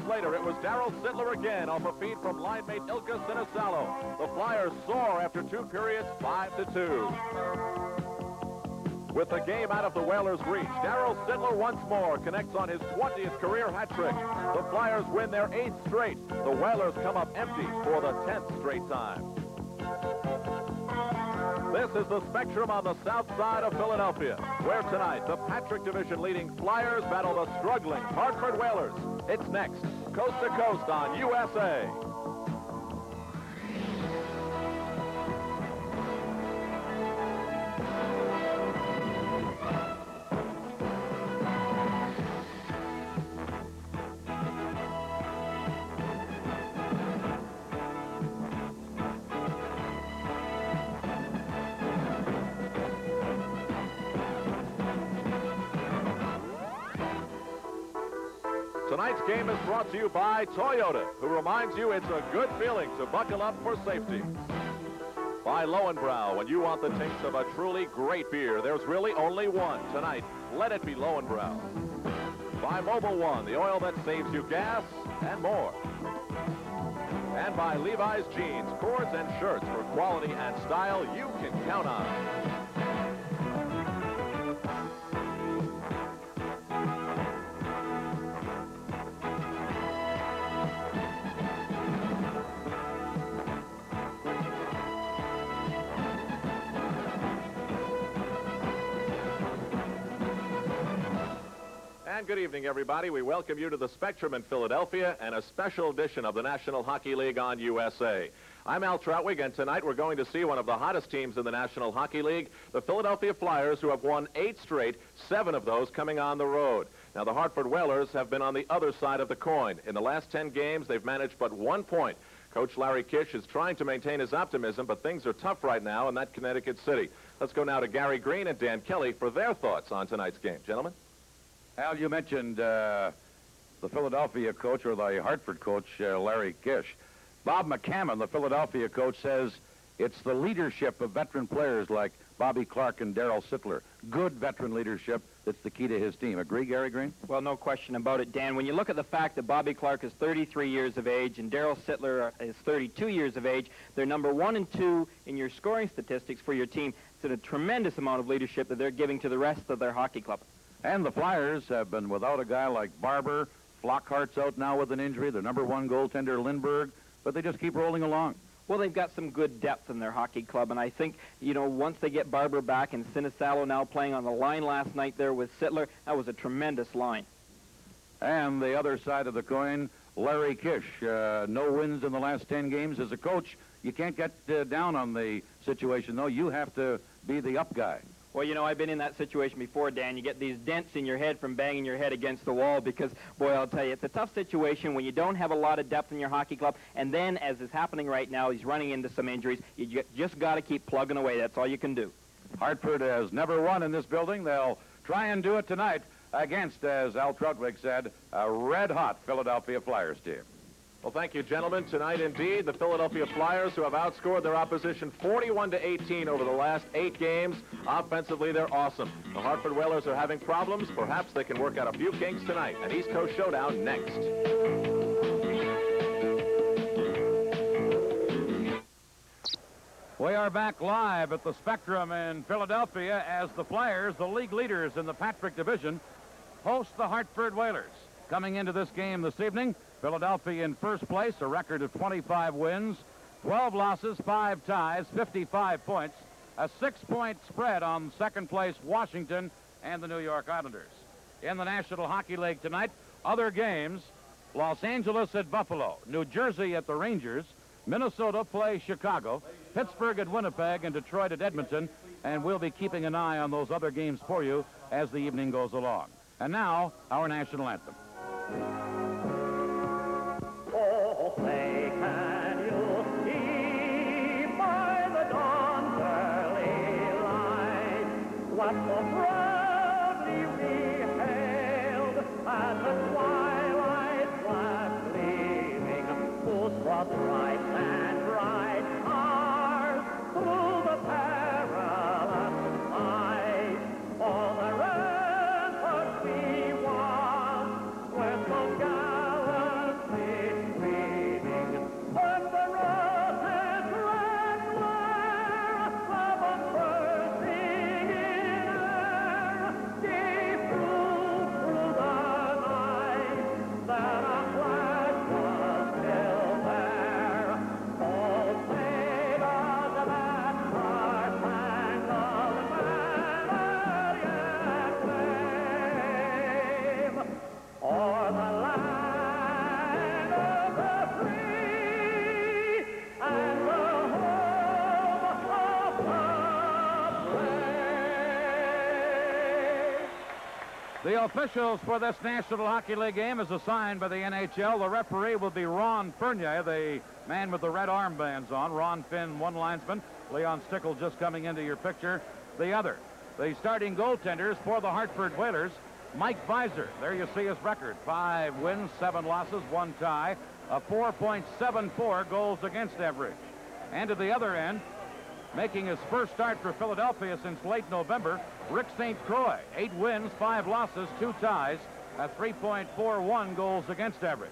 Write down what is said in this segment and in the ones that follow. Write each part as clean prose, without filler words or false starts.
later, it was Darryl Sittler again off a feed from line mate Ilka Sinisalo. The Flyers soar after 2 periods, 5-2. With the game out of the Whalers' reach, Darryl Sittler once more connects on his 20th career hat trick. The Flyers win their 8th straight. The Whalers come up empty for the 10th straight time. This is the Spectrum on the south side of Philadelphia, where tonight the Patrick Division leading Flyers battle the struggling Hartford Whalers. It's next, coast to coast on USA. Tonight's game is brought to you by Toyota, who reminds you it's a good feeling to buckle up for safety. By Lowenbrow, when you want the taste of a truly great beer, there's really only one. Tonight, let it be Lowenbrow. By Mobil 1, the oil that saves you gas and more. And by Levi's Jeans, cords and shirts for quality and style you can count on. And good evening, everybody. We welcome you to the Spectrum in Philadelphia and a special edition of the National Hockey League on USA. I'm Al Troutwig, and tonight we're going to see one of the hottest teams in the National Hockey League, the Philadelphia Flyers, who have won 8 straight, 7 of those coming on the road. Now, the Hartford Whalers have been on the other side of the coin. In the last 10 games, they've managed but 1 point. Coach Larry Kish is trying to maintain his optimism, but things are tough right now in that Connecticut city. Let's go now to Gary Green and Dan Kelly for their thoughts on tonight's game. Gentlemen? Al, you mentioned the Philadelphia coach, or the Hartford coach, Larry Kish. Bob McCammon, the Philadelphia coach, says it's the leadership of veteran players like Bobby Clark and Darryl Sittler. Good veteran leadership that's the key to his team. Agree, Gary Green? Well, no question about it, Dan. When you look at the fact that Bobby Clark is 33 years of age and Darryl Sittler is 32 years of age, they're number 1 and 2 in your scoring statistics for your team. It's a tremendous amount of leadership that they're giving to the rest of their hockey club. And the Flyers have been without a guy like Barber. Flockhart's out now with an injury. Their number 1 goaltender, Lindbergh. But they just keep rolling along. Well, they've got some good depth in their hockey club, and I think, you know, once they get Barber back and Sinisalo now playing on the line last night there with Sittler, that was a tremendous line. And the other side of the coin, Larry Kish. No wins in the last 10 games. As a coach, you can't get down on the situation, though. You have to be the up guy. Well, you know, I've been in that situation before, Dan. You get these dents in your head from banging your head against the wall because, boy, I'll tell you, it's a tough situation when you don't have a lot of depth in your hockey club. And then, as is happening right now, he's running into some injuries. You just got to keep plugging away. That's all you can do. Hartford has never won in this building. They'll try and do it tonight against, as Al Troutwig said, a red-hot Philadelphia Flyers team. Well, thank you, gentlemen. Tonight, indeed, the Philadelphia Flyers, who have outscored their opposition 41-18 over the last 8 games. Offensively, they're awesome. The Hartford Whalers are having problems. Perhaps they can work out a few kinks tonight. An East Coast Showdown next. We are back live at the Spectrum in Philadelphia as the Flyers, the league leaders in the Patrick Division, host the Hartford Whalers. Coming into this game this evening, Philadelphia in first place, a record of 25 wins, 12 losses, 5 ties, 55 points, a 6-point spread on second place Washington and the New York Islanders. In the National Hockey League tonight, other games, Los Angeles at Buffalo, New Jersey at the Rangers, Minnesota play Chicago, Pittsburgh at Winnipeg, and Detroit at Edmonton, and we'll be keeping an eye on those other games for you as the evening goes along. And now, our national anthem. Oh, play can you see by the dawn's early light what so proudly we hailed as the twilight flash gleaming, whose broad stripes and bright stars through the perilous night all the ramparts we won were so gallant. The officials for this National Hockey League game is assigned by the NHL. The referee will be Ron Fournier, the man with the red armbands on. Ron Finn, one linesman. Leon Stickle just coming into your picture, the other. The starting goaltenders for the Hartford Whalers, Mike Visor. There you see his record. 5 wins, 7 losses, 1 tie. A 4.74 goals against average. And at the other end, making his first start for Philadelphia since late November, Rick St. Croix. 8 wins, 5 losses, 2 ties, a 3.41 goals against average.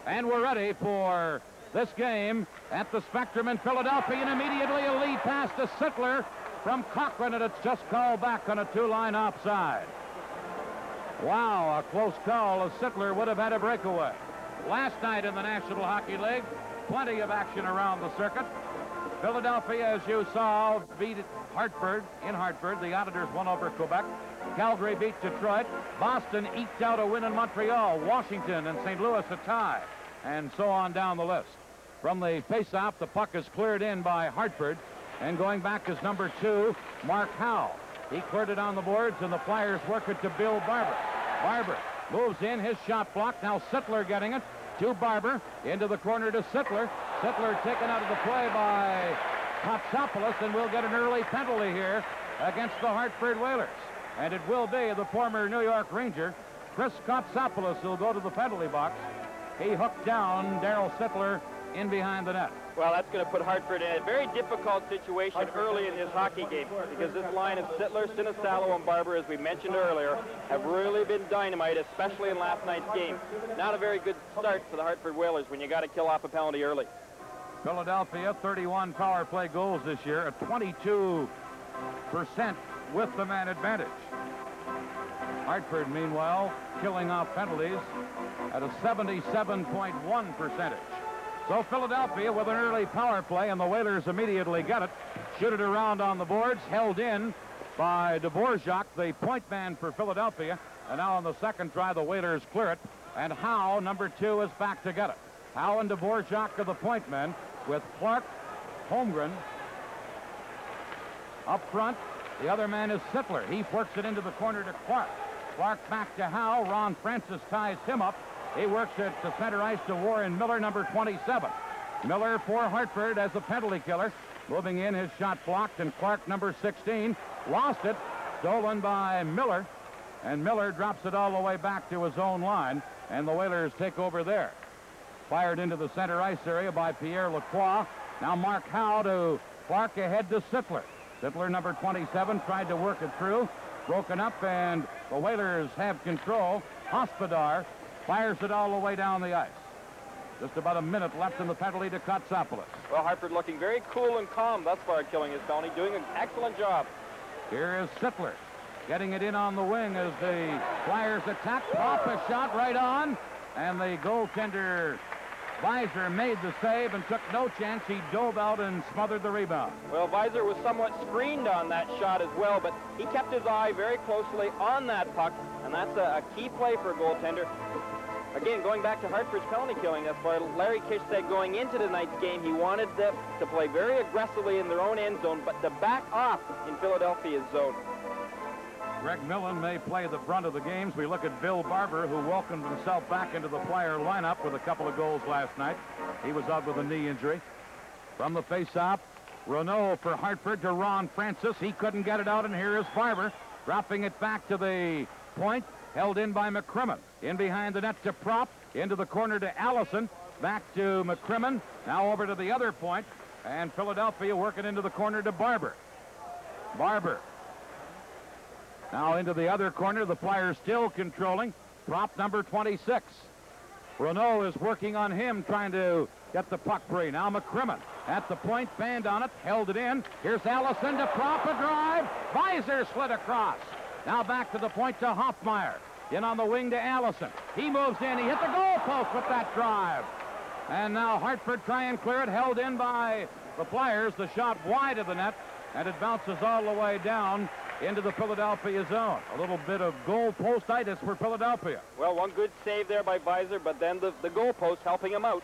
And we're ready for this game at the Spectrum in Philadelphia, and immediately a lead pass to Sittler from Cochran, and it's just called back on a 2-line offside. Wow, a close call, as Sittler would have had a breakaway. Last night in the National Hockey League, plenty of action around the circuit. Philadelphia, as you saw, beat Hartford in Hartford. The Auditors won over Quebec. Calgary beat Detroit. Boston eked out a win in Montreal. Washington and St. Louis a tie. And so on down the list. From the face-off, the puck is cleared in by Hartford. And going back is number 2, Mark Howe. He cleared it on the boards, and the Flyers work it to Bill Barber. Barber moves in, his shot blocked. Now Sittler getting it to Barber. Into the corner to Sittler. Sittler taken out of the play by Kotsopoulos, and we'll get an early penalty here against the Hartford Whalers. And it will be the former New York Ranger, Chris Kotsopoulos, who'll go to the penalty box. He hooked down Darryl Sittler in behind the net. Well, that's going to put Hartford in a very difficult situation early in his hockey game, because this line of Sittler, Sinisalo, and Barber, as we mentioned earlier, have really been dynamite, especially in last night's game. Not a very good start for the Hartford Whalers when you got to kill off a penalty early. Philadelphia, 31 power play goals this year, a 22% with the man advantage. Hartford, meanwhile, killing off penalties at a 77.1 percentage. So Philadelphia with an early power play, and the Whalers immediately get it. Shoot it around on the boards, held in by Dvorak, the point man for Philadelphia. And now on the second try, the Whalers clear it. And Howe, number 2, is back to get it. Howe and Dvorak are the point men, with Clark, Holmgren up front. The other man is Sittler. He works it into the corner to Clark. Clark back to Howe. Ron Francis ties him up. He works it to center ice to Warren Miller, number 27. Miller for Hartford as a penalty killer. Moving in, his shot blocked, and Clark, number 16, lost it. Stolen by Miller, and Miller drops it all the way back to his own line, and the Whalers take over there. Fired into the center ice area by Pierre Lacroix. Now Mark Howe to Clark, ahead to Sittler. Sittler, number 27, tried to work it through. Broken up, and the Whalers have control. Hospodar fires it all the way down the ice. Just about a minute left in the penalty to Kotsopoulos. Well, Hartford looking very cool and calm thus far, killing his penalty, doing an excellent job. Here is Sittler getting it in on the wing as the Flyers attack. Pop a shot right on, and the goaltender Visor made the save and took no chance. He dove out and smothered the rebound. Well, Visor was somewhat screened on that shot as well, but he kept his eye very closely on that puck, and that's a key play for a goaltender. Again, going back to Hartford's penalty killing thus far, Larry Kish said going into tonight's game he wanted them to play very aggressively in their own end zone, but to back off in Philadelphia's zone. Greg Millen may play the brunt of the games. We look at Bill Barber, who welcomed himself back into the Flyer lineup with a couple of goals last night. He was out with a knee injury. From the face-off, Renault for Hartford to Ron Francis. He couldn't get it out, and here is Barber dropping it back to the point. Held in by McCrimmon. In behind the net to Prop. Into the corner to Allison. Back to McCrimmon. Now over to the other point. And Philadelphia working into the corner to Barber. Barber. Now into the other corner. The Flyers still controlling. Prop, number 26. Renault is working on him, trying to get the puck free. Now McCrimmon at the point. Band on it. Held it in. Here's Allison to Prop, a drive. Visor slid across. Now back to the point to Hoffmeyer. In on the wing to Allison. He moves in. He hit the goal post with that drive. And now Hartford try and clear it. Held in by the Flyers. The shot wide of the net. And it bounces all the way down into the Philadelphia zone. A little bit of goal postitis for Philadelphia. Well, one good save there by Visor, but then the goal post helping him out.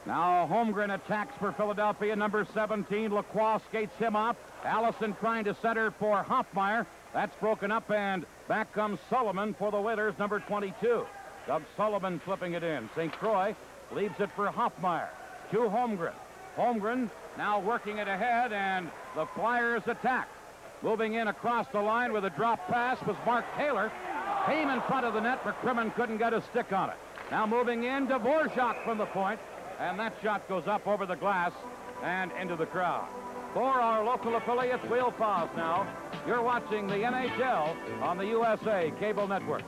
Now Holmgren attacks for Philadelphia. Number 17, Lacroix skates him off. Allison trying to center for Hoffmeyer. That's broken up, and back comes Sullivan for the Whalers, number 22. Doug Sullivan flipping it in. St. Croix leaves it for Hoffmeyer to Holmgren. Holmgren now working it ahead, and the Flyers attack. Moving in across the line with a drop pass was Mark Taylor. Came in front of the net. McCrimmon couldn't get a stick on it. Now moving in, Dvorak from the point, and that shot goes up over the glass and into the crowd. For our local affiliates, we'll pause now. You're watching the NHL on the USA Cable Network.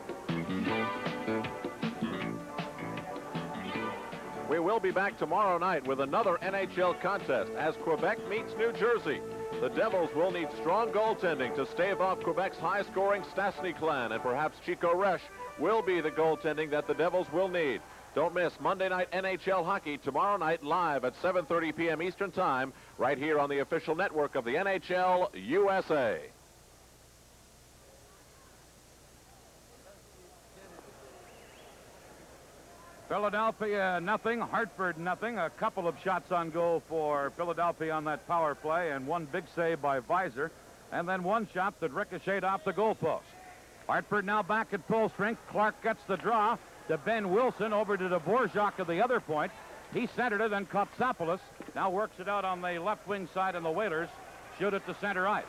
We will be back tomorrow night with another NHL contest as Quebec meets New Jersey. The Devils will need strong goaltending to stave off Quebec's high-scoring Stastny clan, and perhaps Chico Resch will be the goaltending that the Devils will need. Don't miss Monday Night NHL Hockey tomorrow night live at 7:30 p.m. Eastern Time right here on the official network of the NHL USA. Philadelphia nothing, Hartford nothing. A couple of shots on goal for Philadelphia on that power play, and one big save by Weiser, and then one shot that ricocheted off the goalpost. Hartford now back at full strength. Clark gets the draw to Ben Wilson, over to Dvorak at the other point. He centered it, and Kotsopoulos now works it out on the left wing side, and the Whalers shoot it to center ice.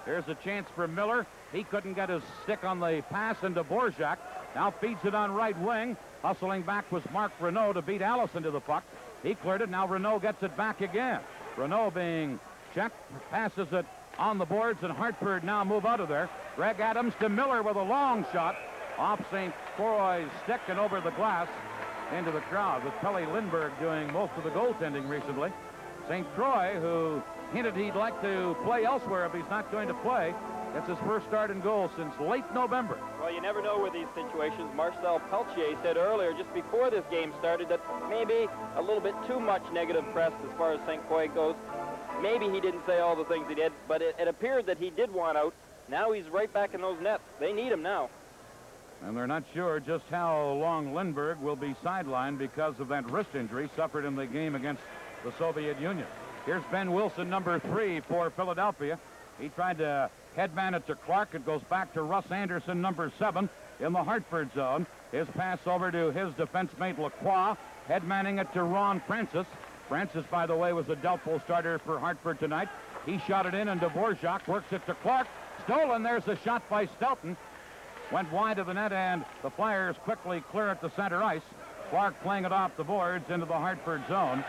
Here's a chance for Miller. He couldn't get his stick on the pass, and Dvorak now feeds it on right wing. Hustling back was Mark Renaud to beat Allison to the puck. He cleared it. Now Renaud gets it back again. Renaud being checked, passes it on the boards, and Hartford now move out of there. Greg Adams to Miller with a long shot off St. Croix's stick and over the glass into the crowd, with Pelle Lindbergh doing most of the goaltending recently. St. Croix, who hinted he'd like to play elsewhere if he's not going to play, gets his first start in goal since late November. Well, you never know with these situations. Marcel Pelletier said earlier, just before this game started, that maybe a little bit too much negative press as far as St. Croix goes. Maybe he didn't say all the things he did, but it appeared that he did want out. Now he's right back in those nets. They need him now. And they're not sure just how long Lindbergh will be sidelined because of that wrist injury suffered in the game against the Soviet Union. Here's Ben Wilson, number 3 for Philadelphia. He tried to headman it to Clark. It goes back to Russ Anderson, number 7, in the Hartford zone. His pass over to his defense mate Lacroix, headmanning it to Ron Francis. Francis, by the way, was a doubtful starter for Hartford tonight. He shot it in, and Dvorak works it to Clark. Stolen. There's a shot by Stelton. Went wide of the net, and the Flyers quickly clear it to center ice. Clark playing it off the boards into the Hartford zone.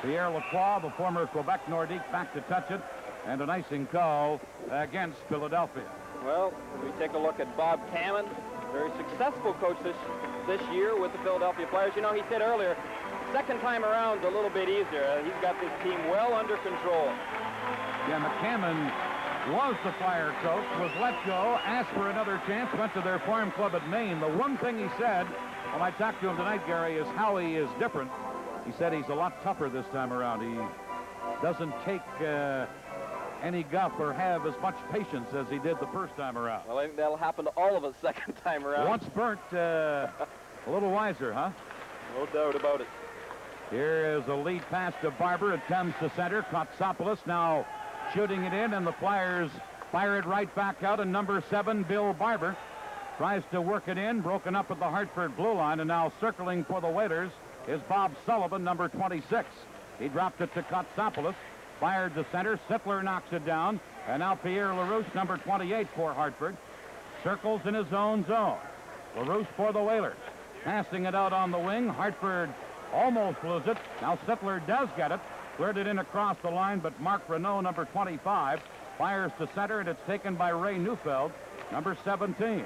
Pierre Lacroix, the former Quebec Nordique, back to touch it, and an icing call against Philadelphia. Well, we take a look at Bob Cammon, very successful coach this year with the Philadelphia Flyers. You know, he said earlier, second time around a little bit easier. He's got this team well under control. Yeah, McCammon was the Flyer coach, was let go, asked for another chance, went to their farm club at Maine. The one thing he said when I talked to him tonight, Gary, is how he is different. He said he's a lot tougher this time around. He doesn't take any guff or have as much patience as he did the first time around. Well, I think that'll happen to all of us second time around. Once burnt, a little wiser, huh? No doubt about it. Here is a lead pass to Barber. It comes to center. Kotsopoulos now shooting it in, and the Flyers fire it right back out, and number 7, Bill Barber, tries to work it in, broken up at the Hartford blue line, and now circling for the Whalers is Bob Sullivan, number 26. He dropped it to Kotsopoulos, fired to center. Sittler knocks it down, and now Pierre LaRouche, number 28 for Hartford, circles in his own zone. LaRouche for the Whalers, passing it out on the wing. Hartford almost lose it. Now Sittler does get it. Cleared it in across the line, but Mark Renaud, number 25, fires to center, and it's taken by Ray Neufeld, number 17.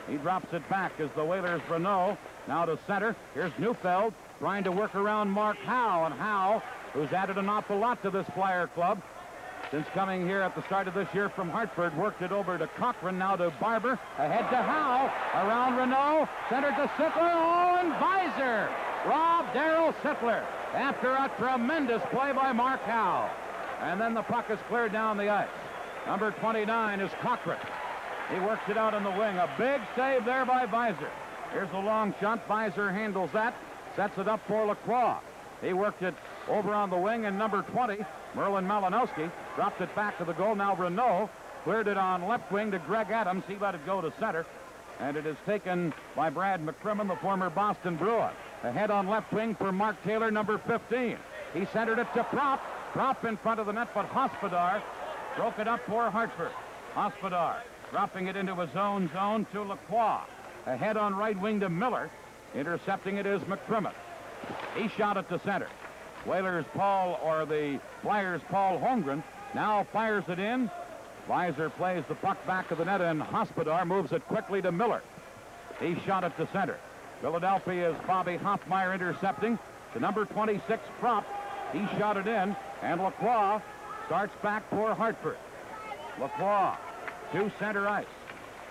He drops it back as the Whalers Renaud now to center. Here's Neufeld trying to work around Mark Howe, and Howe, who's added an awful lot to this Flyer club since coming here at the start of this year from Hartford, worked it over to Cochran, now to Barber, ahead to Howe, around Renaud, center to Sittler, oh, and Weiser robbed Darryl Sittler after a tremendous play by Mark Howe. And then the puck is cleared down the ice. Number 29 is Cochran. He works it out on the wing. A big save there by Weiser. Here's a long shot. Weiser handles that, sets it up for Lacroix. He worked it over on the wing, and number 20, Merlin Malinowski, dropped it back to the goal. Now Renaud Cleared it on left wing to Greg Adams. He let it go to center. And it is taken by Brad McCrimmon, the former Boston Bruin. Ahead on left wing for Mark Taylor, number 15. He centered it to Prop. Prop in front of the net, but Hospodar broke it up for Hartford. Hospodar dropping it into his own zone to Lacroix. Ahead on right wing to Miller. Intercepting it is McCrimmon. He shot it to center. The Flyers' Paul Holmgren now fires it in. Weiser plays the puck back to the net, and Hospodar moves it quickly to Miller. He shot it to center. Philadelphia's Bobby Hoffmeyer intercepting. To number 26, Prop. He shot it in, and Lacroix starts back for Hartford. Lacroix to center ice.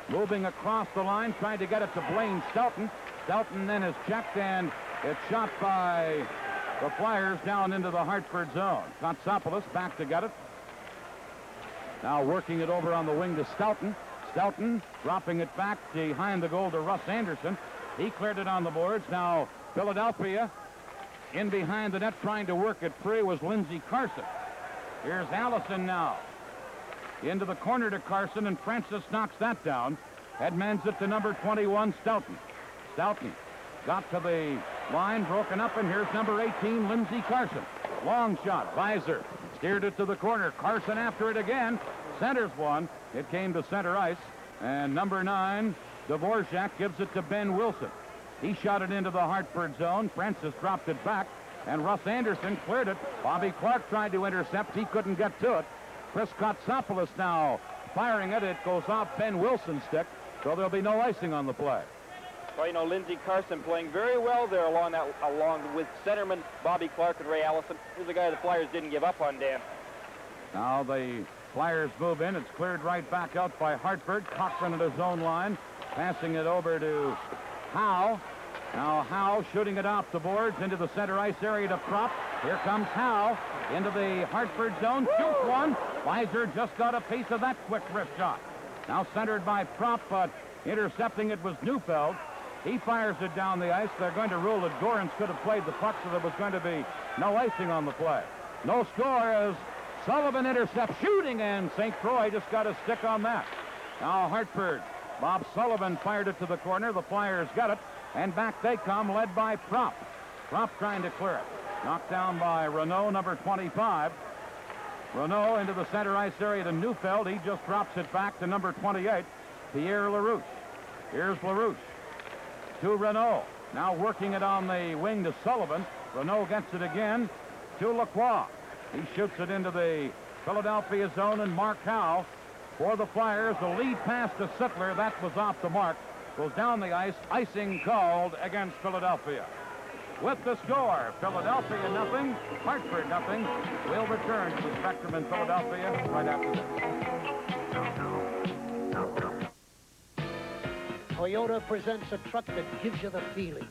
Moving across the line, trying to get it to Blaine Stelton. Stelton then is checked, and it's shot by the Flyers down into the Hartford zone. Kotsopoulos back to get it. Now working it over on the wing to Stelton. Stelton dropping it back behind the goal to Russ Anderson. He cleared it on the boards. Now Philadelphia in behind the net trying to work it free was Lindsey Carson. Here's Allison now. Into the corner to Carson, and Francis knocks that down. Headmans it to number 21, Stelton. Stelton got to the line, broken up, and here's number 18, Lindsey Carson. Long shot. Weiser steered it to the corner. Carson after it again. Centers one. It came to center ice. And number 9, Dvorak gives it to Ben Wilson. He shot it into the Hartford zone. Francis dropped it back. And Russ Anderson cleared it. Bobby Clark tried to intercept. He couldn't get to it. Chris Kotsopoulos now firing it. It goes off Ben Wilson's stick. So there'll be no icing on the play. Well, you know, Lindsey Carson playing very well there along with centerman Bobby Clark and Ray Allison. Here's a guy the Flyers didn't give up on, Dan. Now the Flyers move in. It's cleared right back out by Hartford. Cochran at his own line. Passing it over to Howe. Now Howe shooting it off the boards into the center ice area to Prop. Here comes Howe into the Hartford zone. Shoots one. Weiser just got a piece of that quick wrist shot. Now centered by Prop, but intercepting it was Neufeld. He fires it down the ice. They're going to rule that Gorens could have played the puck, so there was going to be no icing on the play. No score as Sullivan intercepts shooting, and St. Croix just got a stick on that. Now Hartford. Bob Sullivan fired it to the corner. The Flyers got it, and back they come, led by Prop. Prop trying to clear it. Knocked down by Renault, number 25. Renault into the center ice area to Neufeld. He just drops it back to number 28, Pierre LaRouche. Here's LaRouche to Renault. Now working it on the wing to Sullivan. Renault gets it again to Lacroix. He shoots it into the Philadelphia zone, and Mark Howe for the Flyers. The lead pass to Sittler. That was off the mark. Goes down the ice. Icing called against Philadelphia. With the score, Philadelphia nothing, Hartford nothing. We'll return to the Spectrum in Philadelphia right after this. Toyota presents a truck that gives you the feeling.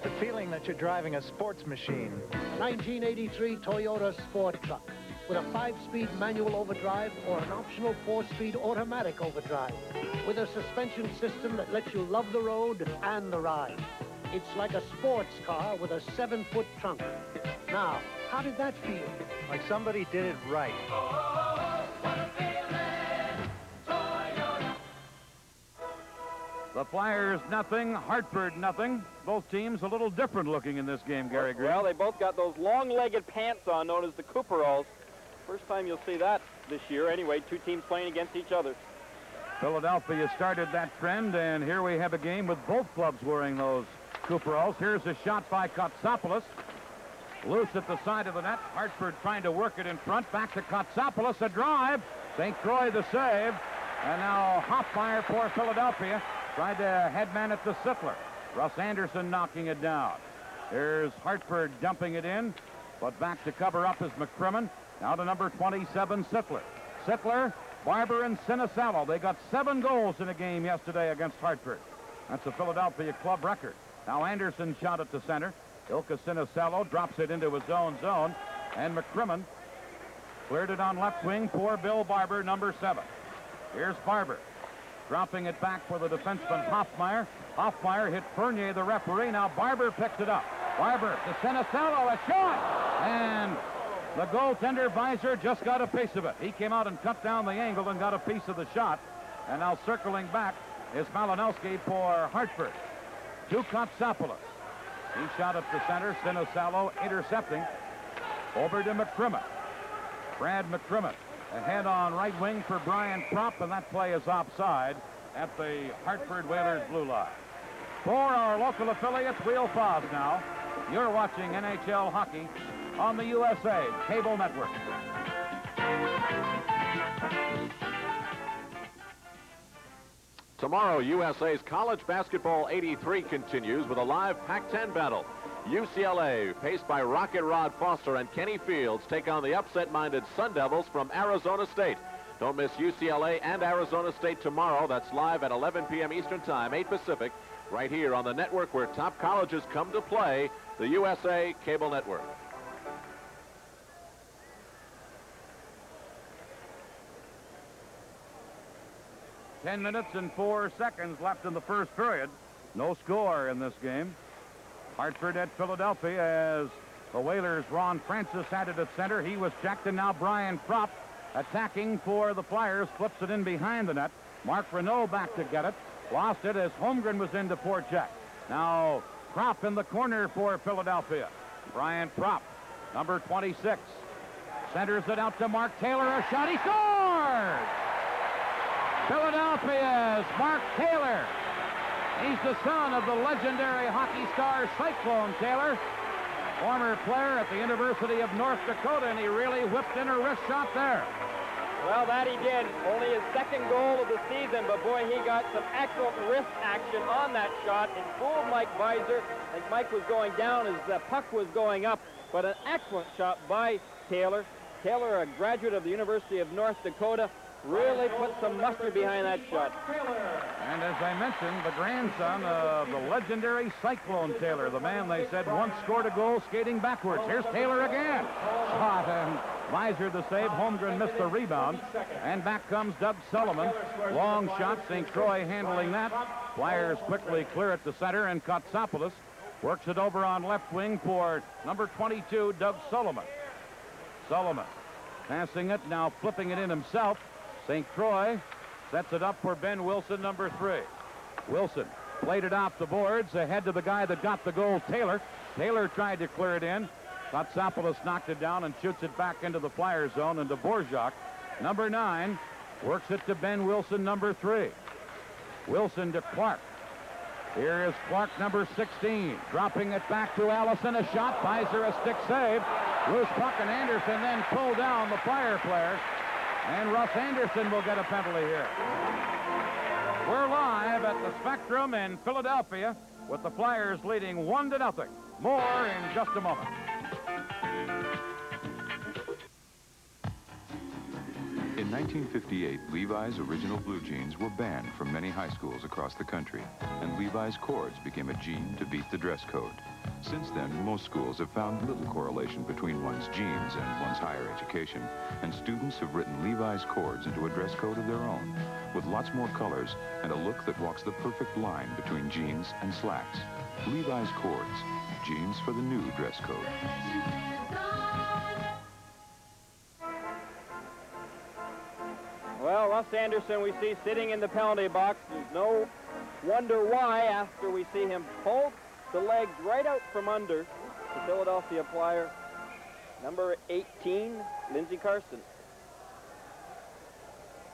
The feeling that you're driving a sports machine. A 1983 Toyota Sport Truck with a 5-speed manual overdrive or an optional 4-speed automatic overdrive with a suspension system that lets you love the road and the ride. It's like a sports car with a 7-foot trunk. Now, how did that feel? Like somebody did it right. The Flyers nothing, Hartford nothing. Both teams a little different looking in this game, Gary Green. Well, they both got those long-legged pants on known as the Cooperalls. First time you'll see that this year. Anyway, two teams playing against each other. Philadelphia started that trend, and here we have a game with both clubs wearing those Cooperalls. Here's a shot by Kotsopoulos. Loose at the side of the net. Hartford trying to work it in front. Back to Kotsopoulos. A drive. St. Croix the save. And now Hoffmeyer for Philadelphia. Tried to headman it to Sittler. Russ Anderson knocking it down. Here's Hartford dumping it in. But back to cover up is McCrimmon. Now to number 27, Sittler. Sittler, Barber, and Sinisalo. They got 7 goals in a game yesterday against Hartford. That's a Philadelphia club record. Now Anderson shot it to center. Ilka Sinisalo drops it into his own zone. And McCrimmon cleared it on left wing for Bill Barber, number 7. Here's Barber. Dropping it back for the defenseman Hoffmeyer. Hoffmeyer hit Fournier, the referee. Now Barber picks it up. Barber to Sinisalo, a shot! And The goaltender, Visor, just got a piece of it. He came out and cut down the angle and got a piece of the shot. And now circling back is Malinowski for Hartford. To Kotsopoulos. He shot up the center. Sinosalo intercepting. Over to McCrimmon. Brad McCrimmon ahead on right wing for Brian Propp, and that play is offside at the Hartford Whalers blue line. For our local affiliates, we'll pause now. You're watching NHL hockey on the USA Cable Network. Tomorrow, USA's College Basketball 83 continues with a live Pac-10 battle. UCLA, paced by Rocket Rod Foster and Kenny Fields, take on the upset-minded Sun Devils from Arizona State. Don't miss UCLA and Arizona State tomorrow. That's live at 11 p.m. Eastern Time, 8 Pacific, right here on the network where top colleges come to play, the USA Cable Network. Ten minutes and 4 seconds left in the first period. No score in this game. Hartford at Philadelphia as the Whalers' Ron Francis had it at center. He was checked, and now Brian Propp attacking for the Flyers. Flips it in behind the net. Mark Renault back to get it. Lost it as Holmgren was in to forecheck. Now Propp in the corner for Philadelphia. Brian Propp, number 26. Centers it out to Mark Taylor. A shot. He scores! Philadelphia's Mark Taylor. He's the son of the legendary hockey star Cyclone Taylor, former player at the University of North Dakota, and he really whipped in a wrist shot there. Well, that he did. Only his second goal of the season, but boy, he got some excellent wrist action on that shot. It fooled Mike Visor. I think Mike was going down as the puck was going up, but an excellent shot by Taylor. Taylor, a graduate of the University of North Dakota, really put some mustard behind that shot. And as I mentioned, the grandson of the legendary Cyclone Taylor, the man they said once scored a goal skating backwards. Here's Taylor again. Shot and Visor the save. Holmgren missed the rebound. And back comes Doug Sullivan. Long shot. St. Croix handling that. Flyers quickly clear it to center, and Kotsopoulos works it over on left wing for number 22, Doug Sullivan. Sullivan passing it, now flipping it in himself. St. Croix sets it up for Ben Wilson, number 3. Wilson played it off the boards ahead to the guy that got the goal, Taylor. Taylor tried to clear it in. Kotsopoulos knocked it down and shoots it back into the Flyer zone, and Dvorak, number 9, works it to Ben Wilson, number 3. Wilson to Clark. Here is Clark, number 16, dropping it back to Allison. A shot. Visor, a stick save. Loose puck, and Anderson then pulled down the Flyer player. And Russ Anderson will get a penalty here. We're live at the Spectrum in Philadelphia with the Flyers leading 1-0. More in just a moment. In 1958, Levi's original blue jeans were banned from many high schools across the country, and Levi's cords became a jean to beat the dress code. Since then, most schools have found little correlation between one's jeans and one's higher education, and students have written Levi's cords into a dress code of their own, with lots more colors and a look that walks the perfect line between jeans and slacks. Levi's cords, jeans for the new dress code. Well, Russ Anderson we see sitting in the penalty box. There's no wonder why after we see him pull the legs right out from under the Philadelphia Flyer, number 18, Lindsey Carson.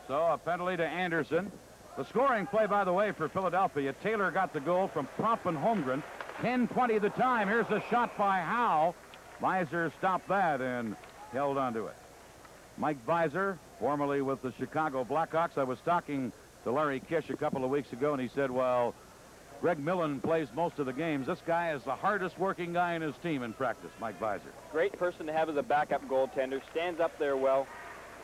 So a penalty to Anderson. The scoring play, by the way, for Philadelphia. Taylor got the goal from Propp and Holmgren. 10:20 the time. Here's a shot by Howe. Visor stopped that and held onto it. Mike Visor, formerly with the Chicago Blackhawks. I was talking to Larry Kish a couple of weeks ago, and he said, well, Greg Millen plays most of the games. This guy is the hardest working guy in his team in practice, Mike Visor. Great person to have as a backup goaltender. Stands up there well.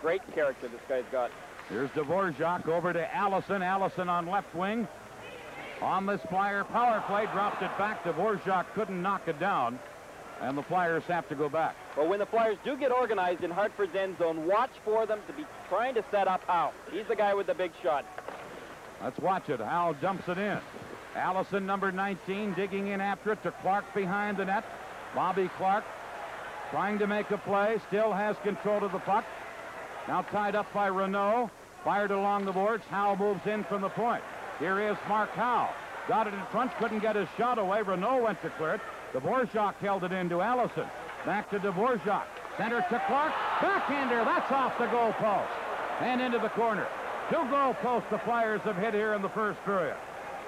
Great character this guy's got. Here's Dvorak over to Allison. Allison on left wing. On this Flyer power play, dropped it back. Dvorak couldn't knock it down, and the Flyers have to go back. But when the Flyers do get organized in Hartford's end zone, watch for them to be trying to set up Howe. He's the guy with the big shot. Let's watch it. Howe dumps it in. Allison, number 19, digging in after it to Clark behind the net. Bobby Clark trying to make a play, still has control of the puck. Now tied up by Renault, fired along the boards. Howe moves in from the point. Here is Mark Howe. Got it in front, couldn't get his shot away. Renault went to clear it. Dvorak held it into Allison. Back to Dvorak. Center to Clark. Backhander, that's off the goal post. And into the corner. 2 goal posts the Flyers have hit here in the first period.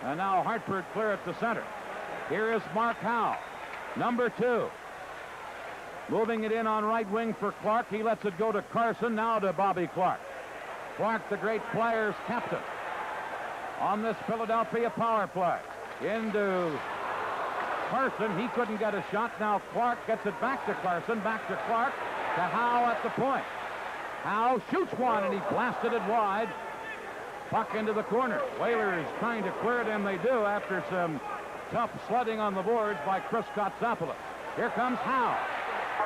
And now Hartford clear it to center. Here is Mark Howe, number 2. Moving it in on right wing for Clark. He lets it go to Carson, now to Bobby Clark. Clark, the great Flyers captain. On this Philadelphia power play. Into Carson. He couldn't get a shot. Now Clark gets it back to Carson. Back to Clark. To Howe at the point. Howe shoots one, and he blasted it wide. Puck into the corner. Whalers trying to clear it, and they do after some tough sledding on the boards by Chris Kotsopoulos. Here comes Howe.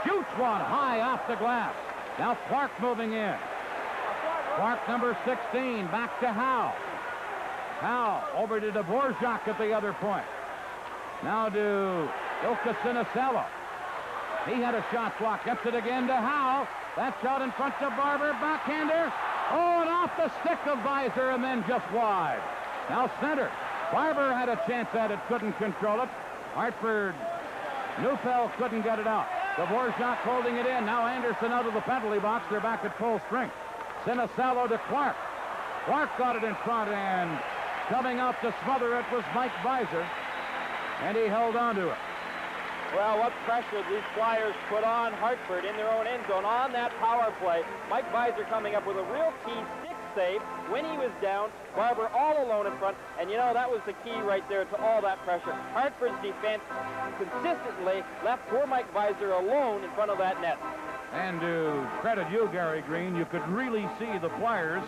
Shoots one high off the glass. Now Clark moving in. Clark, number 16, back to Howe. Howe over to Dvorak at the other point. Now to Ilka Sinisello. He had a shot block. Gets it again to Howe. That shot in front of Barber. Backhander. Oh, and off the stick of Visor and then just wide. Now center. Barber had a chance at it. Couldn't control it. Hartford. Neufeld couldn't get it out. Dvorak holding it in. Now Anderson out of the penalty box. They're back at full strength. Sinisello to Clark. Clark got it in front, and coming out to smother it was Mike Visor. And he held on to it. Well, what pressure these Flyers put on Hartford in their own end zone on that power play. Mike Visor coming up with a real key stick save when he was down. Barber all alone in front. And, you know, that was the key right there to all that pressure. Hartford's defense consistently left poor Mike Visor alone in front of that net. And to credit you, Gary Green, you could really see the Flyers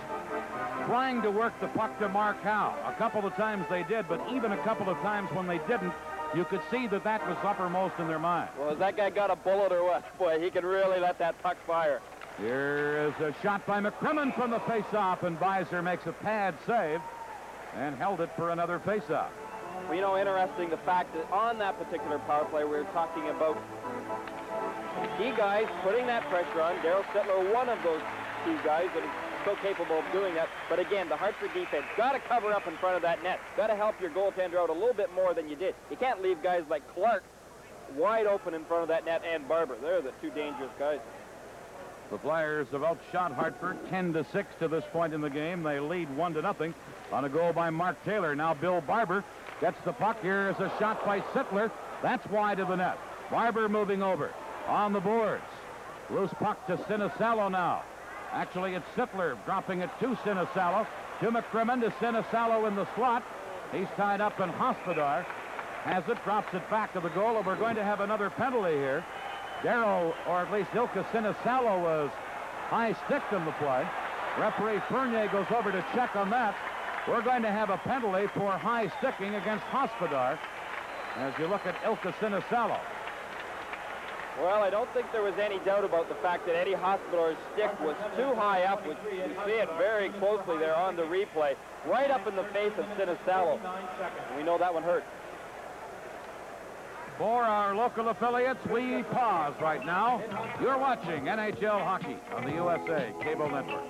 trying to work the puck to Mark Howe. A couple of times they did, but even a couple of times when they didn't, you could see that that was uppermost in their mind. Well, has that guy got a bullet or what? Boy, he can really let that puck fire. Here is a shot by McCrimmon from the faceoff, and Visor makes a pad save and held it for another faceoff. Well, you know, interesting the fact that on that particular power play, we were talking about key guys putting that pressure on. Darryl Sittler, one of those key guys that is so capable of doing that. But again, the Hartford defense got to cover up in front of that net. Got to help your goaltender out a little bit more than you did. You can't leave guys like Clark wide open in front of that net and Barber. They're the two dangerous guys. The Flyers have outshot Hartford 10-6 to this point in the game. They lead 1-0 on a goal by Mark Taylor. Now Bill Barber gets the puck. Here is a shot by Sittler. That's wide of the net. Barber moving over on the boards. Loose puck to Sinisello now. Actually, it's Sittler dropping it to Sinisello. To McCrimmon, to Sinisello in the slot. He's tied up, and Hospodar has it, drops it back to the goal, and we're going to have another penalty here. Darrow, or at least Ilka Sinisello, was high-sticked in the play. Referee Fournier goes over to check on that. We're going to have a penalty for high-sticking against Hospodar as you look at Ilka Sinisello. Well, I don't think there was any doubt about the fact that Eddie Hospodar's stick was too high up. We see it very closely there on the replay, right up in the face of Sinisello. We know that one hurt. For our local affiliates, we pause right now. You're watching NHL Hockey on the USA Cable Network.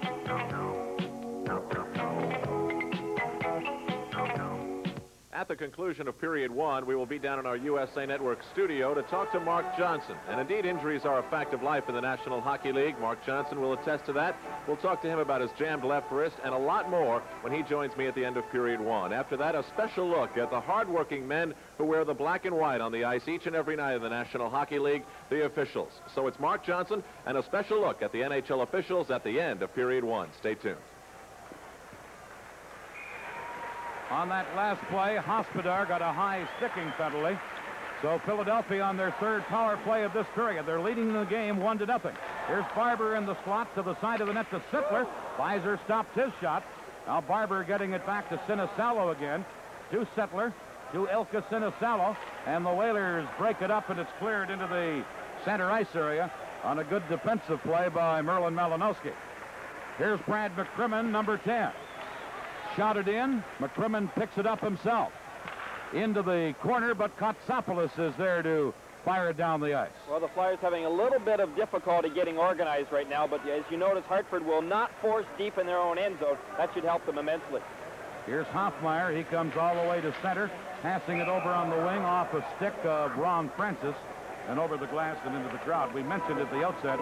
At the conclusion of period one, we will be down in our USA Network studio to talk to Mark Johnson. And indeed, injuries are a fact of life in the National Hockey League. Mark Johnson will attest to that. We'll talk to him about his jammed left wrist and a lot more when he joins me at the end of period one. After that, a special look at the hard-working men who wear the black and white on the ice each and every night in the National Hockey League, the officials. So it's Mark Johnson and a special look at the NHL officials at the end of period one. Stay tuned. On that last play, Hospodar got a high sticking penalty. So Philadelphia on their third power play of this period. They're leading the game 1-0. Here's Barber in the slot to the side of the net to Sittler. Visor stopped his shot. Now Barber getting it back to Sinisello again. To Sittler, to Ilka Sinisello. And the Whalers break it up, and it's cleared into the center ice area on a good defensive play by Merlin Malinowski. Here's Brad McCrimmon, number 10. Shot it in. McCrimmon picks it up himself. Into the corner, but Kotsopoulos is there to fire it down the ice. Well, the Flyers having a little bit of difficulty getting organized right now, but as you notice, Hartford will not force deep in their own end zone. That should help them immensely. Here's Hoffmeyer. He comes all the way to center, passing it over on the wing off a stick of Ron Francis and over the glass and into the crowd. We mentioned at the outset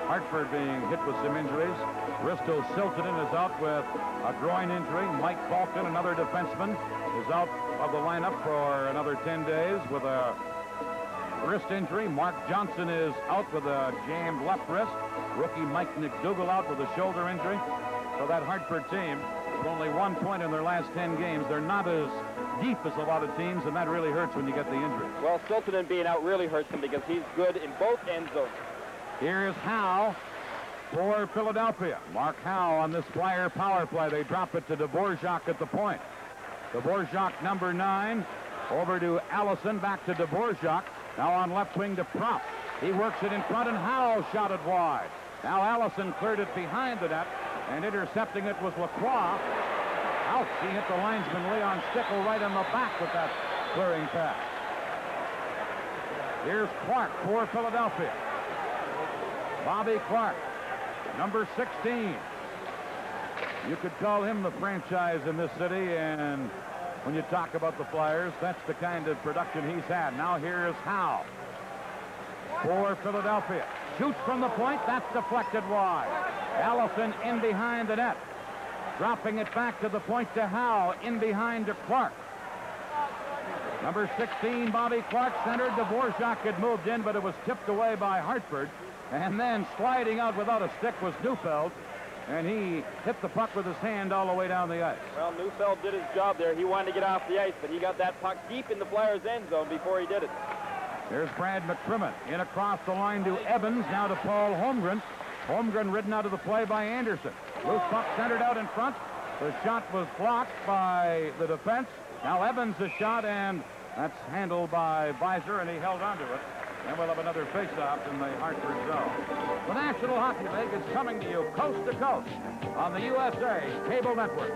Hartford being hit with some injuries. Risto Siltanen is out with a groin injury. Mike Falcon, another defenseman, is out of the lineup for another 10 days with a wrist injury. Mark Johnson is out with a jammed left wrist. Rookie Mike McDougall out with a shoulder injury. So that Hartford team, with only 1 point in their last 10 games, they're not as deep as a lot of teams, and that really hurts when you get the injuries. Well, Siltanen being out really hurts him because he's good in both end zones. Here's Howe for Philadelphia. Mark Howe on this Flyer power play. They drop it to Dvorak at the point. Dvorak, number 9, over to Allison, back to Dvorak. Now on left wing to Prop. He works it in front, and Howe shot it wide. Now Allison cleared it behind the net, and intercepting it was Lacroix. Ouch, he hit the linesman Leon Stickle right in the back with that clearing pass. Here's Clark for Philadelphia. Bobby Clark, number 16. You could call him the franchise in this city, and when you talk about the Flyers, that's the kind of production he's had. Now here's Howe for Philadelphia. Shoots from the point, that's deflected wide. Allison in behind the net. Dropping it back to the point to Howe, in behind to Clark. Number 16, Bobby Clark, centered. Dvorak had moved in, but it was tipped away by Hartford. And then sliding out without a stick was Neufeld, and he hit the puck with his hand all the way down the ice. Well, Neufeld did his job there. He wanted to get off the ice, but he got that puck deep in the Flyers' end zone before he did it. There's Brad McCrimmon in across the line to Evans, now to Paul Holmgren. Holmgren ridden out of the play by Anderson. Loose puck centered out in front. The shot was blocked by the defense. Now Evans' a shot, and that's handled by Visor, and he held onto it. And we'll have another face-off in the Hartford zone. The National Hockey League is coming to you coast to coast on the USA Cable Network.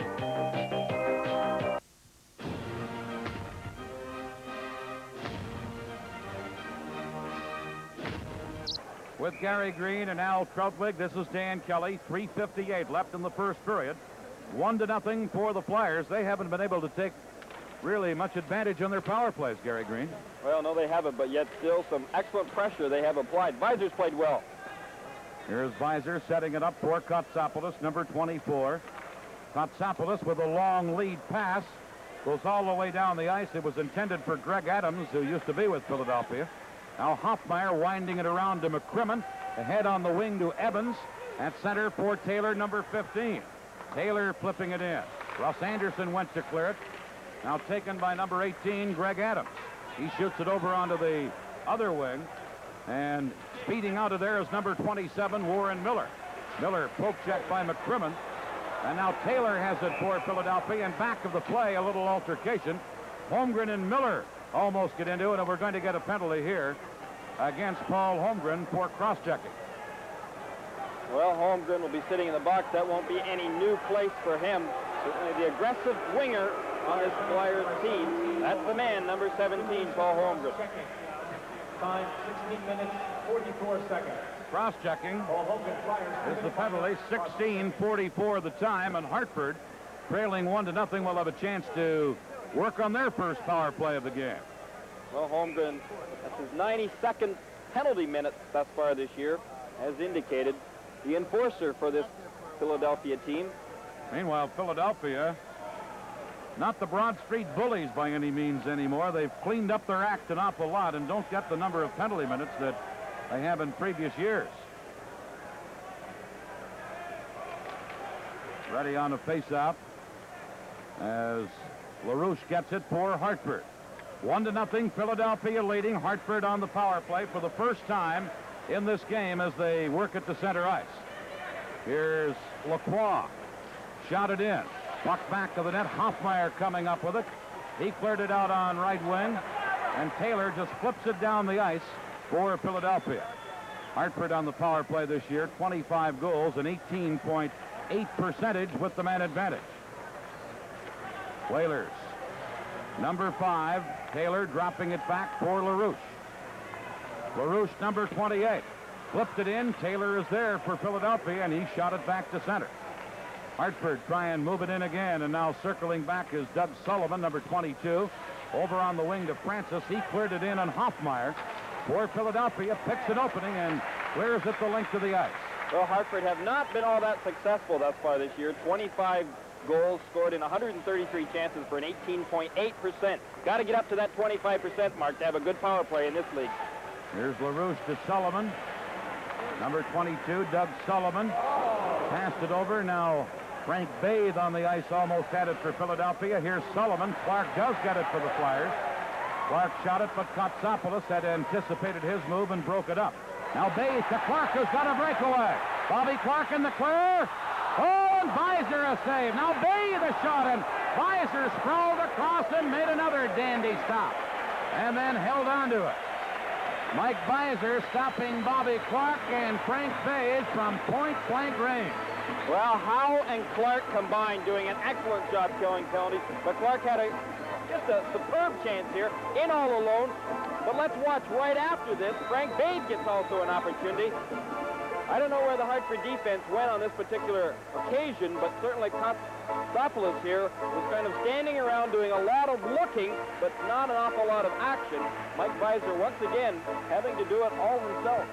With Gary Green and Al Troutwig, this is Dan Kelly. 3:58 left in the first period. 1-0 for the Flyers. They haven't been able to take really much advantage on their power plays, Gary Green. Well, no, they haven't, but yet still some excellent pressure they have applied. Visor's played well. Here's Visor setting it up for Kotsopoulos, number 24. Kotsopoulos with a long lead pass. Goes all the way down the ice. It was intended for Greg Adams, who used to be with Philadelphia. Now Hoffmeyer winding it around to McCrimmon. Ahead on the wing to Evans. At center for Taylor, number 15. Taylor flipping it in. Russ Anderson went to clear it. Now taken by number 18, Greg Adams. He shoots it over onto the other wing. And speeding out of there is number 27, Warren Miller. Miller poke check by McCrimmon. And now Taylor has it for Philadelphia. And back of the play, a little altercation. Holmgren and Miller almost get into it, and we're going to get a penalty here against Paul Holmgren for cross-checking. Well, Holmgren will be sitting in the box. That won't be any new place for him. Certainly the aggressive winger on this Flyers team. That's the man, number 17, Paul Holmgren. Time, 16 minutes, 44 seconds. Cross-checking is the penalty. 16:44 the time, and Hartford, trailing 1-0, will have a chance to work on their first power play of the game. Well, Holmgren, that's his 92nd penalty minute thus far this year, as indicated. The enforcer for this Philadelphia team. Meanwhile, Philadelphia, not the Broad Street Bullies by any means anymore. They've cleaned up their act an awful lot and don't get the number of penalty minutes that they have in previous years. Ready on a face-off as LaRouche gets it for Hartford. 1-0, Philadelphia leading. Hartford on the power play for the first time in this game as they work at the center ice. Here's Lacroix. Shot it in. Puck back to the net. Hoffmeyer coming up with it. He cleared it out on right wing. And Taylor just flips it down the ice for Philadelphia. Hartford on the power play this year. 25 goals and 18.8% with the man advantage. Whalers. Number 5, Taylor dropping it back for LaRouche. LaRouche, number 28. Flipped it in. Taylor is there for Philadelphia, and he shot it back to center. Hartford try and move it in again, and now circling back is Doug Sullivan, number 22. Over on the wing to Francis. He cleared it in on Hoffmeyer. For Philadelphia, picks an opening and clears it the length of the ice. Well, Hartford have not been all that successful thus far this year. 25 goals scored in 133 chances for an 18.8%. Got to get up to that 25% mark to have a good power play in this league. Here's LaRouche to Sullivan. Number 22, Doug Sullivan. Passed it over. Now Frank Bathe on the ice almost had it for Philadelphia. Here's Sullivan. Clark does get it for the Flyers. Clark shot it, but Kotsopoulos had anticipated his move and broke it up. Now Bathe to Clark, who's got a breakaway. Bobby Clark in the clear. Oh, and Visor a save. Now Bathe a shot, and Visor sprawled across and made another dandy stop. And then held on to it. Mike Visor stopping Bobby Clark and Frank Bathe from point-blank range. Well, Howe and Clark combined doing an excellent job killing penalties, but Clark had just a superb chance here, in all alone. But let's watch right after this. Frank Bathe gets also an opportunity. I don't know where the Hartford defense went on this particular occasion, but certainly Kotsopoulos here was kind of standing around doing a lot of looking, but not an awful lot of action. Mike Visor, once again, having to do it all himself.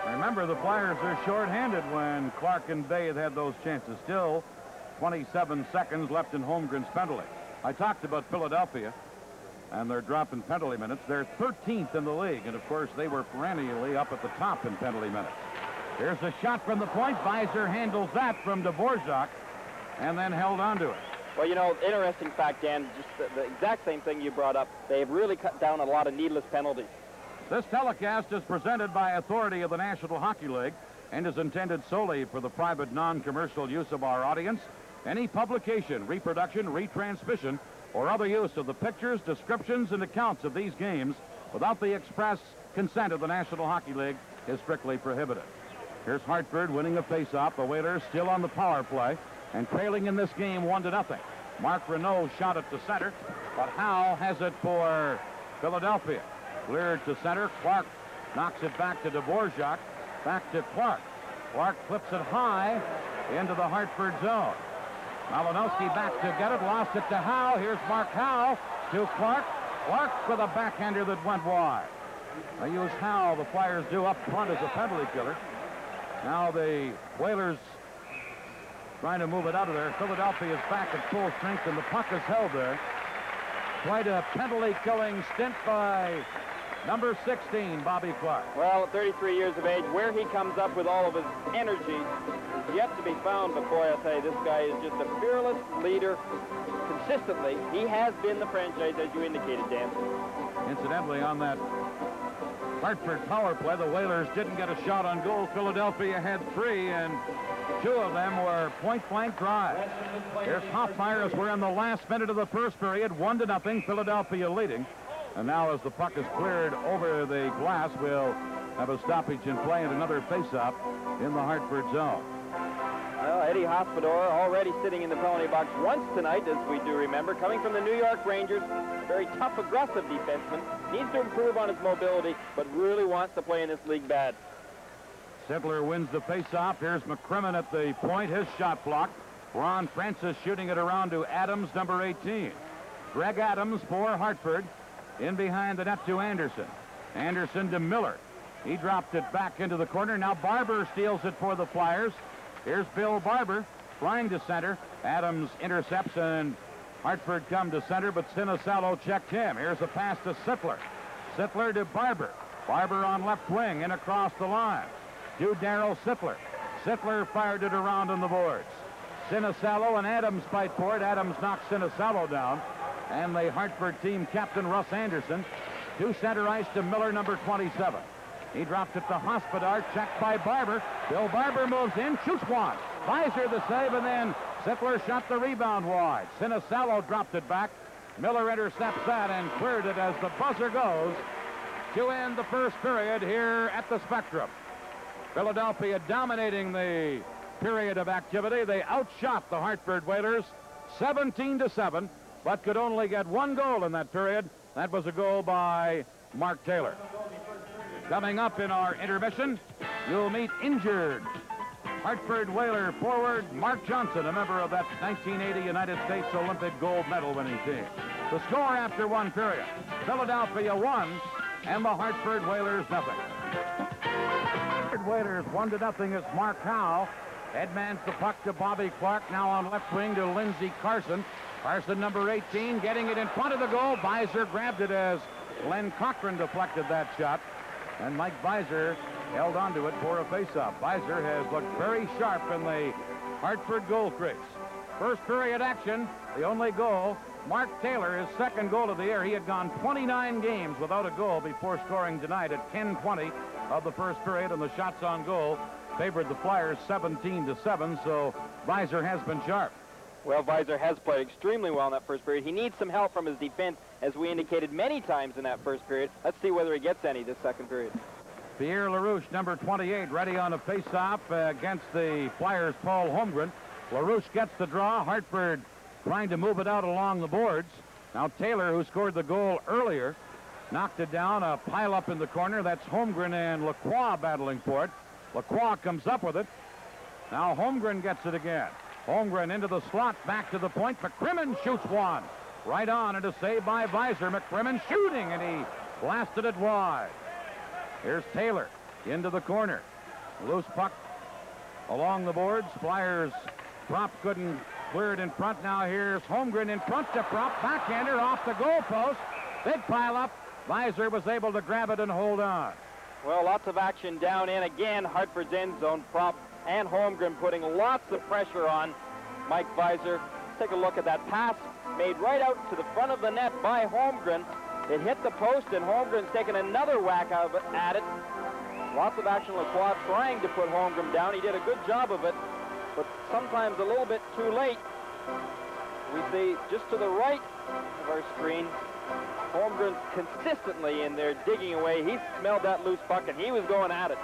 Remember, the Flyers are shorthanded when Clark and Bathe had those chances. Still 27 seconds left in Holmgren's penalty. I talked about Philadelphia and their drop in penalty minutes. They're 13th in the league, and of course they were perennially up at the top in penalty minutes. Here's a shot from the point. Visor handles that from Dvorak and then held onto it. Well, you know, interesting fact, Dan, just the exact same thing you brought up. They've really cut down a lot of needless penalties. This telecast is presented by authority of the National Hockey League and is intended solely for the private, non-commercial use of our audience. Any publication, reproduction, retransmission, or other use of the pictures, descriptions, and accounts of these games without the express consent of the National Hockey League is strictly prohibited. Here's Hartford winning a face-off. The Whalers still on the power play and trailing in this game 1-0. Mark Renault shot it to center, but Howe has it for Philadelphia. Cleared to center. Clark knocks it back to Dvorak. Back to Clark. Clark flips it high into the Hartford zone. Malinowski back to get it. Lost it to Howe. Here's Mark Howe to Clark. Clark with a backhander that went wide. They use Howe, the Flyers do, up front as a penalty killer. Now the Whalers trying to move it out of there. Philadelphia is back at full strength, and the puck is held there. Quite a penalty-killing stint by number 16, Bobby Clark. Well, at 33 years of age, where he comes up with all of his energy is yet to be found. But boy, I tell you, this guy is just a fearless leader. Consistently, he has been the franchise, as you indicated, Dan. Incidentally, on that Hartford power play, the Whalers didn't get a shot on goal. Philadelphia had 3, and 2 of them were point-blank drives. Here's Hoffmeyer as we're in the last minute of the first period, 1-0, Philadelphia leading. And now as the puck is cleared over the glass, we'll have a stoppage in play and another face-off in the Hartford zone. Well, Eddie Hospodor already sitting in the penalty box once tonight, as we do remember, coming from the New York Rangers. A very tough, aggressive defenseman. Needs to improve on his mobility, but really wants to play in this league bad. Sittler wins the face-off. Here's McCrimmon at the point. His shot blocked. Ron Francis shooting it around to Adams, number 18. Greg Adams for Hartford. In behind the net to Anderson. Anderson to Miller. He dropped it back into the corner. Now Barber steals it for the Flyers. Here's Bill Barber flying to center. Adams intercepts, and Hartford come to center, but Sinisalo checked him. Here's a pass to Sittler. Sittler to Barber. Barber on left wing and across the line to Darryl Sittler. Sittler fired it around on the boards. Sinisalo and Adams fight for it. Adams knocks Sinisalo down. And the Hartford team captain, Russ Anderson, to center ice to Miller, number 27. He dropped it to Hospodar, checked by Barber. Bill Barber moves in, shoots one. Visor the save, and then Sittler shot the rebound wide. Sinisalo dropped it back. Miller intercepts that and cleared it as the buzzer goes to end the first period here at the Spectrum. Philadelphia dominating the period of activity. They outshot the Hartford Whalers 17-7. But could only get 1 goal in that period. That was a goal by Mark Taylor. Coming up in our intermission, you'll meet injured Hartford Whaler forward Mark Johnson, a member of that 1980 United States Olympic gold medal winning team. The score after one period, Philadelphia 1 and the Hartford Whalers nothing. Hartford Whalers 1-0 as Mark Howe headmans the puck to Bobby Clark, now on left wing to Lindsey Carson. Carson, number 18, getting it in front of the goal. Visor grabbed it as Glenn Cochran deflected that shot, and Mike Visor held onto it for a faceoff. Visor has looked very sharp in the Hartford goal crease. First period action, the only goal, Mark Taylor, his second goal of the year. He had gone 29 games without a goal before scoring tonight at 10:20 of the first period, and the shots on goal favored the Flyers 17-7, so Visor has been sharp. Well, Visor has played extremely well in that first period. He needs some help from his defense, as we indicated many times in that first period. Let's see whether he gets any this second period. Pierre LaRouche, number 28, ready on a face-off against the Flyers' Paul Holmgren. LaRouche gets the draw. Hartford trying to move it out along the boards. Now Taylor, who scored the goal earlier, knocked it down. A pile-up in the corner. That's Holmgren and Lacroix battling for it. Lacroix comes up with it. Now Holmgren gets it again. Holmgren into the slot, back to the point. McCrimmon shoots one. Right on, and a save by Visor. McCrimmon shooting, and he blasted it wide. Here's Taylor into the corner. Loose puck along the boards. Flyers prop couldn't clear it in front. Now here's Holmgren in front to prop. Backhander off the goalpost. Big pile up. Visor was able to grab it and hold on. Well, lots of action down in again. Hartford's end zone. Prop and Holmgren putting lots of pressure on Mike Visor. Take a look at that pass made right out to the front of the net by Holmgren. It hit the post, and Holmgren's taken another whack at it. Lots of action. Lacroix trying to put Holmgren down. He did a good job of it, but sometimes a little bit too late. We see just to the right of our screen, Holmgren consistently in there digging away. He smelled that loose puck, and he was going at it.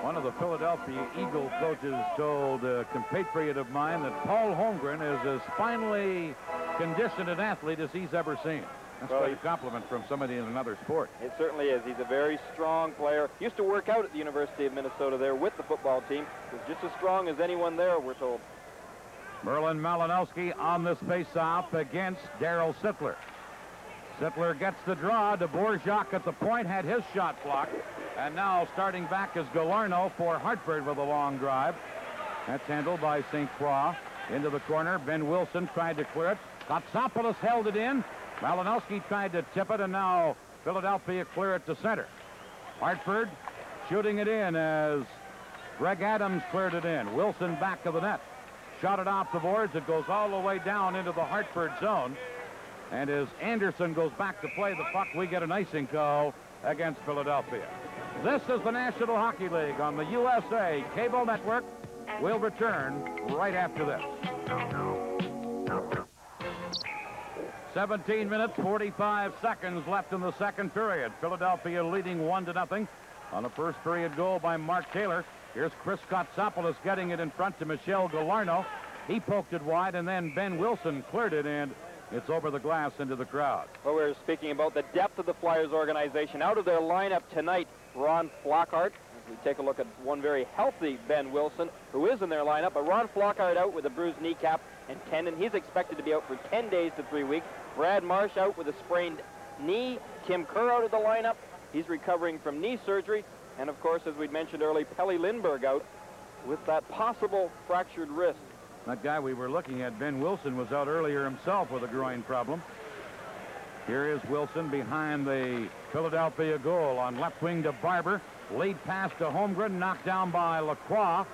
One of the Philadelphia Eagle coaches told a compatriot of mine that Paul Holmgren is as finely conditioned an athlete as he's ever seen. That's quite a compliment from somebody in another sport. It certainly is. He's a very strong player. Used to work out at the University of Minnesota there with the football team. Was just as strong as anyone there, we're told. Merlin Malinowski on this face-off against Darryl Sittler. Sittler gets the draw. Dvorak at the point had his shot blocked. And now starting back is Galarno for Hartford with a long drive. That's handled by St. Croix. Into the corner. Ben Wilson tried to clear it. Kotsopoulos held it in. Malinowski tried to tip it, and now Philadelphia clear it to center. Hartford shooting it in as Greg Adams cleared it in. Wilson back to the net. Shot it off the boards. It goes all the way down into the Hartford zone. And as Anderson goes back to play the puck, we get an icing call against Philadelphia. This is the National Hockey League on the USA Cable Network. We'll return right after this. 17 minutes, 45 seconds left in the second period. Philadelphia leading 1-0 on a first period goal by Mark Taylor. Here's Chris Kotsopoulos getting it in front to Michel Galarno. He poked it wide, and then Ben Wilson cleared it, and it's over the glass into the crowd. Well, we're speaking about the depth of the Flyers organization. Out of their lineup tonight, Ron Flockhart. We take a look at one very healthy Ben Wilson, who is in their lineup. But Ron Flockhart out with a bruised kneecap and tendon. He's expected to be out for 10 days to 3 weeks. Brad Marsh out with a sprained knee. Tim Kerr out of the lineup. He's recovering from knee surgery. And, of course, as we'd mentioned earlier, Pelle Lindbergh out with that possible fractured wrist. That guy we were looking at, Ben Wilson, was out earlier himself with a groin problem. Here is Wilson behind the Philadelphia goal on left wing to Barber. Lead pass to Holmgren, knocked down by Lacroix.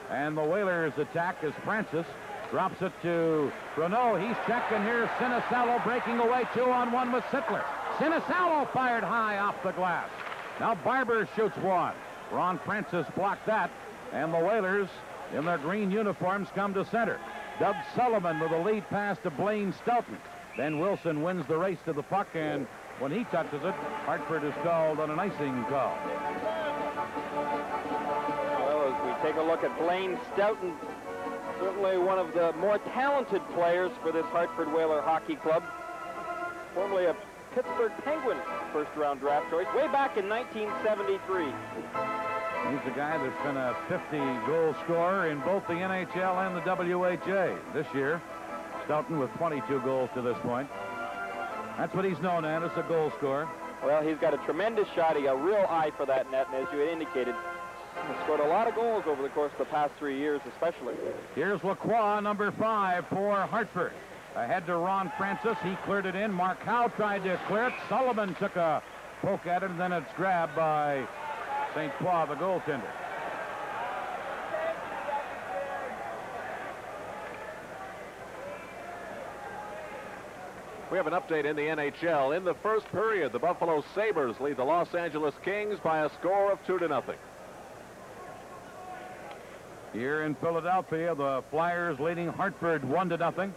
And the Whalers attack as Francis drops it to Renault. He's checked, and here's Sinisalo breaking away 2-on-1 with Sittler. Sinisalo fired high off the glass. Now Barber shoots one. Ron Francis blocked that. And the Whalers, in their green uniforms, come to center. Doug Sullivan with a lead pass to Blaine Stelton. Ben Wilson wins the race to the puck, and when he touches it, Hartford is called on an icing call. Well, as we take a look at Blaine Stoughton, certainly one of the more talented players for this Hartford Whaler Hockey Club. Formerly a Pittsburgh Penguins first-round draft choice way back in 1973. He's a guy that's been a 50-goal scorer in both the NHL and the WHA. This year, Stoughton with 22 goals to this point. That's what he's known as a goal scorer. Well, he's got a tremendous shot. He got a real eye for that net, and as you had indicated, he's scored a lot of goals over the course of the past 3 years, especially. Here's Lacroix, number 5 for Hartford. Ahead to Ron Francis. He cleared it in. Mark Howe tried to clear it. Sullivan took a poke at it, and then it's grabbed by St. Croix, the goaltender. We have an update in the NHL. In the first period, the Buffalo Sabres lead the Los Angeles Kings by a score of 2-0. Here in Philadelphia, the Flyers leading Hartford 1-0.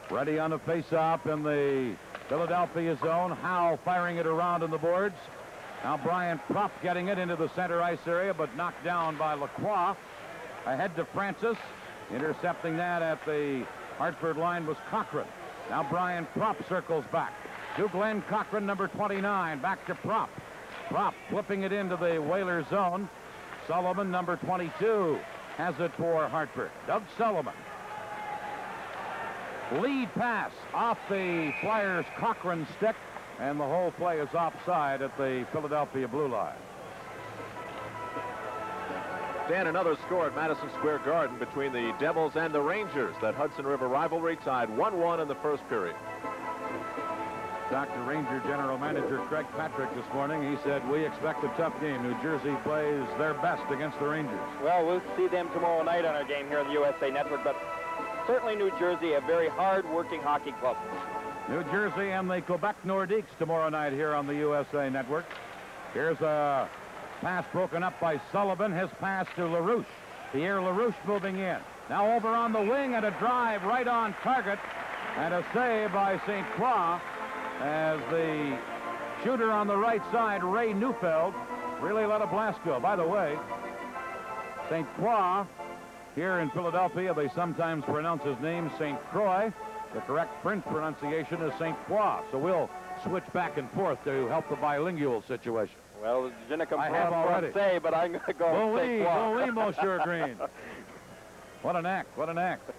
Ready on the face-off in the Philadelphia zone. Howe firing it around on the boards. Now Brian Propp getting it into the center ice area, but knocked down by Lacroix. Ahead to Francis. Intercepting that at the Hartford line was Cochran. Now Brian Propp circles back to Glenn Cochran, number 29. Back to Propp. Propp flipping it into the Whalers zone. Sullivan, number 22, has it for Hartford. Doug Sullivan. Lead pass off the Flyers' Cochran stick, and the whole play is offside at the Philadelphia blue line. Dan, another score at Madison Square Garden between the Devils and the Rangers. That Hudson River rivalry tied 1-1 in the first period. Dr. Ranger General Manager Craig Patrick this morning, he said, we expect a tough game. New Jersey plays their best against the Rangers. Well, we'll see them tomorrow night on our game here on the USA Network, but certainly New Jersey, a very hard-working hockey club. New Jersey and the Quebec Nordiques tomorrow night here on the USA Network. Here's a pass broken up by Sullivan. His pass to LaRouche. Pierre LaRouche moving in. Now over on the wing and a drive right on target. And a save by St. Croix as the shooter on the right side, Ray Neufeld, really let a blast go. By the way, St. Croix, here in Philadelphia, they sometimes pronounce his name St. Croix. The correct French pronunciation is St. Croix. So we'll switch back and forth to help the bilingual situation. Well, je ne I have already. Français, but I'm going to go with St. Croix. Oui, Monsieur Green. What an act, what an act.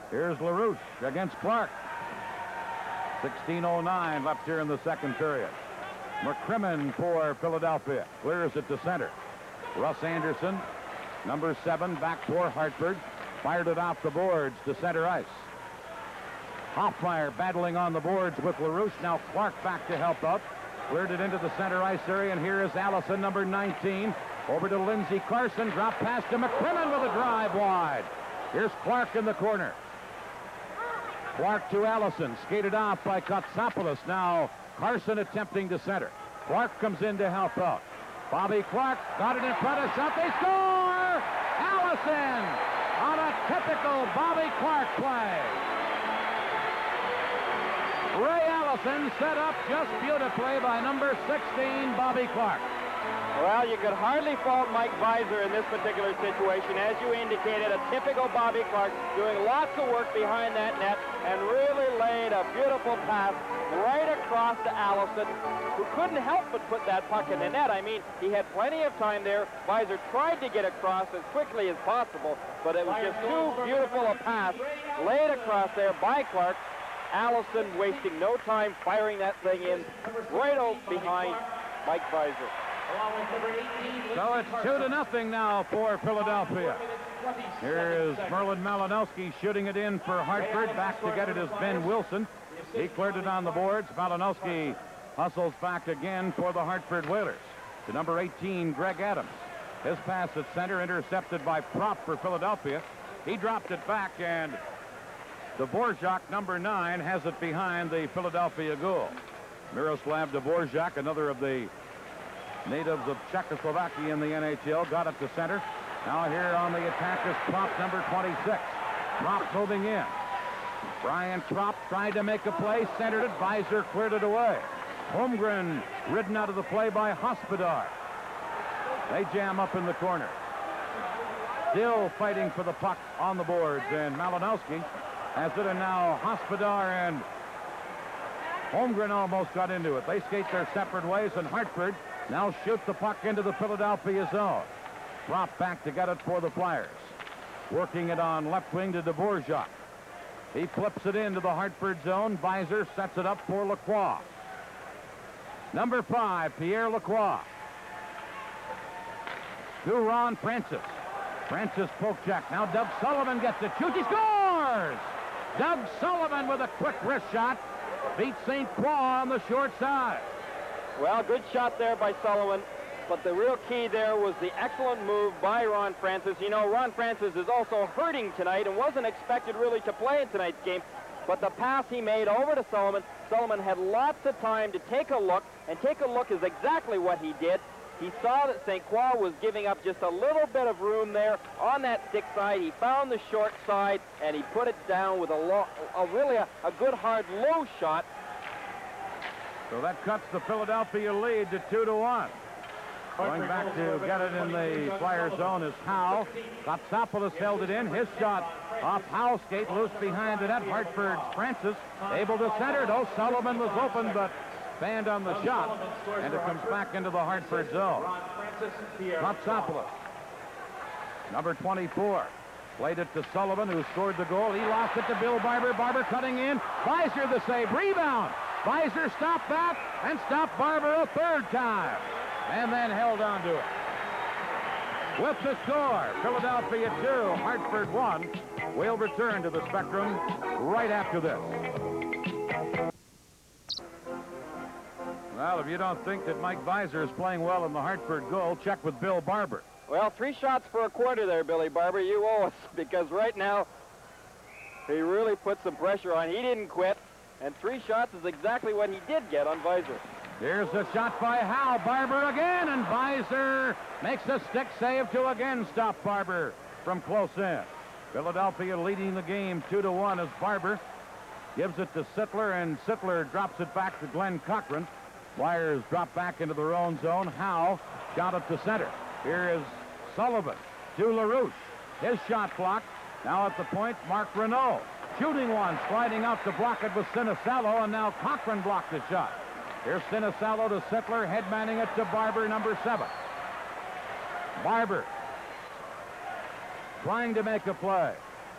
Here's LaRouche against Clark. 16:09 left here in the second period. McCrimmon for Philadelphia. Clears it to center. Russ Anderson, number 7, back for Hartford. Fired it off the boards to center ice. Hoffmeyer battling on the boards with LaRouche. Now Clark back to help out. Cleared it into the center ice area, and here is Allison, number 19. Over to Lindsey Carson. Drop pass to McCrimmon with a drive wide. Here's Clark in the corner. Clark to Allison. Skated off by Kotsopoulos. Now Carson attempting to center. Clark comes in to help out. Bobby Clark got it in front of shot. They score! Allison on a typical Bobby Clark play. Ray Allison set up just beautifully by number 16, Bobby Clark. Well, you could hardly fault Mike Visor in this particular situation. As you indicated, a typical Bobby Clark doing lots of work behind that net and really laid a beautiful pass right across to Allison, who couldn't help but put that puck in the net. I mean, he had plenty of time there. Visor tried to get across as quickly as possible, but it was just too beautiful a pass laid across there by Clark. Allison wasting no time firing that thing in right out behind Mike Visor. So it's 2-0 now for Philadelphia. Here is Merlin Malinowski shooting it in for Hartford. Back to get it is Ben Wilson. He cleared it on the boards. Malinowski hustles back again for the Hartford Whalers. To number 18, Greg Adams. His pass at center intercepted by Propp for Philadelphia. He dropped it back, and Dvorak, number 9, has it behind the Philadelphia goal. Miroslav Dvorak, another of the natives of Czechoslovakia in the NHL, got it to center. Now here on the attack is Propp, number 26. Propp moving in. Brian Propp tried to make a play, centered it. Visor cleared it away. Holmgren ridden out of the play by Hospodar. They jam up in the corner. Still fighting for the puck on the boards, and Malinowski has it, and now Hospodar and Holmgren almost got into it. They skate their separate ways, and Hartford now shoots the puck into the Philadelphia zone. Drop back to get it for the Flyers. Working it on left wing to Dvorak. He flips it into the Hartford zone. Visor sets it up for Lacroix. Number 5, Pierre Lacroix. To Ron Francis. Francis poke check. Now Doug Sullivan gets it. Shoots. He scores! Doug Sullivan with a quick wrist shot. Beats St. Croix on the short side. Well, good shot there by Sullivan. But the real key there was the excellent move by Ron Francis. You know, Ron Francis is also hurting tonight and wasn't expected really to play in tonight's game. But the pass he made over to Sullivan, Sullivan had lots of time to take a look, and take a look is exactly what he did. He saw that St. Croix was giving up just a little bit of room there on that stick side. He found the short side, and he put it down with a good, hard, low shot. So that cuts the Philadelphia lead to 2-1. Going back to get it in the Flyer zone is Howe. Kotsopoulos held it in. His shot off Howe's skate, loose behind the net. Hartford's Francis able to center. No, Sullivan was open, but banned on the shot, and it comes back into the Hartford zone. Kotsopoulos, number 24, played it to Sullivan, who scored the goal. He lost it to Bill Barber. Barber cutting in. Visor the save. Rebound. Visor stopped that and stopped Barber a third time, and then held on to it. With the score, Philadelphia 2, Hartford 1. We'll return to the Spectrum right after this. Well, if you don't think that Mike Visor is playing well in the Hartford goal, check with Bill Barber. Well, 3 shots for a quarter there, Billy Barber. You owe us, because right now he really put some pressure on. He didn't quit, and 3 shots is exactly what he did get on Visor. Here's a shot by Howe. Barber again, and Visor makes a stick save to again stop Barber from close in. Philadelphia leading the game 2-1 as Barber gives it to Sittler, and Sittler drops it back to Glenn Cochran. Flyers drop back into their own zone. Howe got it to center. Here is Sullivan to LaRouche. His shot blocked. Now at the point, Mark Renault. Shooting one, sliding out to block it with Sinisalo, and now Cochran blocked the shot. Here's Sinisalo to Sittler, headmanning it to Barber, number 7. Barber trying to make a play.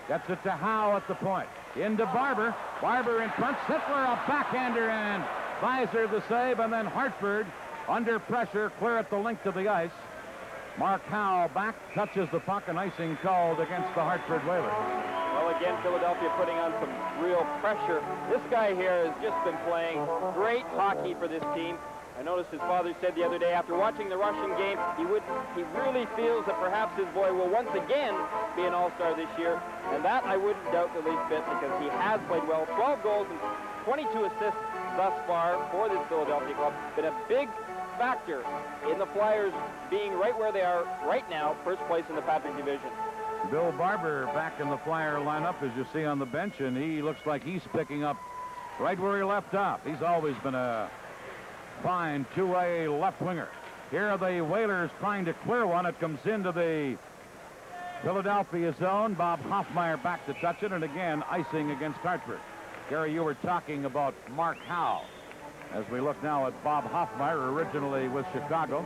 Gets it to Howe at the point. Into Barber. Barber in front. Sittler, a backhander, and Visor the save, and then Hartford under pressure, clear at the length of the ice. Mark Howe back, touches the puck, and icing called against the Hartford Whalers. Well, again, Philadelphia putting on some real pressure. This guy here has just been playing great hockey for this team. I noticed his father said the other day after watching the Russian game, he really feels that perhaps his boy will once again be an all-star this year, and that I wouldn't doubt the least bit, because he has played well. 12 goals and 22 assists thus far for this Philadelphia club. Been a big factor in the Flyers being right where they are right now, first place in the Patrick Division. Bill Barber back in the Flyer lineup, as you see on the bench, and he looks like he's picking up right where he left off. He's always been a fine two-way left winger. Here are the Whalers trying to clear one. It comes into the Philadelphia zone. Bob Hoffmeyer back to touch it, and again icing against Hartford. Gary, you were talking about Mark Howe. As we look now at Bob Hoffmeyer, originally with Chicago,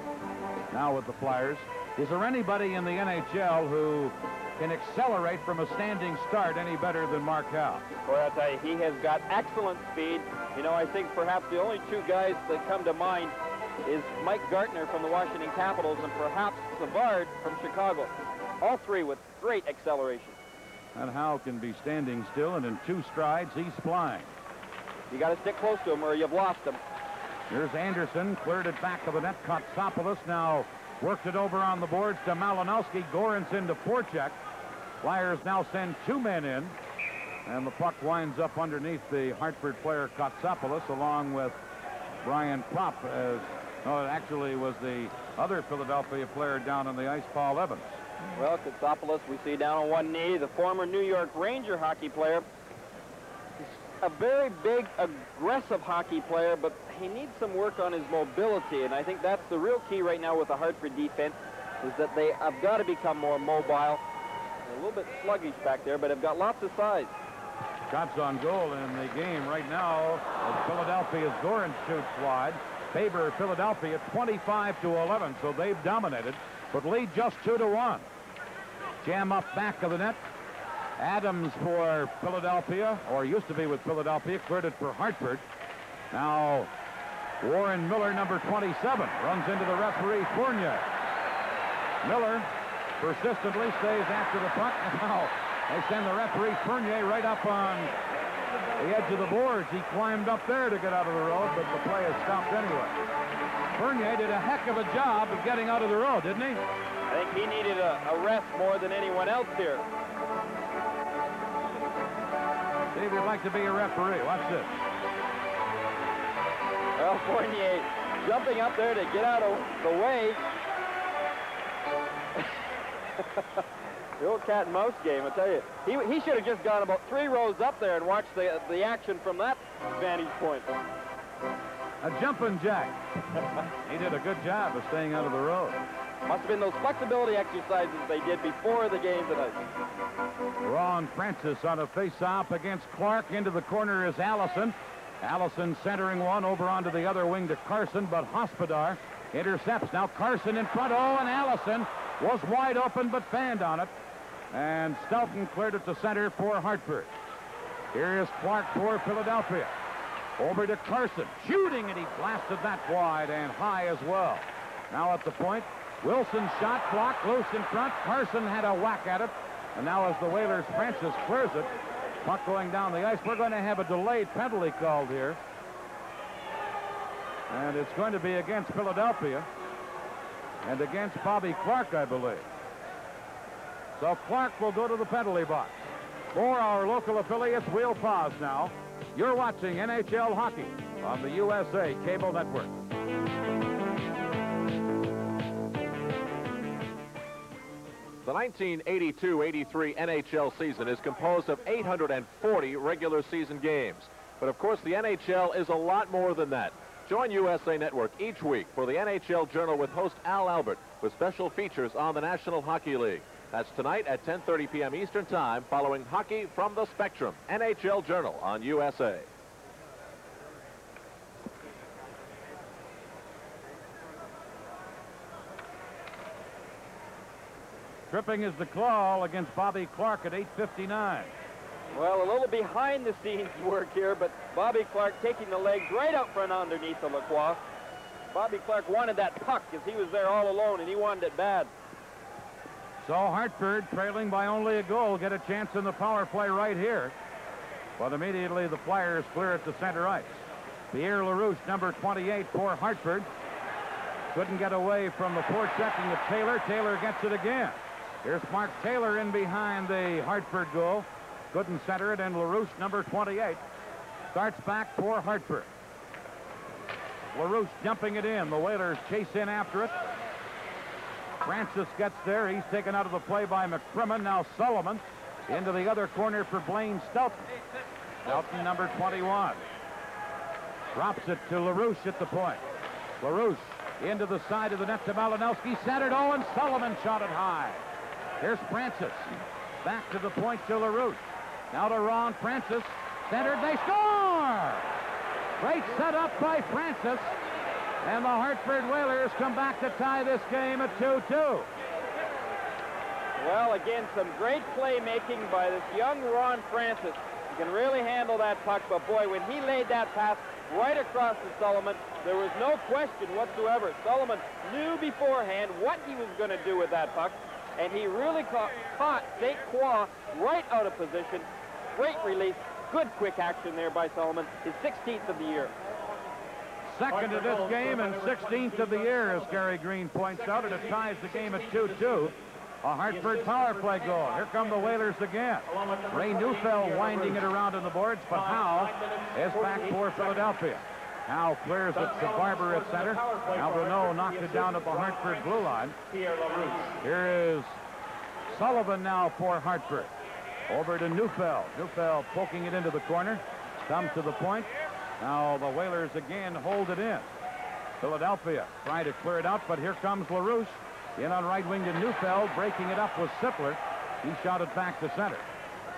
now with the Flyers. Is there anybody in the NHL who can accelerate from a standing start any better than Mark Howe? Boy, I'll tell you, he has got excellent speed. You know, I think perhaps the only 2 guys that come to mind is Mike Gartner from the Washington Capitals and perhaps Savard from Chicago. All 3 with great acceleration. And Howe can be standing still, and in 2 strides, he's flying. You got to stick close to him or you've lost him. Here's Anderson, cleared it back of the net. Kotsopoulos now worked it over on the boards to Malinowski. Goranson to forecheck. Flyers now send 2 men in, and the puck winds up underneath the Hartford player Kotsopoulos, along with Brian Propp. No, it actually was the other Philadelphia player down on the ice, Paul Evans. Well, Kotsopoulos, we see down on one knee, the former New York Ranger hockey player. He's a very big, aggressive hockey player, but he needs some work on his mobility, and I think that's the real key right now with the Hartford defense, is that they have got to become more mobile. They're a little bit sluggish back there, but have got lots of size. shots on goal in the game right now as Philadelphia's Gorin shoots wide. Favor Philadelphia 25-11, so they've dominated, but lead just 2-1. Jam up back of the net. Adams for Philadelphia, or used to be with Philadelphia, cleared it for Hartford. Now Warren Miller, number 27, runs into the referee, Fournier. Miller persistently stays after the puck. Now they send the referee, Fournier, right up on the edge of the boards. He climbed up there to get out of the road, but the play is stopped anyway. Fournier did a heck of a job of getting out of the road, didn't he? I think he needed a rest more than anyone else here. See if you'd like to be a referee. Watch this. Well, Fournier jumping up there to get out of the way. The old cat and mouse game, I tell you. He should have just gone about 3 rows up there and watched the action from that vantage point. A jumping jack. He did a good job of staying out of the road. Must have been those flexibility exercises they did before the game tonight. Ron Francis on a face-off against Clark. Into the corner is Allison. Allison centering one over onto the other wing to Carson, but Hospodar intercepts. Now Carson in front. Oh, and Allison was wide open but fanned on it. And Stelton cleared it to center for Hartford. Here is Clark for Philadelphia. Over to Carson. Shooting, and he blasted that wide and high as well. Now at the point, Wilson's shot blocked loose in front. Carson had a whack at it. And now as the Whalers, Francis clears it. Puck going down the ice. We're going to have a delayed penalty called here. And it's going to be against Philadelphia and against Bobby Clark, I believe. So Clark will go to the penalty box. For our local affiliates, we'll pause now. You're watching NHL hockey on the USA Cable Network. The 1982-83 NHL season is composed of 840 regular season games. But of course, the NHL is a lot more than that. Join USA Network each week for the NHL Journal with host Al Albert with special features on the National Hockey League. That's tonight at 10:30 p.m. Eastern Time following Hockey from the Spectrum, NHL Journal on USA. Tripping is the call against Bobby Clark at 8:59. Well, a little behind the scenes work here, but Bobby Clark taking the legs right out front underneath the Lacroix. Bobby Clark wanted that puck because he was there all alone, and he wanted it bad. So Hartford, trailing by only a goal, get a chance in the power play right here. But immediately the Flyers clear it to center ice. Pierre LaRouche, number 28 for Hartford. Couldn't get away from the forechecking of Taylor. Taylor gets it again. Here's Mark Taylor in behind the Hartford goal. Couldn't center it, and LaRouche, number 28, starts back for Hartford. LaRouche jumping it in. The Whalers chase in after it. Francis gets there. He's taken out of the play by McCrimmon. Now Sullivan into the other corner for Blaine Stelton. Stelton, number 21. Drops it to LaRouche at the point. LaRouche into the side of the net to Malinowski. Centered. Oh, and Sullivan shot it high. Here's Francis. Back to the point to LaRouche. Now to Ron Francis. Centered. They score! Great setup by Francis. And the Hartford Whalers come back to tie this game at 2-2. Well, again, some great playmaking by this young Ron Francis. He can really handle that puck, but boy, when he laid that pass right across to Sullivan, there was no question whatsoever. Sullivan knew beforehand what he was going to do with that puck, and he really caught St. Croix right out of position. Great release, good quick action there by Sullivan, his 16th of the year. Second of this game and 16th of the year, as Gary Green points out, and it ties the game at 2-2. A Hartford power play goal. Here come the Whalers again. Ray Neufeld winding it around on the boards, but Howe is back for Philadelphia. Howe clears it to Barber at center. Now Renault knocked it down at the Hartford blue line. Here is Sullivan now for Hartford. Over to Neufeld. Neufeld poking it into the corner. Comes to the point. Now the Whalers again hold it in. Philadelphia trying to clear it out, but here comes LaRouche. In on right wing to Neufeld. Breaking it up with Sippler. He shot it back to center.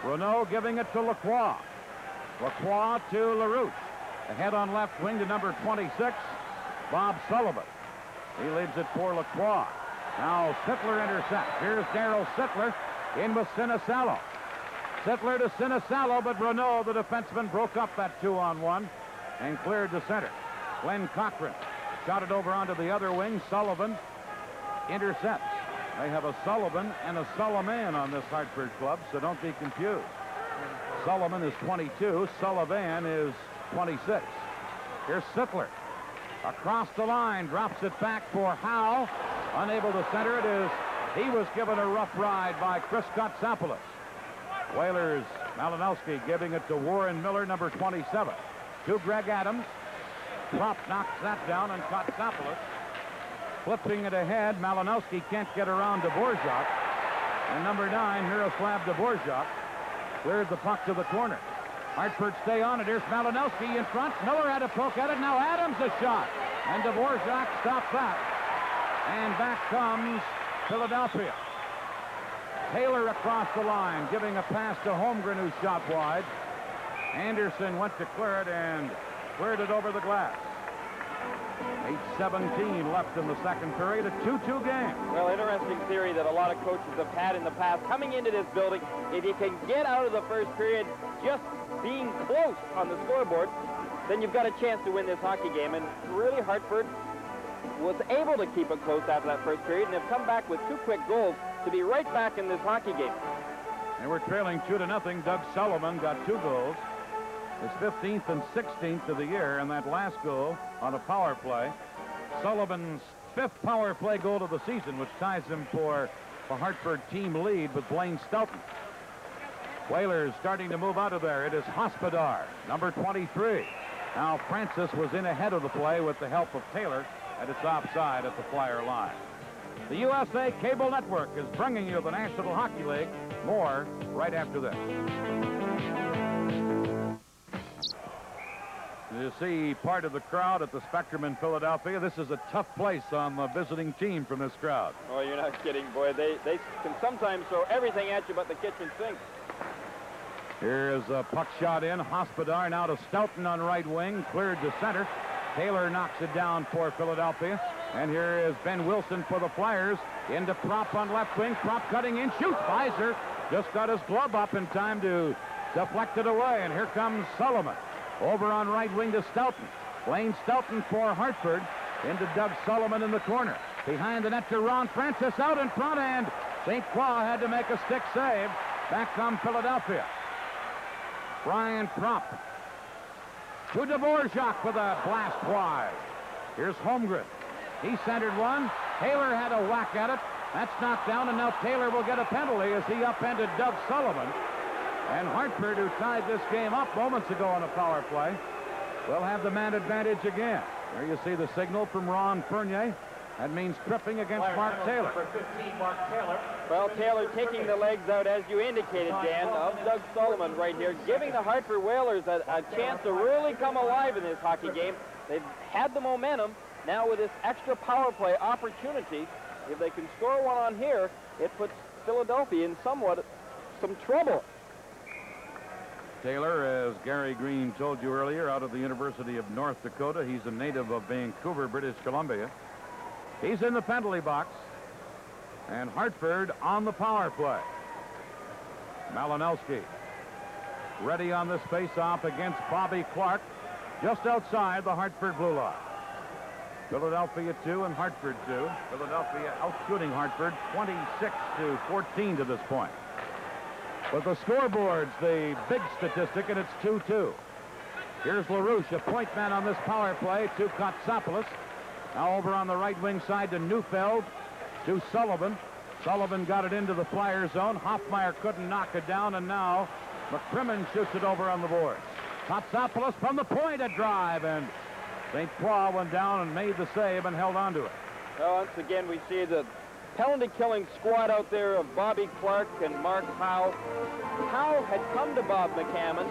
Renault giving it to Lacroix. Lacroix to LaRouche. Ahead on left wing to number 26, Bob Sullivan. He leaves it for Lacroix. Now Sittler intercepts. Here's Darryl Sittler in with Sinisalo. Sittler to Sinisalo, but Renault, the defenseman, broke up that 2-on-1 and cleared the center. Glenn Cochran shot it over onto the other wing. Sullivan intercepts. They have a Sullivan and a Sullivan on this Hartford club, so don't be confused. Sullivan is 22. Sullivan is 26. Here's Sittler. Across the line, drops it back for Howe. Unable to center it is, he was given a rough ride by Chris Kotsopoulos. Whalers, Malinowski giving it to Warren Miller, number 27. To Greg Adams. Prop knocks that down, and Kotsopoulos flipping it ahead. Malinowski can't get around Dvorak. And number 9, Miroslav Dvorak, cleared the puck to the corner. Hartford stay on it. Here's Malinowski in front. Miller had a poke at it. Now Adams a shot. And Dvorak stopped that. And back comes Philadelphia. Taylor across the line, giving a pass to Holmgren, who shot wide. Anderson went to clear it and cleared it over the glass. 8:17 left in the second period, a 2-2 game. Well, interesting theory that a lot of coaches have had in the past. Coming into this building, if you can get out of the first period just being close on the scoreboard, then you've got a chance to win this hockey game. And really, Hartford was able to keep it close after that first period and have come back with 2 quick goals to be right back in this hockey game. And we're trailing 2-0. Doug Sullivan got 2 goals. His 15th and 16th of the year, and that last goal on a power play. Sullivan's 5th power play goal of the season, which ties him for the Hartford team lead with Blaine Stoughton. Whalers starting to move out of there. It is Hospodar, number 23. Now Francis was in ahead of the play with the help of Taylor, and it's offside at the Flyer line. The USA Cable Network is bringing you the National Hockey League. More right after this. You see part of the crowd at the Spectrum in Philadelphia. This is a tough place on the visiting team from this crowd. Oh, you're not kidding, boy. They can sometimes throw everything at you but the kitchen sink. Here's a puck shot in. Hospodar now to Stoughton on right wing. Cleared to center. Taylor knocks it down for Philadelphia. And here is Ben Wilson for the Flyers. Into Prop on left wing. Prop cutting in. Shoots. Weiser just got his glove up in time to deflect it away. And here comes Sullivan. Over on right wing to Stoughton. Blaine Stoughton for Hartford. Into Doug Sullivan in the corner. Behind the net to Ron Francis out in front, and St. Croix had to make a stick save. Back comes Philadelphia. Brian Prop to Dvorak with a blast wide. Here's Holmgren. He centered one. Taylor had a whack at it. That's knocked down, and now Taylor will get a penalty as he upended Doug Sullivan. And Hartford, who tied this game up moments ago on a power play, will have the man advantage again. There you see the signal from Ron Fournier. That means tripping against Mark Taylor. Number 15, Mark Taylor. Well, Taylor taking the legs out, as you indicated, Dan, of Doug Sullivan right here, giving the Hartford Whalers a chance to really come alive in this hockey game. They've had the momentum. Now with this extra power play opportunity, if they can score one on here, it puts Philadelphia in somewhat some trouble. Taylor, as Gary Green told you earlier, out of the University of North Dakota. He's a native of Vancouver, British Columbia. He's in the penalty box. And Hartford on the power play. Malinowski ready on this face-off against Bobby Clark, just outside the Hartford blue line. Philadelphia 2 and Hartford 2. Philadelphia outshooting Hartford 26-14 to this point. But the scoreboard's the big statistic, and it's 2-2. Here's LaRouche, a point man on this power play to Kotsopoulos. Now over on the right wing side to Neufeld, to Sullivan. Sullivan got it into the Flyer zone. Hoffmeyer couldn't knock it down, and now McCrimmon shoots it over on the boards. Kotsopoulos from the point, a drive, and St. Croix went down and made the save and held on to it. Well, once again, we see the penalty-killing squad out there of Bobby Clark and Mark Howe. Howe had come to Bob McCammon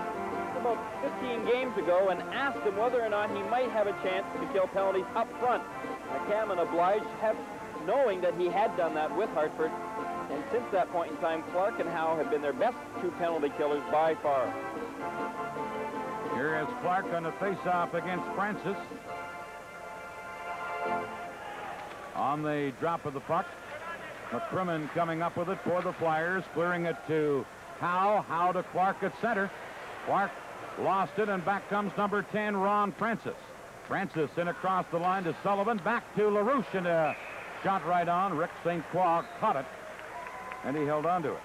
about 15 games ago and asked him whether or not he might have a chance to kill penalties up front. McCammon obliged, knowing that he had done that with Hartford. And since that point in time, Clark and Howe have been their best 2 penalty killers by far. Here is Clark on the face-off against Francis. On the drop of the puck, McCrimmon coming up with it for the Flyers, clearing it to Howe. Howe to Clark at center. Clark lost it, and back comes number 10, Ron Francis. Francis in across the line to Sullivan, back to LaRouche, and a shot right on. Rick St. Croix caught it, and he held on to it.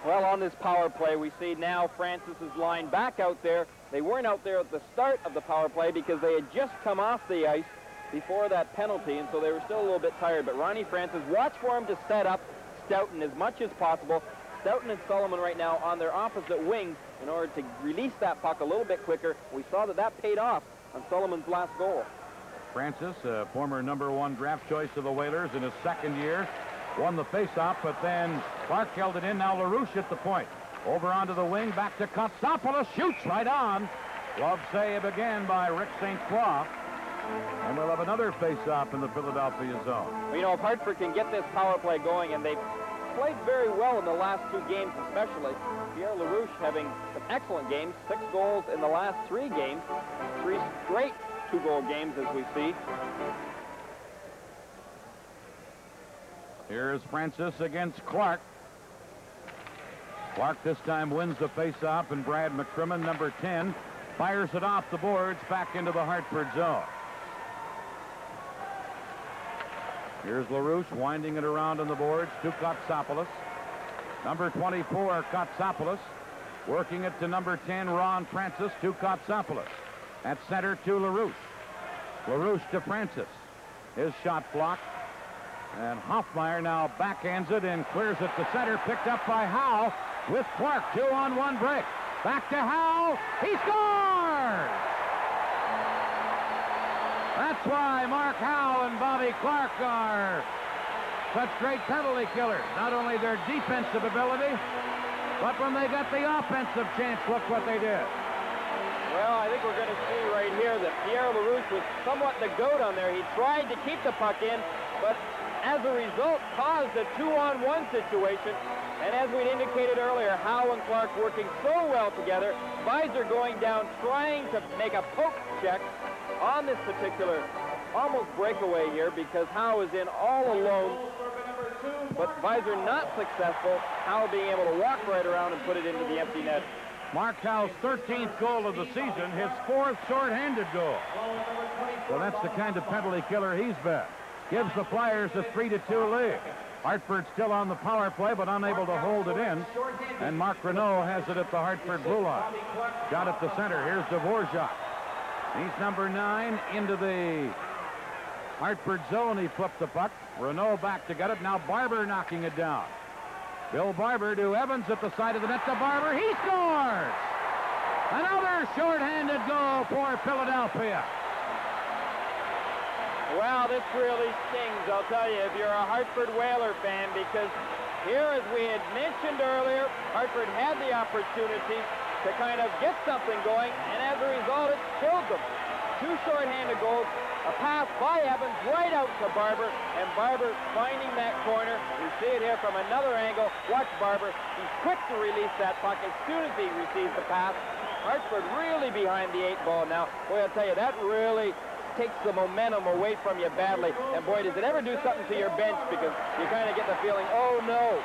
Well, on this power play, we see now Francis is lined back out there. They weren't out there at the start of the power play because they had just come off the ice before that penalty, and so they were still a little bit tired. But Ronnie Francis, watch for him to set up Stoughton as much as possible. Stoughton and Sullivan right now on their opposite wings in order to release that puck a little bit quicker. We saw that paid off on Sullivan's last goal. Francis, a former #1 draft choice of the Whalers in his second year, won the faceoff, but then Clark held it in. Now LaRouche at the point. Over onto the wing, back to Kotsopoulos, shoots right on. Glove save again by Rick St. Croix. And we'll have another face-off in the Philadelphia zone. Well, you know, if Hartford can get this power play going, and they've played very well in the last 2 games especially. Pierre LaRouche having some excellent games, 6 goals in the last 3 games, 3 straight 2-goal games as we see. Here's Francis against Clark. Clark this time wins the face-off, and Brad McCrimmon, number 10, fires it off the boards back into the Hartford zone. Here's LaRouche winding it around on the boards to Kotsopoulos. Number 24, Kotsopoulos, working it to number 10, Ron Francis, to Kotsopoulos. At center to LaRouche. LaRouche to Francis. His shot blocked. And Hoffmeyer now backhands it and clears it to center, picked up by Howe with Clark. 2-on-1 break. Back to Howe. He scores! That's why Mark Howe and Bobby Clark are such great penalty killers. Not only their defensive ability, but when they got the offensive chance, look what they did. Well, I think we're going to see right here that Pierre LaRouche was somewhat the goat on there. He tried to keep the puck in, but as a result caused a 2-on-1 situation. And as we'd indicated earlier, Howe and Clark working so well together. Visor going down, trying to make a poke check on this particular almost breakaway here because Howe is in all alone. But Visor not successful. Howe being able to walk right around and put it into the empty net. Mark Howe's 13th goal of the season, his 4th short-handed goal. Well, that's the kind of penalty killer he's been. Gives the Flyers a 3-2 lead. Hartford still on the power play, but unable to hold it in. And Mark Renault has it at the Hartford blue line. Shot at the center. Here's Dvorak. He's number 9 into the Hartford zone. He flipped the puck. Renault back to get it. Now Barber knocking it down. Bill Barber to Evans at the side of the net to Barber. He scores! Another short-handed goal for Philadelphia. Well, this really stings, I'll tell you, if you're a Hartford Whaler fan, because here, as we had mentioned earlier, Hartford had the opportunity to kind of get something going, and as a result, it killed them. 2 short-handed goals, a pass by Evans right out to Barber, and Barber finding that corner. We see it here from another angle. Watch Barber. He's quick to release that puck as soon as he receives the pass. Hartford really behind the 8 ball now. Boy, I'll tell you, that really takes the momentum away from you badly. And boy, does it ever do something to your bench, because you kind of get the feeling, oh no,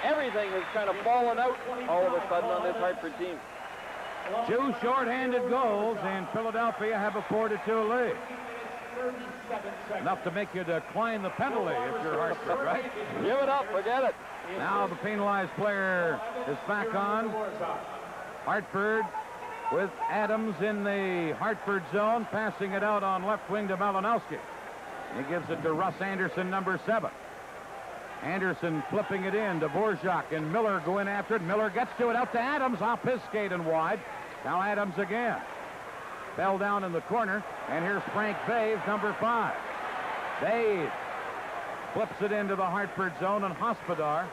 everything has kind of fallen out all of a sudden on this Hartford team. 2 short-handed goals, and Philadelphia have a 4-2 lead. Enough to make you decline the penalty if you're Hartford, right? Give it up, forget it. Now the penalized player is back on. Hartford with Adams in the Hartford zone, passing it out on left wing to Malinowski. He gives it to Russ Anderson, number 7. Anderson flipping it in to Dvorak, and Miller go in after it. Miller gets to it, out to Adams, off his skate and wide. Now Adams again. Fell down in the corner, and here's Frank Baves, number 5. Baves flips it into the Hartford zone, and Hospodar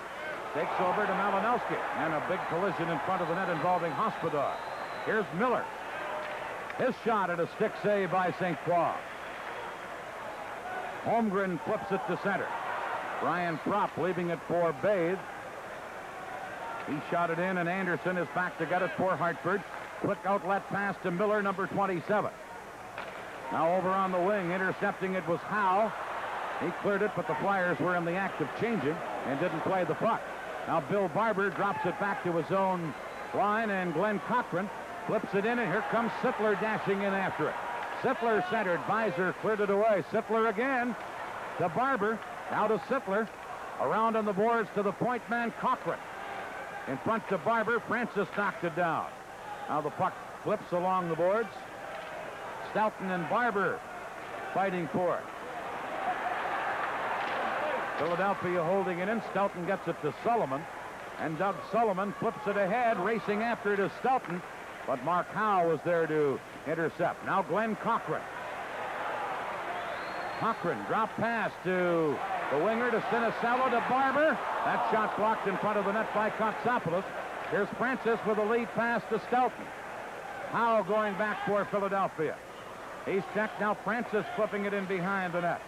takes over to Malinowski. And a big collision in front of the net involving Hospodar. Here's Miller. His shot at a stick save by St. Croix. Holmgren flips it to center. Brian Propp leaving it for Baves. He shot it in, and Anderson is back to get it for Hartford. Quick outlet pass to Miller, number 27. Now over on the wing, intercepting it was Howe. He cleared it, but the Flyers were in the act of changing and didn't play the puck. Now Bill Barber drops it back to his own line, and Glenn Cochran flips it in, and here comes Sittler dashing in after it. Sittler centered. Visor cleared it away. Sittler again to Barber. Now to Sittler. Around on the boards to the point man, Cochran. In front to Barber. Francis knocked it down. Now the puck flips along the boards. Stoughton and Barber fighting for it. Philadelphia holding it in. Stoughton gets it to Sullivan. And Doug Sullivan flips it ahead. Racing after it is Stoughton. But Mark Howe was there to intercept. Now Glenn Cochran. Cochran drop pass to the winger to Sinicello to Barber. That shot blocked in front of the net by Kotsopoulos. Here's Francis with a lead pass to Stoughton. Howe going back for Philadelphia. He's checked. Now Francis flipping it in behind the net.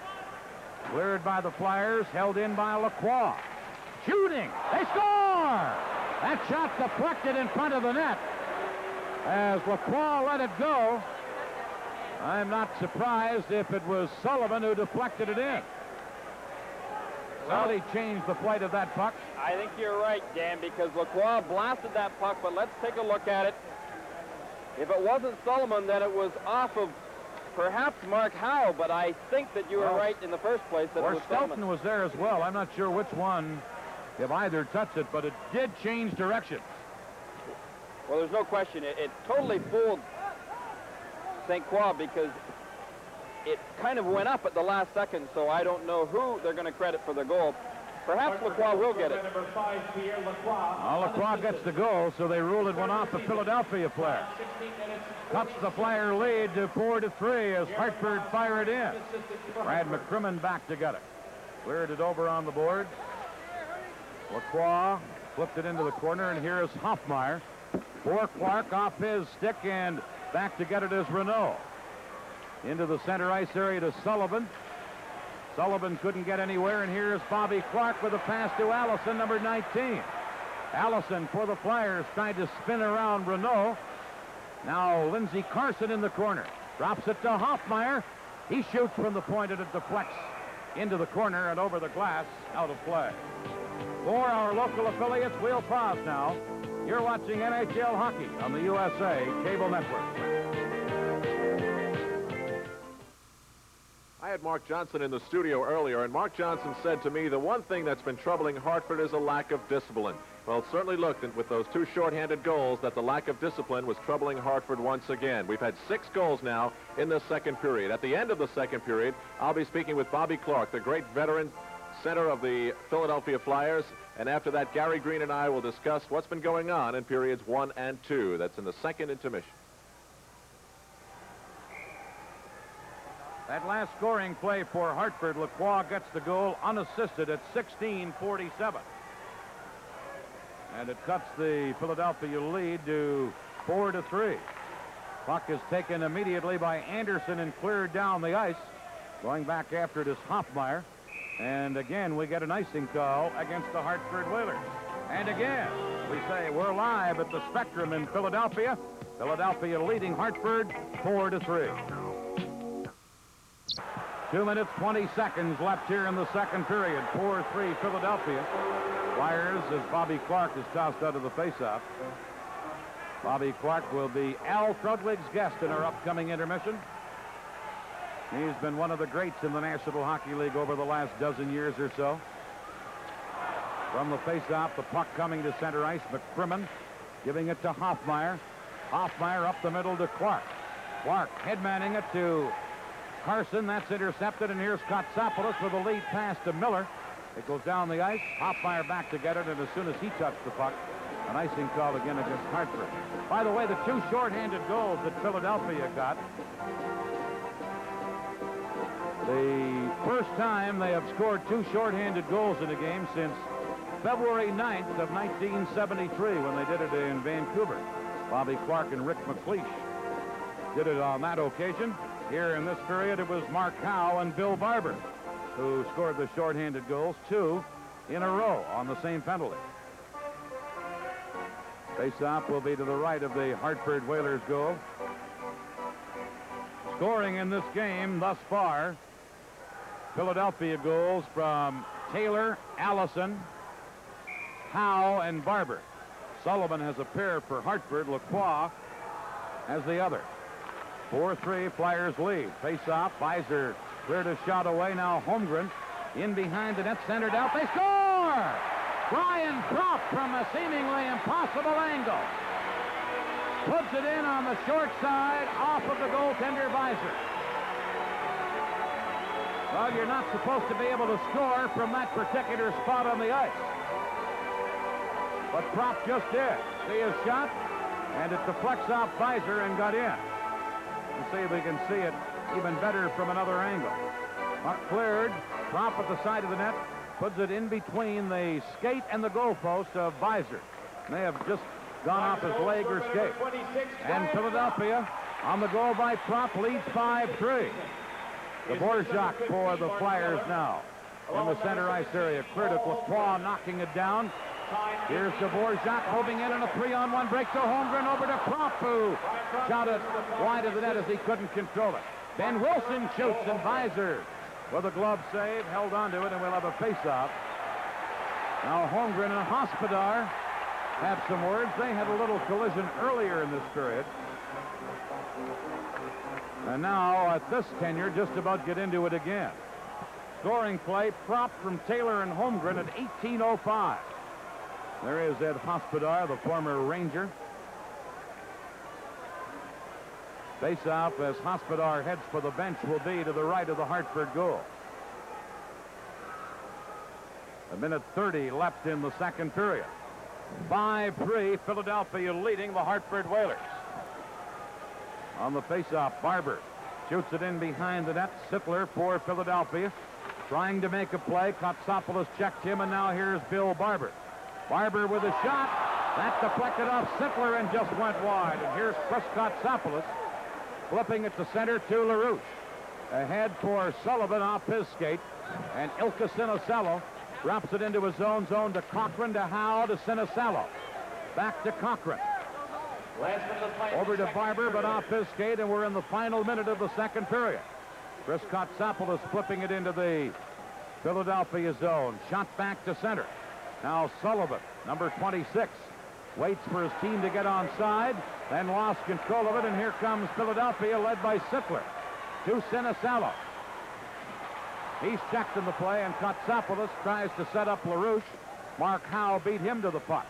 Cleared by the Flyers. Held in by Lacroix. Shooting. They score! That shot deflected in front of the net. As Lacroix let it go, I'm not surprised if it was Sullivan who deflected it in. Well, he changed the flight of that puck. I think you're right, Dan, because Lacroix blasted that puck, but let's take a look at it. If it wasn't Sullivan, then it was off of perhaps Mark Howe, but I think that you were right in the first place that it was Stoughton Sullivan. was there as well. I'm not sure which one, if either touched it, but it did change direction. Well, there's no question. It totally fooled St. Croix because it kind of went up at the last second, so I don't know who they're going to credit for the goal. Perhaps Lacroix will get it. Lacroix gets the goal, so they ruled it one off the Philadelphia player. Cuts the Flyer lead to 4-3 as Hartford fire it in. Brad McCrimmon back to get it. Cleared it over on the board. Lacroix flipped it into the corner, and here is Hoffmeyer. For Clark off his stick, and back to get it is Renault. Into the center ice area to Sullivan. Sullivan couldn't get anywhere, and here's Bobby Clark with a pass to Allison, number 19. Allison for the Flyers tried to spin around Renault. Now Lindsey Carson in the corner. Drops it to Hoffmeyer. He shoots from the point, and it deflects into the corner and over the glass, out of play. For our local affiliates, we'll pause now. You're watching NHL Hockey on the USA Cable Network. I had Mark Johnson in the studio earlier, and Mark Johnson said to me the one thing that's been troubling Hartford is a lack of discipline. Well, it certainly looked with those two shorthanded goals that the lack of discipline was troubling Hartford once again. We've had 6 goals now in the second period. At the end of the second period, I'll be speaking with Bobby Clark, the great veteran center of the Philadelphia Flyers. And after that, Gary Green and I will discuss what's been going on in periods 1 and 2. That's in the second intermission. That last scoring play for Hartford, Lacroix gets the goal unassisted at 16:47. And it cuts the Philadelphia lead to 4-3. Puck is taken immediately by Anderson and cleared down the ice. Going back after it is Hoffmeyer. And again, we get an icing call against the Hartford Whalers. And again, we say we're live at the Spectrum in Philadelphia. Philadelphia leading Hartford 4-3. 2 minutes, 20 seconds left here in the second period. 4-3 Philadelphia. Flyers as Bobby Clark is tossed out of the faceoff. Bobby Clark will be Al Krudwig's guest in our upcoming intermission. He's been one of the greats in the National Hockey League over the last dozen years or so. From the faceoff, the puck coming to center ice. McCrimmon giving it to Hoffmeyer. Hoffmeyer up the middle to Clark. Clark headmanning it to Carson. That's intercepted, and here's Kotsopoulos with a lead pass to Miller. It goes down the ice. Hoffmeyer back to get it, and as soon as he touched the puck, an icing call again against Hartford. By the way, the 2 shorthanded goals that Philadelphia got, the first time they have scored 2 shorthanded goals in a game since February 9th of 1973 when they did it in Vancouver. Bobby Clark and Rick McLeish did it on that occasion. Here in this period, it was Mark Howe and Bill Barber who scored the shorthanded goals, 2 in a row on the same penalty. Face-off will be to the right of the Hartford Whalers goal. Scoring in this game thus far, Philadelphia goals from Taylor, Allison, Howe, and Barber. Sullivan has a pair for Hartford. Lacroix has the other. 4-3, Flyers lead. Face-off, Beiser cleared a shot away. Now Holmgren in behind the net, centered out. They score! Brian Propp from a seemingly impossible angle. Puts it in on the short side off of the goaltender Beiser. Well, you're not supposed to be able to score from that particular spot on the ice. But Propp just did. See his shot? And it deflects off Beiser and got in. Let's see if we can see it even better from another angle. Puck cleared. Propp at the side of the net. Puts it in between the skate and the goalpost of Beiser. May have just gone off his leg or skate. And Philadelphia on the goal by Propp leads 5-3. Dvorak for the Flyers now. In the center ice area. Cleared it. Lacroix knocking it down. Here's Dvorak moving in a 3-on-1 break to Holmgren over to Propp, who shot it wide of the net as he couldn't control it. Ben Wilson shoots, and Beiser with a glove save, held onto it, and we'll have a face-off. Now Holmgren and Hospodar have some words. They had a little collision earlier in this period. And now at this tenure, just about get into it again. Scoring play, Propp from Taylor and Holmgren at 18:05. There is Ed Hospodar, the former Ranger. Face-off as Hospodar heads for the bench will be to the right of the Hartford goal. 1:30 left in the second period. 5-3, Philadelphia leading the Hartford Whalers. On the face-off, Barber shoots it in behind the net. Sittler for Philadelphia, trying to make a play. Kotsopoulos checked him, and now here's Bill Barber. Barber with a shot. That deflected off Sittler and just went wide. And here's Chris Kotsopoulos flipping it to center to LaRouche. Ahead for Sullivan off his skate. And Ilka Sinicello drops it into his own zone to Cochran, to Howe, to Sinicello. Back to Cochran. Over to Barber, but off his skate, and we're in the final minute of the second period. Chris Kotsopoulos flipping it into the Philadelphia zone. Shot back to center. Now Sullivan, number 26, waits for his team to get onside, then lost control of it, and here comes Philadelphia, led by Sittler, to Sinicello. He's checked in the play, and Kotsopoulos tries to set up LaRouche. Mark Howe beat him to the puck.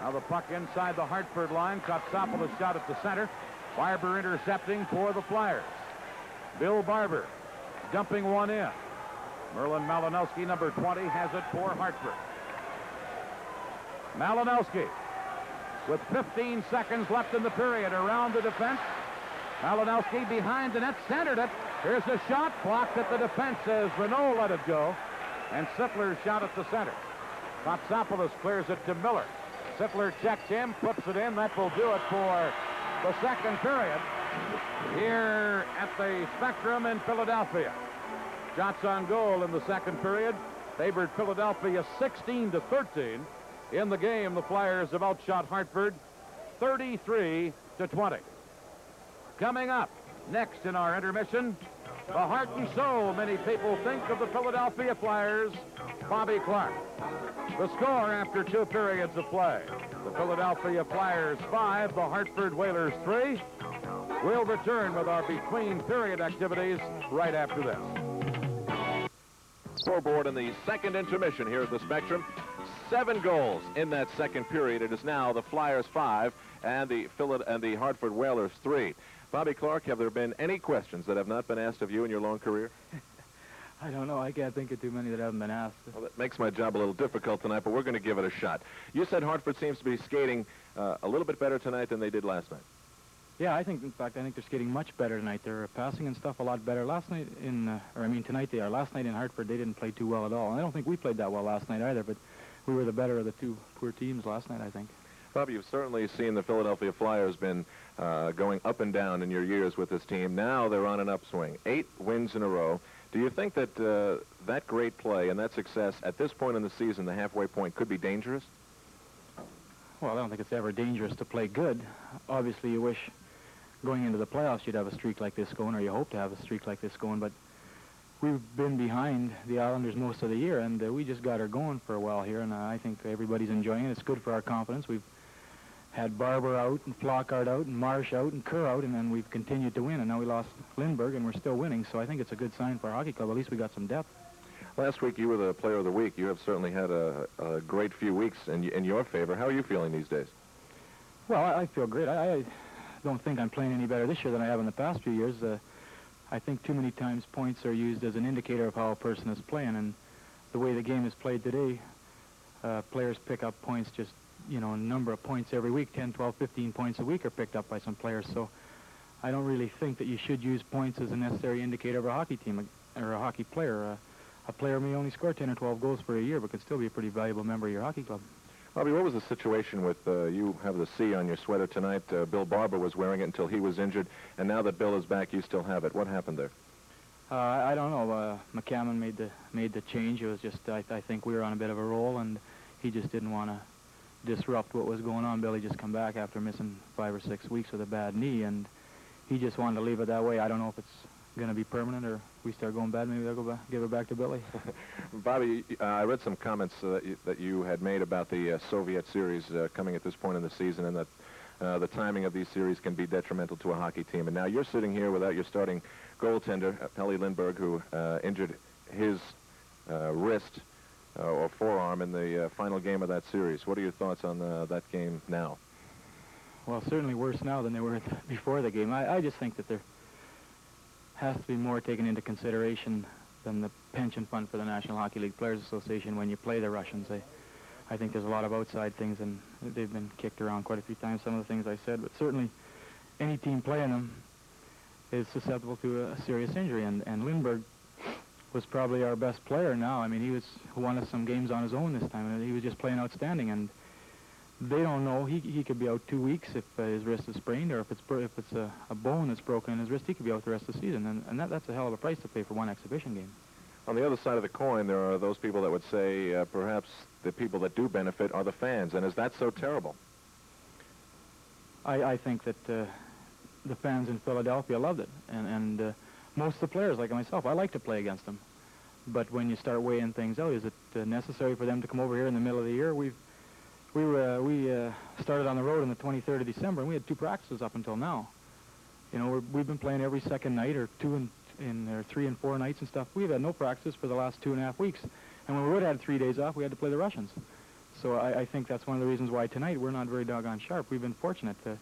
Now the puck inside the Hartford line. Kotsopoulos shot at the center. Barber intercepting for the Flyers. Bill Barber dumping one in. Merlin Malinowski, number 20, has it for Hartford. Malinowski with 15 seconds left in the period around the defense. Malinowski behind the net, centered it. Here's a shot blocked at the defense as Renault let it go. And Sittler shot at the center. Kotsopoulos clears it to Miller. Sittler checks him, puts it in. That will do it for the second period here at the Spectrum in Philadelphia. Shots on goal in the second period favored Philadelphia 16-13. In the game, the Flyers have outshot Hartford 33-20. Coming up next in our intermission, the heart and soul, many people think, of the Philadelphia Flyers, Bobby Clarke. The score after 2 periods of play: the Philadelphia Flyers 5, the Hartford Whalers 3. We'll return with our between period activities right after this. Scoreboard in the second intermission here at the Spectrum. 7 goals in that second period. It is now the Flyers 5 and the Hartford Whalers 3. Bobby Clarke, have there been any questions that have not been asked of you in your long career? I don't know. I can't think of too many that haven't been asked. Well, that makes my job a little difficult tonight, but we're going to give it a shot. You said Hartford seems to be skating a little bit better tonight than they did last night. Yeah, in fact, I think they're skating much better tonight. They're passing and stuff a lot better. Last night tonight they are. Last night in Hartford, they didn't play too well at all. And I don't think we played that well last night either, but we were the better of the two poor teams last night, I think. Bob, you've certainly seen the Philadelphia Flyers been going up and down in your years with this team. Now they're on an upswing. 8 wins in a row. Do you think that that great play and that success at this point in the season, the halfway point, could be dangerous? Well, I don't think it's ever dangerous to play good. Obviously, you wish going into the playoffs you'd have a streak like this going, or you hope to have a streak like this going, but we've been behind the Islanders most of the year, and we just got her going for a while here, and I think everybody's enjoying it. It's good for our confidence. We've had Barber out, and Flockhart out, and Marsh out, and Kerr out, and then we've continued to win, and now we lost Lindbergh, and we're still winning, so I think it's a good sign for our hockey club. At least we got some depth. Last week you were the player of the week. You have certainly had a great few weeks in your favor. How are you feeling these days? Well, I feel great. I don't think I'm playing any better this year than I have in the past few years. I think too many times points are used as an indicator of how a person is playing, and the way the game is played today, players pick up points just, a number of points every week. 10, 12, 15 points a week are picked up by some players, so I don't really think that you should use points as a necessary indicator of a hockey team or a hockey player. A player may only score 10 or 12 goals for a year, but could still be a pretty valuable member of your hockey club. Bobby, what was the situation with, you have the C on your sweater tonight. Bill Barber was wearing it until he was injured, and now that Bill is back, you still have it. What happened there? I don't know. McCammon made the change. It was just, I think we were on a bit of a roll, and he just didn't want to disrupt what was going on. Billy just come back after missing 5 or 6 weeks with a bad knee, and he just wanted to leave it that way. I don't know if it's going to be permanent, or we start going bad, maybe they'll go back, give it back to Billy. Bobby, I read some comments that you had made about the Soviet series coming at this point in the season, and that the timing of these series can be detrimental to a hockey team. And now you're sitting here without your starting goaltender, Pelle Lindbergh, who injured his wrist or forearm in the final game of that series. What are your thoughts on that game now? Well, certainly worse now than they were before the game. I just think that there has to be more taken into consideration than the pension fund for the National Hockey League Players Association when you play the Russians. I think there's a lot of outside things, and they've been kicked around quite a few times, some of the things I said, but certainly any team playing them is susceptible to a serious injury, and Lindbergh was probably our best player now. I mean, he won us some games on his own this time, and he was just playing outstanding, and they don't know. He could be out 2 weeks if his wrist is sprained, or if it's a bone that's broken in his wrist, he could be out the rest of the season, and that's a hell of a price to pay for one exhibition game. On the other side of the coin, there are those people that would say perhaps the people that do benefit are the fans, and is that so terrible? I think that the fans in Philadelphia loved it, and most of the players, like myself, I like to play against them. But when you start weighing things out, is it necessary for them to come over here in the middle of the year? We started on the road on the 23rd of December, and we had 2 practices up until now. We've been playing every second night, or 3 and 4 nights and stuff. We've had no practice for the last 2.5 weeks. And when we would have had 3 days off, we had to play the Russians. So I think that's one of the reasons why tonight we're not very doggone sharp. We've been fortunate. A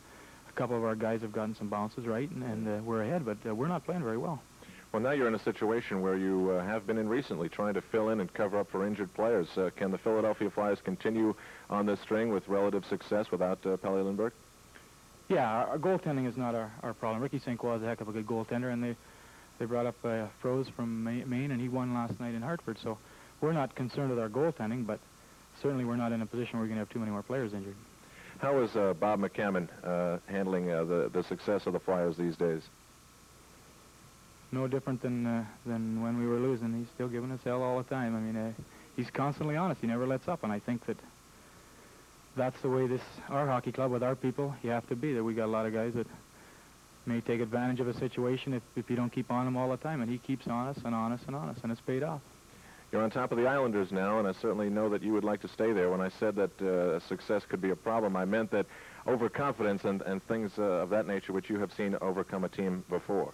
couple of our guys have gotten some bounces right, and we're ahead, but we're not playing very well. Well, now you're in a situation where you have been in recently, trying to fill in and cover up for injured players. Can the Philadelphia Flyers continue on this string with relative success without Pelle Lindbergh? Yeah, our goaltending is not our problem. Ricky St. Croix is a heck of a good goaltender, and they brought up Froze from Maine, and he won last night in Hartford. So we're not concerned with our goaltending, but certainly we're not in a position where we're going to have too many more players injured. How is Bob McCammon handling the success of the Flyers these days? No different than when we were losing. He's still giving us hell all the time. I mean, he's constantly honest. He never lets up, and I think that's the way our hockey club with our people, you have to be. That we got a lot of guys that may take advantage of a situation if you don't keep on them all the time, and he keeps honest and honest and honest, and it's paid off. You're on top of the Islanders now, and I certainly know that you would like to stay there. When I said that success could be a problem, I meant that overconfidence and things of that nature which you have seen overcome a team before.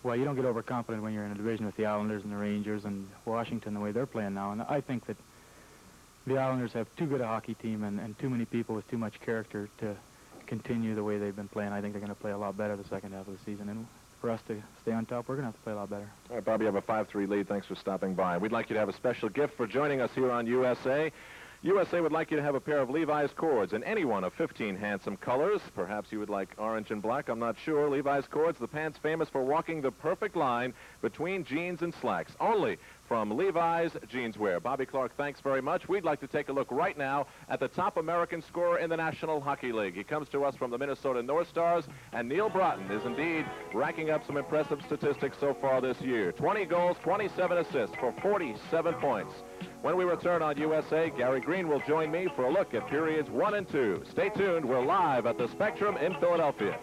Well, you don't get overconfident when you're in a division with the Islanders and the Rangers and Washington the way they're playing now, and I think that the Islanders have too good a hockey team and too many people with too much character to continue the way they've been playing. I think they're going to play a lot better the second half of the season, and for us to stay on top, we're going to have to play a lot better. All right, Bobby, you have a 5-3 lead. Thanks for stopping by. We'd like you to have a special gift for joining us here on USA. USA would like you to have a pair of Levi's cords in any one of 15 handsome colors. Perhaps you would like orange and black, I'm not sure. Levi's cords, the pants famous for walking the perfect line between jeans and slacks. Only from Levi's Jeanswear. Bobby Clark, thanks very much. We'd like to take a look right now at the top American scorer in the National Hockey League. He comes to us from the Minnesota North Stars, and Neil Broughton is indeed racking up some impressive statistics so far this year. 20 goals, 27 assists for 47 points. When we return on USA, Gary Green will join me for a look at periods 1 and 2. Stay tuned. We're live at the Spectrum in Philadelphia.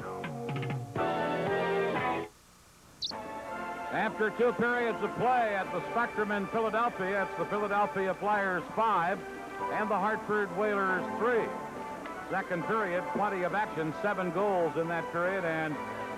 After 2 periods of play at the Spectrum in Philadelphia, it's the Philadelphia Flyers 5 and the Hartford Whalers 3. Second period, plenty of action, 7 goals in that period, and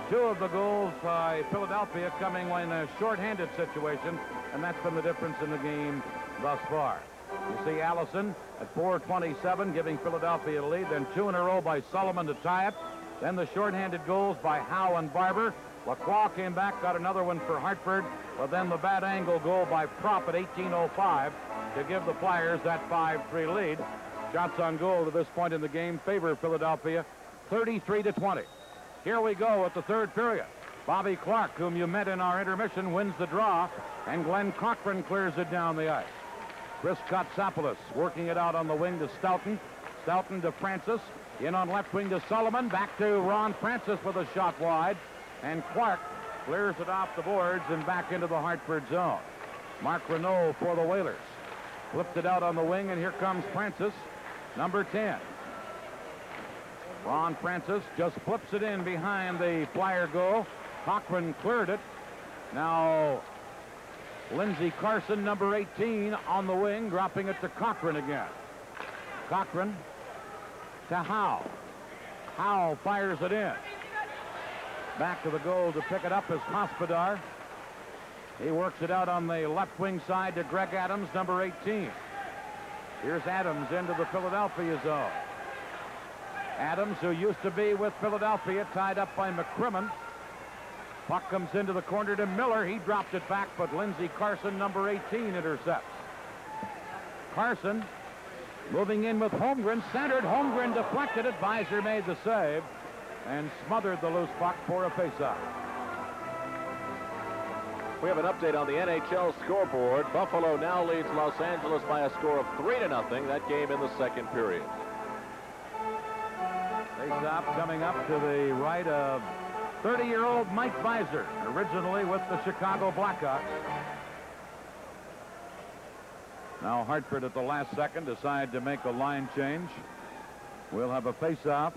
2 of the goals by Philadelphia coming in a shorthanded situation, and that's been the difference in the game thus far. You see Allison at 4:27 giving Philadelphia a lead, then 2 in a row by Sullivan to tie it, then the shorthanded goals by Howe and Barber. Lacroix came back, got another one for Hartford, but then the bad angle goal by Propp at 18:05 to give the Flyers that 5-3 lead. Shots on goal to this point in the game favor Philadelphia 33-20. Here we go at the third period. Bobby Clark, whom you met in our intermission, wins the draw, and Glenn Cochran clears it down the ice. Chris Kotsopoulos working it out on the wing to Stoughton. Stoughton to Francis. In on left wing to Sullivan. Back to Ron Francis with a shot wide. And Clark clears it off the boards and back into the Hartford zone. Mark Renault for the Whalers. Flipped it out on the wing, and here comes Francis, number 10. Ron Francis just flips it in behind the Flyer goal. Cochran cleared it. Now Lindsey Carson, number 18, on the wing, dropping it to Cochran again. Cochran to Howe. Howe fires it in. Back to the goal to pick it up is Hospodar. He works it out on the left wing side to Greg Adams, number 18. Here's Adams into the Philadelphia zone. Adams, who used to be with Philadelphia, tied up by McCrimmon. Puck comes into the corner to Miller. He dropped it back, but Lindsey Carson, number 18, intercepts. Carson moving in with Holmgren. Centered. Holmgren deflected it. Visor made the save and smothered the loose puck for a faceoff. We have an update on the NHL scoreboard. Buffalo now leads Los Angeles by a score of 3-0. That game in the second period. Faceoff coming up to the right of 30-year-old Mike Visor, originally with the Chicago Blackhawks. Now Hartford at the last second decide to make a line change. We'll have a face-off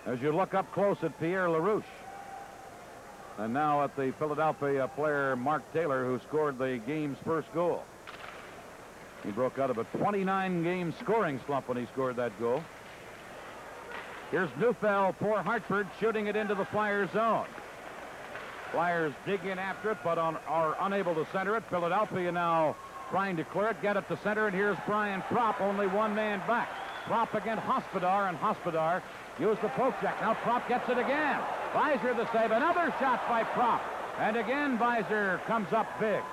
as you look up close at Pierre LaRouche. And now at the Philadelphia player Mark Taylor, who scored the game's first goal. He broke out of a 29-game scoring slump when he scored that goal. Here's Neufeld for Hartford, shooting it into the Flyers zone. Flyers dig in after it, but are unable to center it. Philadelphia now trying to clear it, get it to center, and here's Brian Propp, only one man back. Propp against Hospodar, and Hospodar used the poke check. Now Propp gets it again. Visor the save. Another shot by Propp. And again, Visor comes up big.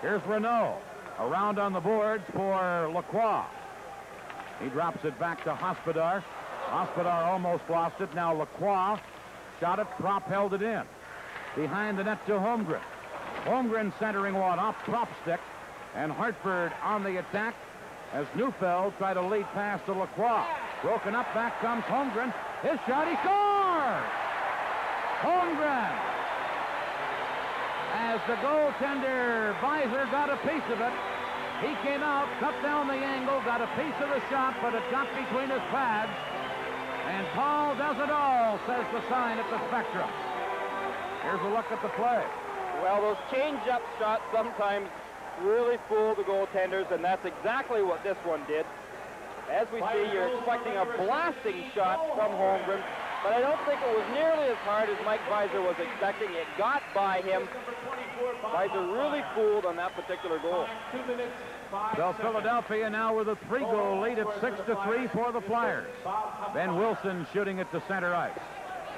Here's Renault. Around on the boards for Lacroix. He drops it back to Hospodar. Hospodar almost lost it. Now Lacroix shot it. Propp held it in. Behind the net to Holmgren. Holmgren centering one off Propp stick. And Hartford on the attack as Neufeld tried to lead pass to Lacroix. Broken up. Back comes Holmgren. His shot. He scores! Holmgren. As the goaltender Visor got a piece of it. He came out, cut down the angle, got a piece of the shot, but it got between his pads. And Paul does it all, says the sign at the Spectrum. Here's a look at the play. Well, those change-up shots sometimes really fool the goaltenders, and that's exactly what this one did. As we see, you're expecting a blasting shot from Holmgren, but I don't think it was nearly as hard as Mike Visor was expecting. It got by him. Visor really fooled on that particular goal. So Philadelphia now with a 3-goal lead at 6-3 for the Flyers. Ben Wilson shooting it to center ice.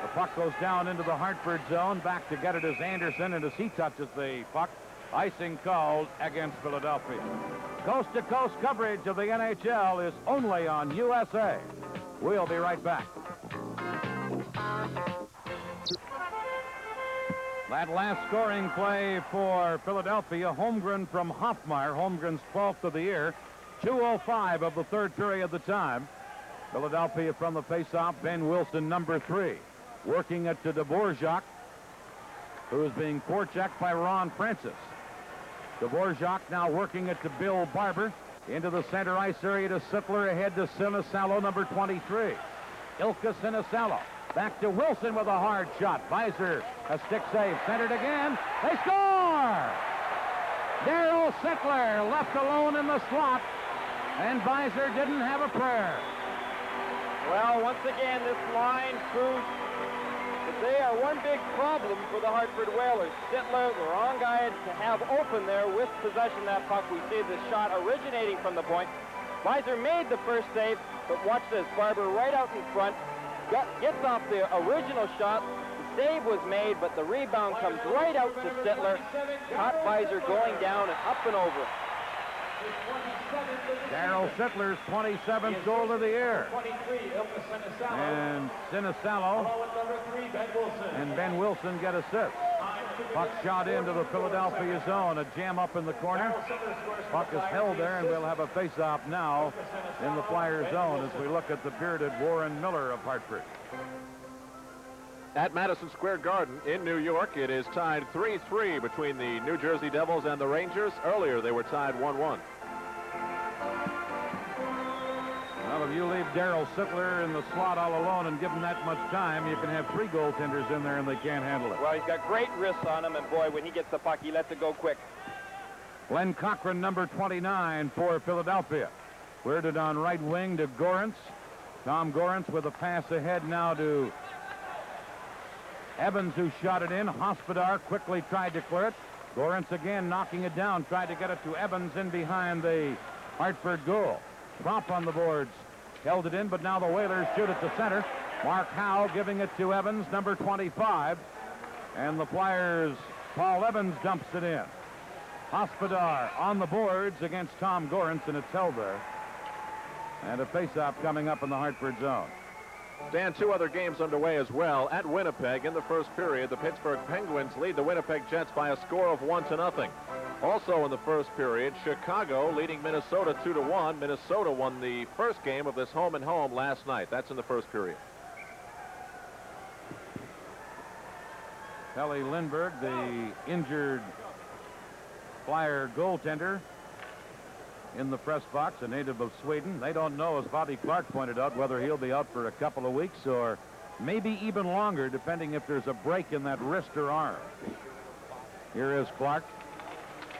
The puck goes down into the Hartford zone. Back to get it is Anderson, and as he touches the puck, icing called against Philadelphia. Coast-to-coast coverage of the NHL is only on USA. We'll be right back. That last scoring play for Philadelphia, Holmgren from Hoffmeyer, Holmgren's 12th of the year, 2:05 of the third period of the time. Philadelphia from the faceoff, Ben Wilson, number 3, working it to Dvorak, who is being forechecked by Ron Francis. Dvorak now working it to Bill Barber. Into the center ice area to Sittler, ahead to Sinisalo, number 23. Ilka Sinisalo. Back to Wilson with a hard shot. Visor, a stick save. Centered again. They score! Darryl Sittler left alone in the slot, and Visor didn't have a prayer. Well, once again, this line proves that they are one big problem for the Hartford Whalers. Sittler, the wrong guy to have open there with possession of that puck. We see the shot originating from the point. Visor made the first save, but watch this. Barber right out in front. Gets off the original shot. The save was made, but the rebound comes right out to Sittler. Caught Visor going down and up and over. Darryl Sittler's 27th goal of the year. And Sinisalo and Ben Wilson get assists. Puck shot into the Philadelphia zone. A jam up in the corner. Puck is held there, and we'll have a face-off now in the Flyers zone as we look at the bearded Warren Miller of Hartford. At Madison Square Garden in New York, it is tied 3-3 between the New Jersey Devils and the Rangers. Earlier, they were tied 1-1. Well, if you leave Darryl Sittler in the slot all alone and give him that much time, you can have 3 goaltenders in there and they can't handle it. Well, he's got great wrists on him, and boy, when he gets the puck, he lets it go quick. Glenn Cochran, number 29 for Philadelphia. Weirded on right wing to Gorence. Tom Gorence with a pass ahead now to Evans, who shot it in. Hospodar quickly tried to clear it. Gorence again knocking it down, tried to get it to Evans in behind the Hartford goal. Tromp on the boards. Held it in, but now the Whalers shoot it to center. Mark Howe giving it to Evans, number 25. And the Flyers, Paul Evans dumps it in. Hospodar on the boards against Tom Gorence, and it's held there. And a face-off coming up in the Hartford zone. Dan, 2 other games underway as well. At Winnipeg in the first period, the Pittsburgh Penguins lead the Winnipeg Jets by a score of 1-0. Also in the first period, Chicago leading Minnesota 2-1. Minnesota won the first game of this home-and-home last night. That's in the first period. Kelly Lindbergh, the injured Flyer goaltender, in the press box, a native of Sweden. They don't know, as Bobby Clark pointed out, whether he'll be out for a couple of weeks or maybe even longer, depending if there's a break in that wrist or arm. Here is Clark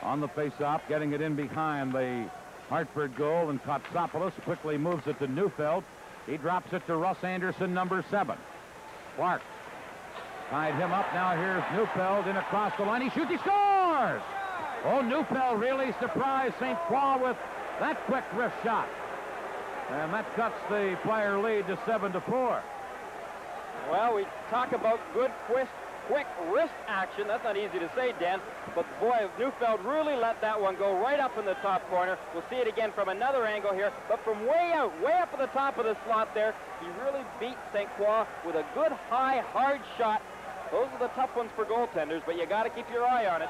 on the face-off, getting it in behind the Hartford goal, and Kotsopoulos quickly moves it to Neufeld. He drops it to Russ Anderson, number 7. Clark tied him up. Now here's Neufeld in across the line. He shoots, he scores! Oh, Neufeld really surprised St. Croix with that quick wrist shot. And that cuts the Flyer lead to 7-4. Well, we talk about good, quick wrist action. That's not easy to say, Dan. But boy, Neufeld really let that one go right up in the top corner. We'll see it again from another angle here. But from way up at the top of the slot there, he really beat St. Croix with a good, high, hard shot. Those are the tough ones for goaltenders, but you got to keep your eye on it.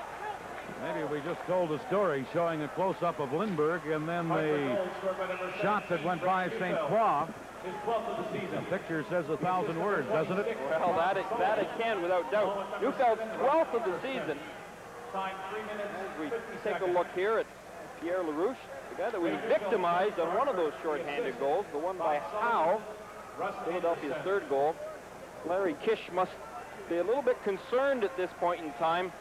Maybe we just told a story showing a close-up of Lindbergh and then the shot that went by St. Croix. The picture says 1,000 words, doesn't it? Well, that it can, without doubt. Neufeld's 12th of the season. As we take a look here at Pierre LaRouche, the guy that we victimized on one of those shorthanded goals, the one by Howe, Philadelphia's 3rd goal. Larry Kish must be a little bit concerned at this point in time,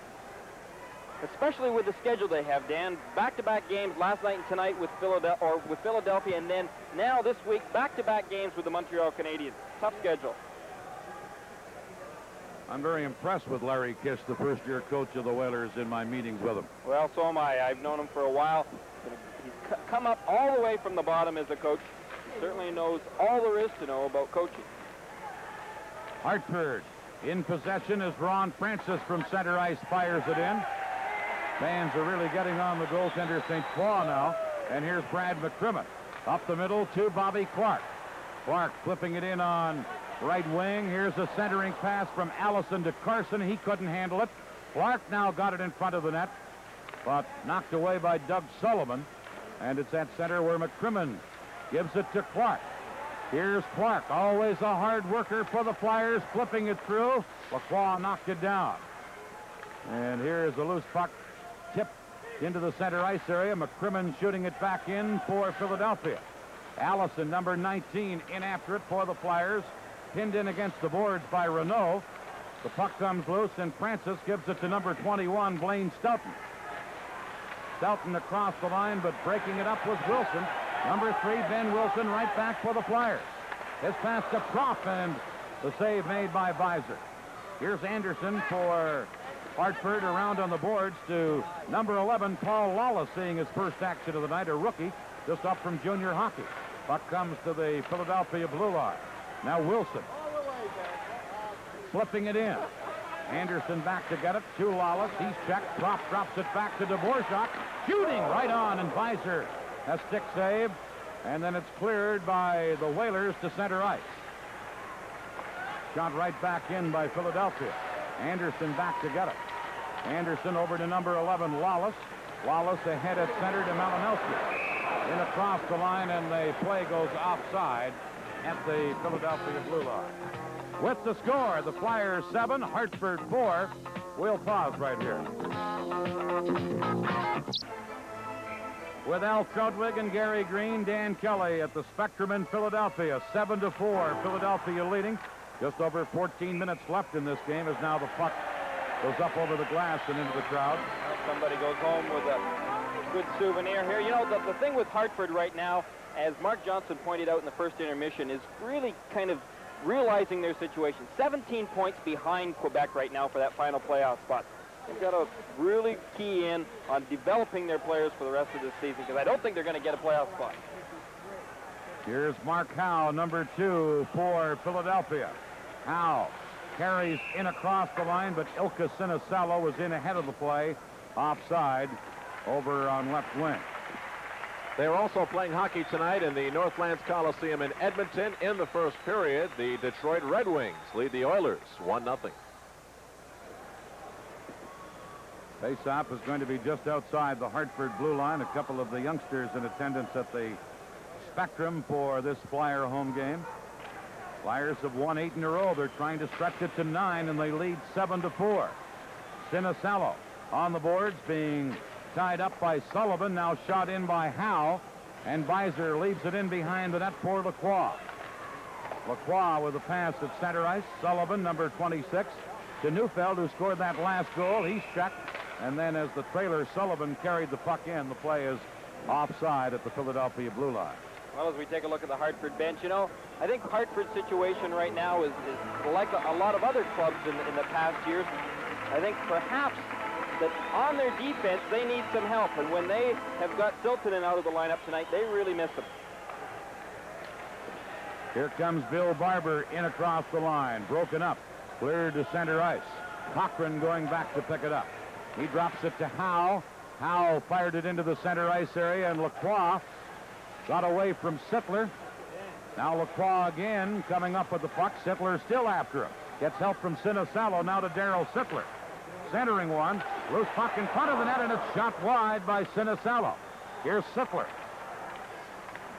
especially with the schedule they have, Dan. Back-to-back games last night and tonight with Philadelphia, and then now this week, back-to-back games with the Montreal Canadiens. Tough schedule. I'm very impressed with Larry Kish, the first-year coach of the Whalers, in my meetings with him. Well, so am I. I've known him for a while. He's come up all the way from the bottom as a coach. He certainly knows all there is to know about coaching. Hartford in possession as Ron Francis from center ice fires it in. Fans are really getting on the goaltender St. Croix now. And here's Brad McCrimmon. Up the middle to Bobby Clark. Clark flipping it in on right wing. Here's a centering pass from Allison to Carson. He couldn't handle it. Clark now got it in front of the net, but knocked away by Doug Sullivan. And it's at center where McCrimmon gives it to Clark. Here's Clark, always a hard worker for the Flyers, flipping it through. Lacroix knocked it down. And here's a loose puck. Tip into the center ice area. McCrimmon shooting it back in for Philadelphia. Allison, number 19, in after it for the Flyers. Pinned in against the boards by Renault. The puck comes loose, and Francis gives it to number 21, Blaine Stoughton. Stoughton across the line, but breaking it up was Wilson. Number 3, Ben Wilson, right back for the Flyers. His pass to Proff, and the save made by Visor. Here's Anderson for Hartford, around on the boards to number 11, Paul Lawless, seeing his first action of the night, a rookie, just up from junior hockey. Puck comes to the Philadelphia blue line. Now Wilson. Flipping it in. Anderson back to get it to Lawless. He's checked. Propp drops it back to Dvorak. Shooting right on, and Visor has stick save. And then it's cleared by the Whalers to center ice. Shot right back in by Philadelphia. Anderson back to get it. Anderson over to number 11, Lawless. Lawless ahead at center to Malinowski. In across the line, and the play goes offside at the Philadelphia blue line. With the score, the Flyers 7, Hartford 4. We'll pause right here. With Al Troutwig and Gary Green, Dan Kelly at the Spectrum in Philadelphia. 7-4, Philadelphia leading. Just over 14 minutes left in this game as now the puck goes up over the glass and into the crowd. Somebody goes home with a good souvenir here. You know, the thing with Hartford right now, as Mark Johnson pointed out in the first intermission, is really kind of realizing their situation. 17 points behind Quebec right now for that final playoff spot. They've got to really key in on developing their players for the rest of this season, because I don't think they're going to get a playoff spot. Here's Mark Howe, number 2 for Philadelphia. Howe carries in across the line, but Ilka Sinisalo was in ahead of the play, offside, over on left wing. They're also playing hockey tonight in the Northlands Coliseum in Edmonton. In the first period, the Detroit Red Wings lead the Oilers 1-0. Face-off is going to be just outside the Hartford blue line. A couple of the youngsters in attendance at the Spectrum for this Flyer home game. Flyers have won 8 in a row. They're trying to stretch it to 9, and they lead 7-4. Sinisalo on the boards, being tied up by Sullivan, now shot in by Howe, and Visor leaves it in behind the net for Lacroix. Lacroix with a pass at center ice. Sullivan, number 26, to Neufeld, who scored that last goal. He's checked, and then as the trailer, Sullivan carried the puck in. The play is offside at the Philadelphia blue line. Well, as we take a look at the Hartford bench, you know, I think Hartford's situation right now is like a lot of other clubs in the past years. I think perhaps that on their defense, they need some help. And when they have got Siltanen out of the lineup tonight, they really miss him. Here comes Bill Barber in across the line. Broken up. Cleared to center ice. Cochran going back to pick it up. He drops it to Howe. Howe fired it into the center ice area, and Lacroix got away from Sittler. Now Lacroix again coming up with the puck. Sittler still after him. Gets help from Sinisalo, now to Darryl Sittler. Centering one. Loose puck in front of the net, and it's shot wide by Sinisalo. Here's Sittler.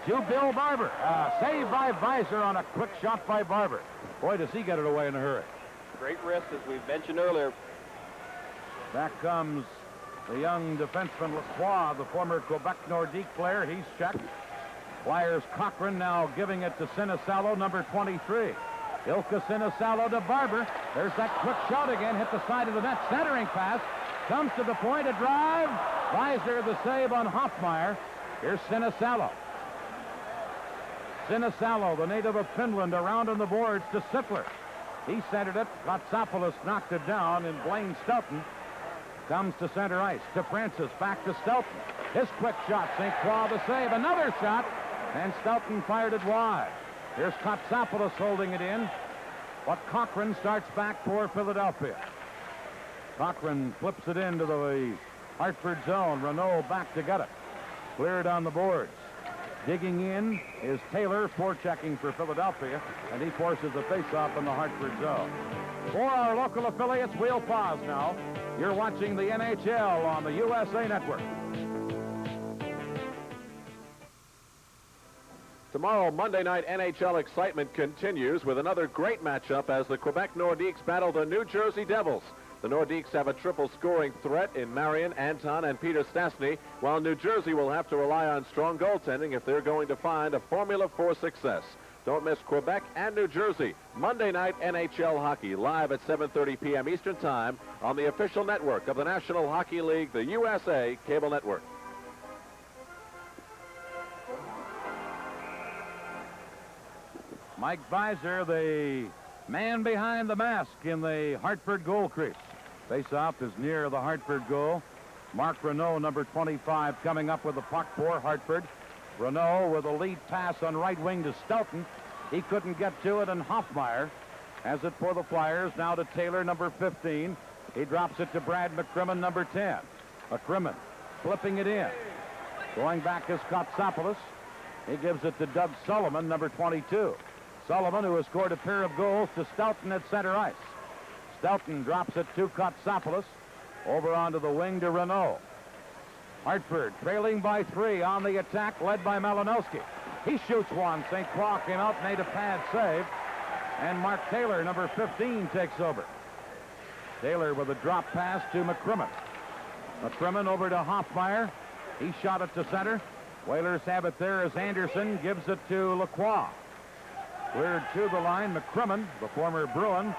To Bill Barber. Saved by Visor on a quick shot by Barber. Boy, does he get it away in a hurry. Great wrist, as we've mentioned earlier. Back comes the young defenseman Lacroix, the former Quebec Nordique player. He's checked. Flyers Cochran now giving it to Sinisalo, number 23. Ilka Sinisalo to Barber. There's that quick shot again. Hit the side of the net. Centering pass. Comes to the point. A drive. Visor the save on Hoffmeyer. Here's Sinisalo. Sinisalo, the native of Finland, around on the boards to Sittler. He centered it. Kotsopoulos knocked it down, and Blaine Stoughton comes to center ice. To Francis. Back to Stoughton. His quick shot. St. Croix the save. Another shot. And Stoughton fired it wide. Here's Kotsopoulos holding it in. But Cochran starts back for Philadelphia. Cochran flips it into the Hartford zone. Renault back to get it. Cleared on the boards. Digging in is Taylor, forechecking for Philadelphia, and he forces a face-off in the Hartford zone. For our local affiliates, we'll pause now. You're watching the NHL on the USA Network. Tomorrow, Monday night NHL excitement continues with another great matchup as the Quebec Nordiques battle the New Jersey Devils. The Nordiques have a triple scoring threat in Marion, Anton, and Peter Stastny, while New Jersey will have to rely on strong goaltending if they're going to find a formula for success. Don't miss Quebec and New Jersey, Monday night NHL hockey, live at 7:30 p.m. Eastern Time on the official network of the National Hockey League, the USA Cable Network. Mike Beiser, the man behind the mask in the Hartford goal crease. Face-off is near the Hartford goal. Mark Renault, number 25, coming up with the puck for Hartford. Renault with a lead pass on right wing to Stoughton. He couldn't get to it, and Hoffmeyer has it for the Flyers. Now to Taylor, number 15. He drops it to Brad McCrimmon, number 10. McCrimmon flipping it in. Going back is Kotsopoulos. He gives it to Doug Sullivan, number 22. Sullivan, who has scored a pair of goals, to Stoughton at center ice. Stoughton drops it to Kotsopoulos. Over onto the wing to Renault. Hartford trailing by 3 on the attack, led by Malinowski. He shoots one. St. Croix came out, made a pad save. And Mark Taylor, number 15, takes over. Taylor with a drop pass to McCrimmon. McCrimmon over to Hoffmeyer. He shot it to center. Whalers have it there as Anderson gives it to Lacroix. Cleared to the line. McCrimmon, the former Bruin,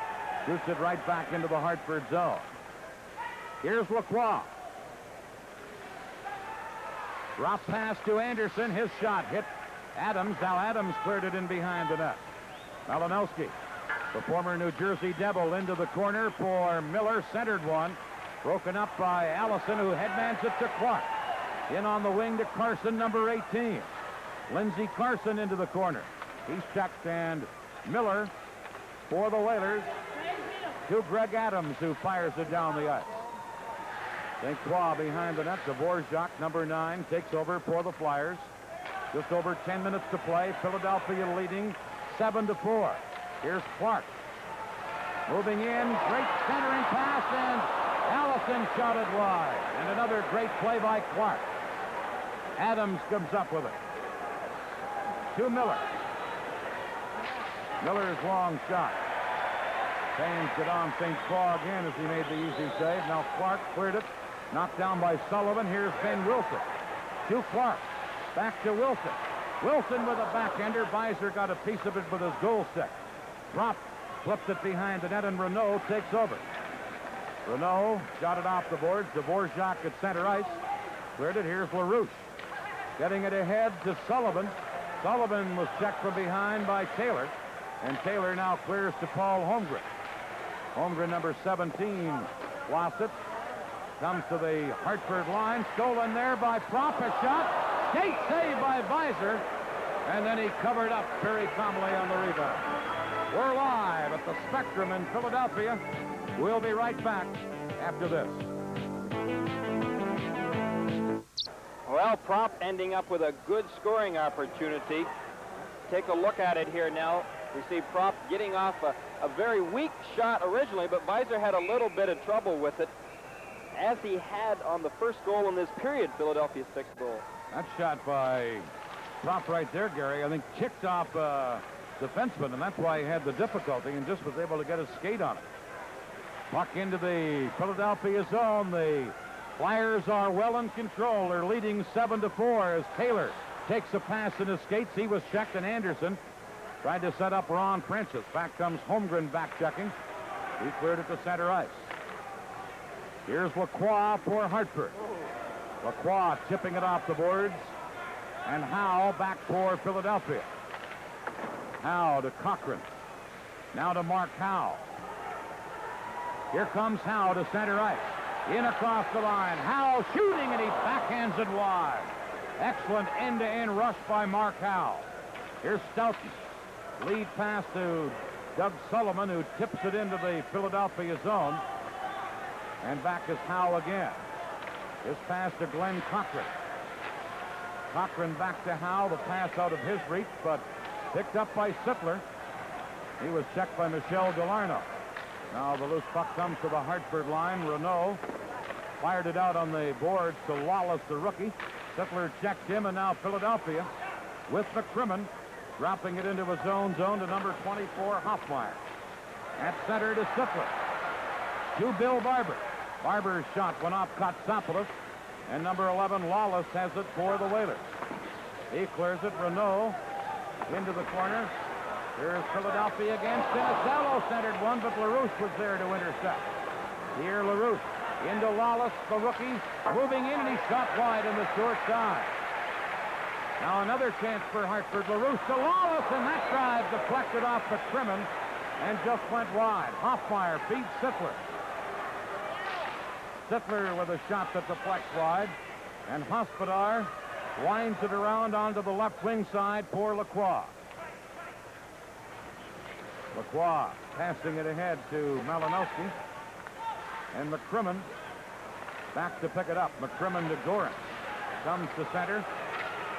shoots it right back into the Hartford zone. Here's Lacroix. Drop pass to Anderson. His shot hit Adams. Now Adams cleared it in behind the net. Malinowski, the former New Jersey Devil, into the corner for Miller. Centered one. Broken up by Allison, who headmans it to Clark. In on the wing to Carson, number 18. Lindsey Carson into the corner. He's checked, and Miller for the Whalers to Greg Adams, who fires it down the ice. St. Croix behind the net. Dvorak, number 9, takes over for the Flyers. Just over 10 minutes to play. Philadelphia leading 7-4. Here's Clark. Moving in. Great centering pass, and Allison shot it wide. And another great play by Clark. Adams comes up with it. To Miller. Miller's long shot. Changed it on St. Croix again as he made the easy save. Now Clark cleared it. Knocked down by Sullivan. Here's Ben Wilson. To Clark. Back to Wilson. Wilson with a backhander. Beiser got a piece of it with his goal stick. Dropped. Flipped it behind the net, and Renault takes over. Renault shot it off the boards. Dvorak at center ice. Cleared it. Here's LaRouche. Getting it ahead to Sullivan. Sullivan was checked from behind by Taylor. And Taylor now clears to Paul Holmgren. Holmgren, number 17, lost it. Comes to the Hartford line. Stolen there by Propp. A shot. Skate saved by Beiser. And then he covered up very calmly on the rebound. We're live at the Spectrum in Philadelphia. We'll be right back after this. Well, Propp ending up with a good scoring opportunity. Take a look at it here now. We see Propp getting off a very weak shot originally, but Beiser had a little bit of trouble with it, as he had on the first goal in this period, Philadelphia's 6th goal. That shot by Propp right there, Gary, I think kicked off defenseman, and that's why he had the difficulty and just was able to get his skate on it. Puck into the Philadelphia zone. The Flyers are well in control. They're leading 7-4 as Taylor takes a pass in his skates. He was checked, and Anderson tried to set up Ron Prentice. Back comes Holmgren back checking. He cleared it to center ice. Here's Lacroix for Hartford. Lacroix tipping it off the boards. And Howe back for Philadelphia. Howe to Cochran. Now to Mark Howe. Here comes Howe to center ice. In across the line. Howe shooting, and he backhands it wide. Excellent end-to-end rush by Mark Howe. Here's Stoughton. Lead pass to Doug Sullivan, who tips it into the Philadelphia zone. And back is Howe again. This pass to Glenn Cochran. Cochran back to Howe. The pass out of his reach, but picked up by Sittler. He was checked by Michel Galarno. Now the loose puck comes to the Hartford line. Renault fired it out on the boards to Lawless, the rookie. Sittler checked him, and now Philadelphia with McCrimmon dropping it into a zone to number 24, Hoffmeyer. At center to Sittler. to Bill Barber. Barber's shot went off Kotsopoulos, and number 11, Lawless, has it for the Whalers. He clears it. Renault into the corner. Here's Philadelphia again. Sinicello centered one, but LaRouche was there to intercept. Here LaRouche into Lawless, the rookie, moving in, and he shot wide in the short side. Now another chance for Hartford. LaRouche to Lawless, and that drive deflected off McCrimmon and just went wide. Hoffmeyer beats Sittler. Sittler with a shot that deflects wide, and Hospodar winds it around onto the left wing side for Lacroix. Lacroix passing it ahead to Malinowski. And McCrimmon back to pick it up. McCrimmon to Gorin. Comes to center.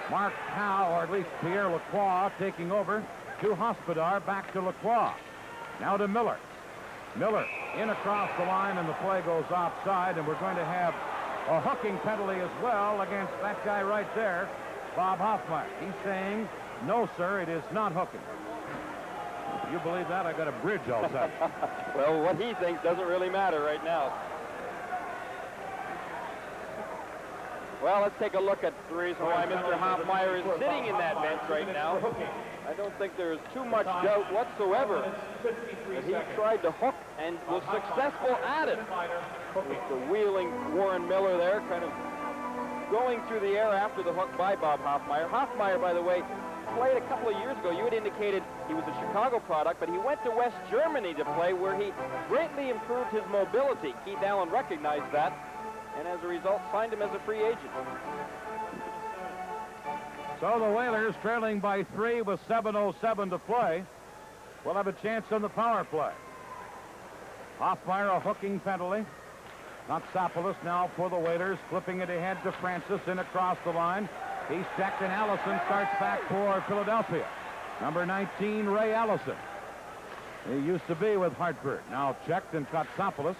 Mark Howe, or at least Pierre Lacroix, taking over to Hospodar. Back to Lacroix. Now to Miller. Miller in across the line, and the play goes offside, and we're going to have a hooking penalty as well against that guy right there, Bob Hoffmeyer. He's saying, no, sir, it is not hooking. You believe that? I got a bridge all set. Well, what he thinks doesn't really matter right now. Well, let's take a look at the reason why Mr. Hoffmeyer is sitting in that bench right now. I don't think there's too much doubt whatsoever that he tried to hook and was successful at it. With the wheeling Warren Miller there, kind of going through the air after the hook by Bob Hoffmeyer. Hoffmeyer, by the way, played a couple of years ago. You had indicated he was a Chicago product, but he went to West Germany to play, where he greatly improved his mobility. Keith Allen recognized that, and as a result signed him as a free agent. So the Whalers, trailing by 3 with 7:07 to play, will have a chance on the power play. Hoffmeyer, a hooking penalty. Kotsopoulos now for the Whalers, flipping it ahead to Francis in across the line. He's checked, and Allison starts back for Philadelphia. Number 19, Ray Allison. He used to be with Hartford. Now checked, and Kotsopoulos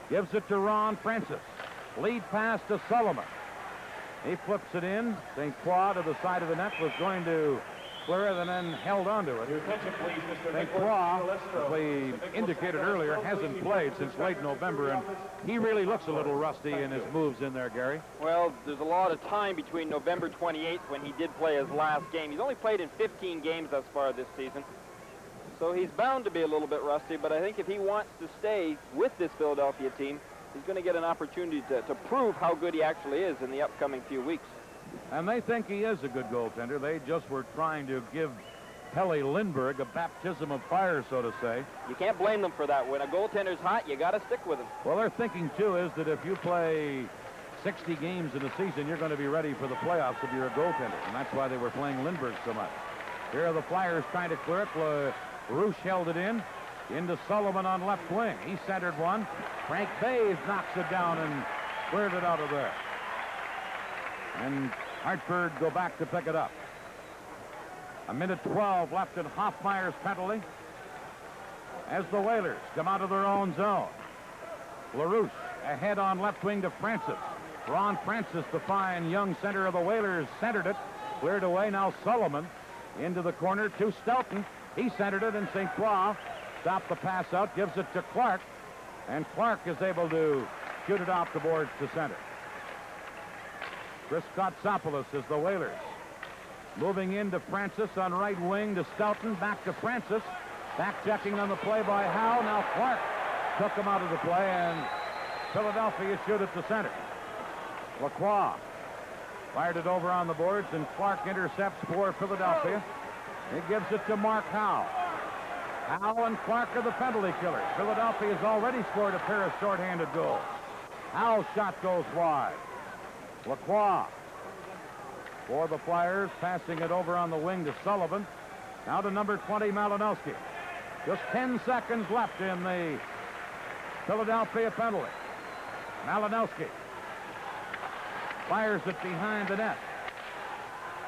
gives it to Ron Francis. Lead pass to Sullivan. He flips it in. St. Croix to the side of the net, was going to clear it and then held onto it. St. Croix, as we indicated earlier, hasn't played since late November, and he really looks a little rusty in his moves in there, Gary. Well, there's a lot of time between November 28th, when he did play his last game. He's only played in 15 games thus far this season, so he's bound to be a little bit rusty, but I think if he wants to stay with this Philadelphia team, he's going to get an opportunity to prove how good he actually is in the upcoming few weeks. And they think he is a good goaltender. They just were trying to give Pelle Lindbergh a baptism of fire, so to say. You can't blame them for that. When a goaltender's hot, you got to stick with him. Well, their thinking, too, is that if you play 60 games in a season, you're going to be ready for the playoffs if you're a goaltender, and that's why they were playing Lindbergh so much. Here are the Flyers trying to clear it. Roosh held it in. Into Sullivan on left wing. He centered one. Frank Bays knocks it down and cleared it out of there. And Hartford go back to pick it up. 1:12 left in Hoffmeyer's penalty as the Whalers come out of their own zone. LaRouche ahead on left wing to Francis. Ron Francis, the fine young center of the Whalers, centered it. Cleared away. Now Sullivan into the corner to Stelton. He centered it, and St. Croix stopped the pass out, gives it to Clark, and Clark is able to shoot it off the boards to center. Chris Kotsopoulos is the Whalers. Moving into Francis on right wing to Stelton, back to Francis. Back checking on the play by Howe. Now Clark took him out of the play, and Philadelphia shoot it to center. Lacroix fired it over on the boards, and Clark intercepts for Philadelphia. He gives it to Mark Howe. Howe and Clark are the penalty killers. Philadelphia has already scored a pair of shorthanded goals. Howe's shot goes wide. Lacroix for the Flyers, passing it over on the wing to Sullivan. Now to number 20, Malinowski. Just 10 seconds left in the Philadelphia penalty. Malinowski fires it behind the net.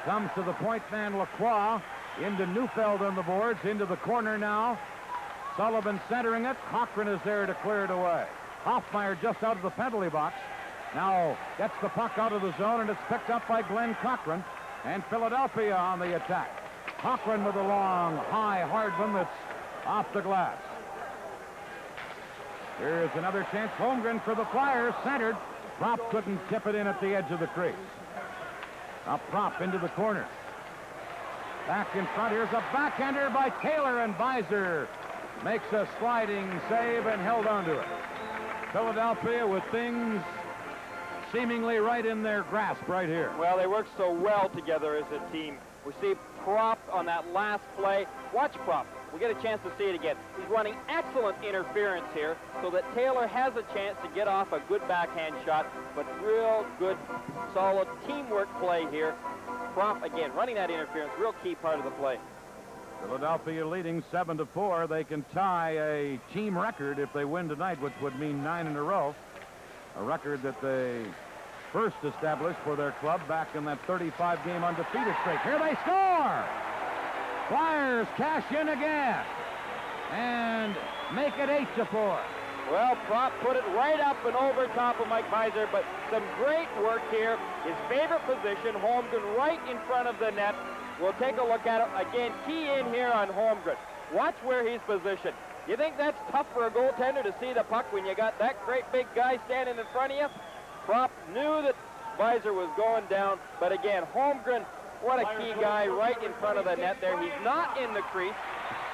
Comes to the point man, Lacroix, into Neufeld on the boards, into the corner now. Sullivan centering it. Cochran is there to clear it away. Hoffmeyer just out of the penalty box. Now gets the puck out of the zone, and it's picked up by Glenn Cochran. And Philadelphia on the attack. Cochran with a long, high, hard one that's off the glass. Here's another chance. Holmgren for the Flyers, centered. Prop couldn't tip it in at the edge of the crease. A Prop into the corner. Back in front. Here's a backhander by Taylor, and Visor makes a sliding save and held on to it. Philadelphia with things seemingly right in their grasp right here. Well, they work so well together as a team. We see Prop on that last play. Watch Prop. We get a chance to see it again. He's running excellent interference here so that Taylor has a chance to get off a good backhand shot, but real good, solid teamwork play here. Prop, again, running that interference, real key part of the play. Philadelphia leading 7-4. They can tie a team record if they win tonight, which would mean 9 in a row. A record that they first established for their club back in that 35-game undefeated streak. Here they score! Flyers cash in again and make it 8-4. Well, Prop put it right up and over top of Mike Visor, but some great work here. His favorite position, Holmgren, right in front of the net. We'll take a look at it. Again, key in here on Holmgren. Watch where he's positioned. You think that's tough for a goaltender to see the puck when you got that great big guy standing in front of you? Prop knew that Visor was going down, but again, Holmgren, what a key guy right in front of the net there. He's not in the crease.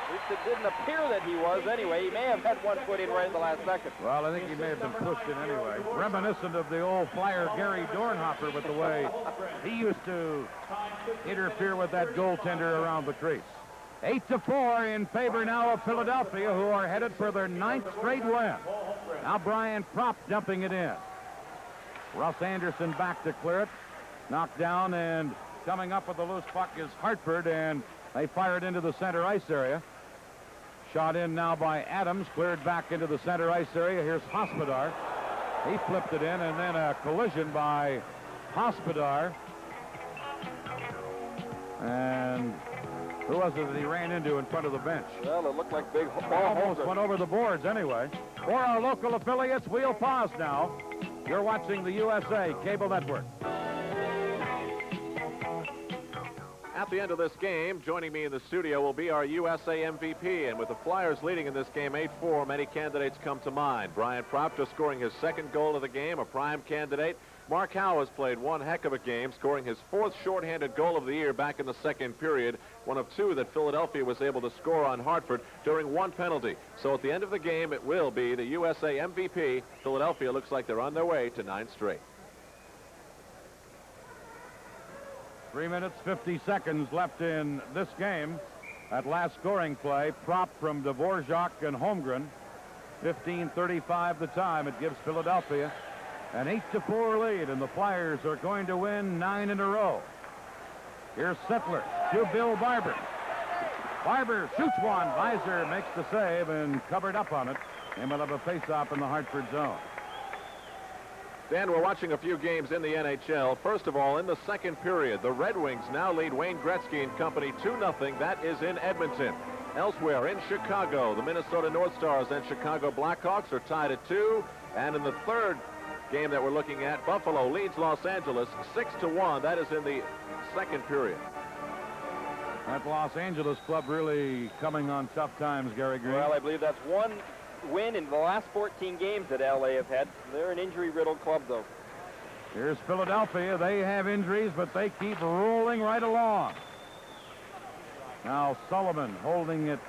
At least it didn't appear that he was anyway. He may have had one foot in right in the last second. Well, I think he may have been pushed in anyway. Reminiscent of the old Flyer Gary Dornhofer with the way he used to interfere with that goaltender around the crease. 8-4 in favor now of Philadelphia, who are headed for their 9th straight win. Now Brian Prop dumping it in. Russ Anderson back to clear it. Knocked down, and coming up with the loose puck is Hartford, and they fire it into the center ice area. Shot in now by Adams, cleared back into the center ice area. Here's Hospodar. He flipped it in, and then a collision by Hospodar. And who was it that he ran into in front of the bench? Well, it looked like big. Almost went over the boards anyway. For our local affiliates, we'll pause now. You're watching the USA Cable Network. At the end of this game, joining me in the studio will be our USA MVP. And with the Flyers leading in this game 8-4, many candidates come to mind. Brian Prop just scoring his 2nd goal of the game, a prime candidate. Mark Howe has played one heck of a game, scoring his 4th shorthanded goal of the year back in the 2nd period, one of 2 that Philadelphia was able to score on Hartford during 1 penalty. So at the end of the game, it will be the USA MVP. Philadelphia looks like they're on their way to 9 straight. 3 minutes, 50 seconds left in this game. That last scoring play, Prop from Dvorak and Holmgren. 15:35 the time. It gives Philadelphia an 8-4 lead, and the Flyers are going to win 9 in a row. Here's Settler to Bill Barber. Barber shoots one. Visor makes the save and covered up on it. And we'll have a face-off in the Hartford zone. Dan, we're watching a few games in the NHL. First of all, in the 2nd period, the Red Wings now lead Wayne Gretzky and company 2-0. That is in Edmonton. Elsewhere, in Chicago, the Minnesota North Stars and Chicago Blackhawks are tied at 2. And in the 3rd game that we're looking at, Buffalo leads Los Angeles 6-1. That is in the 2nd period. That Los Angeles club really coming on tough times, Gary Green. Well, I believe that's one win in the last 14 games that LA have had. They're an injury-riddled club, though. Here's Philadelphia. They have injuries, but they keep rolling right along. Now Sullivan holding it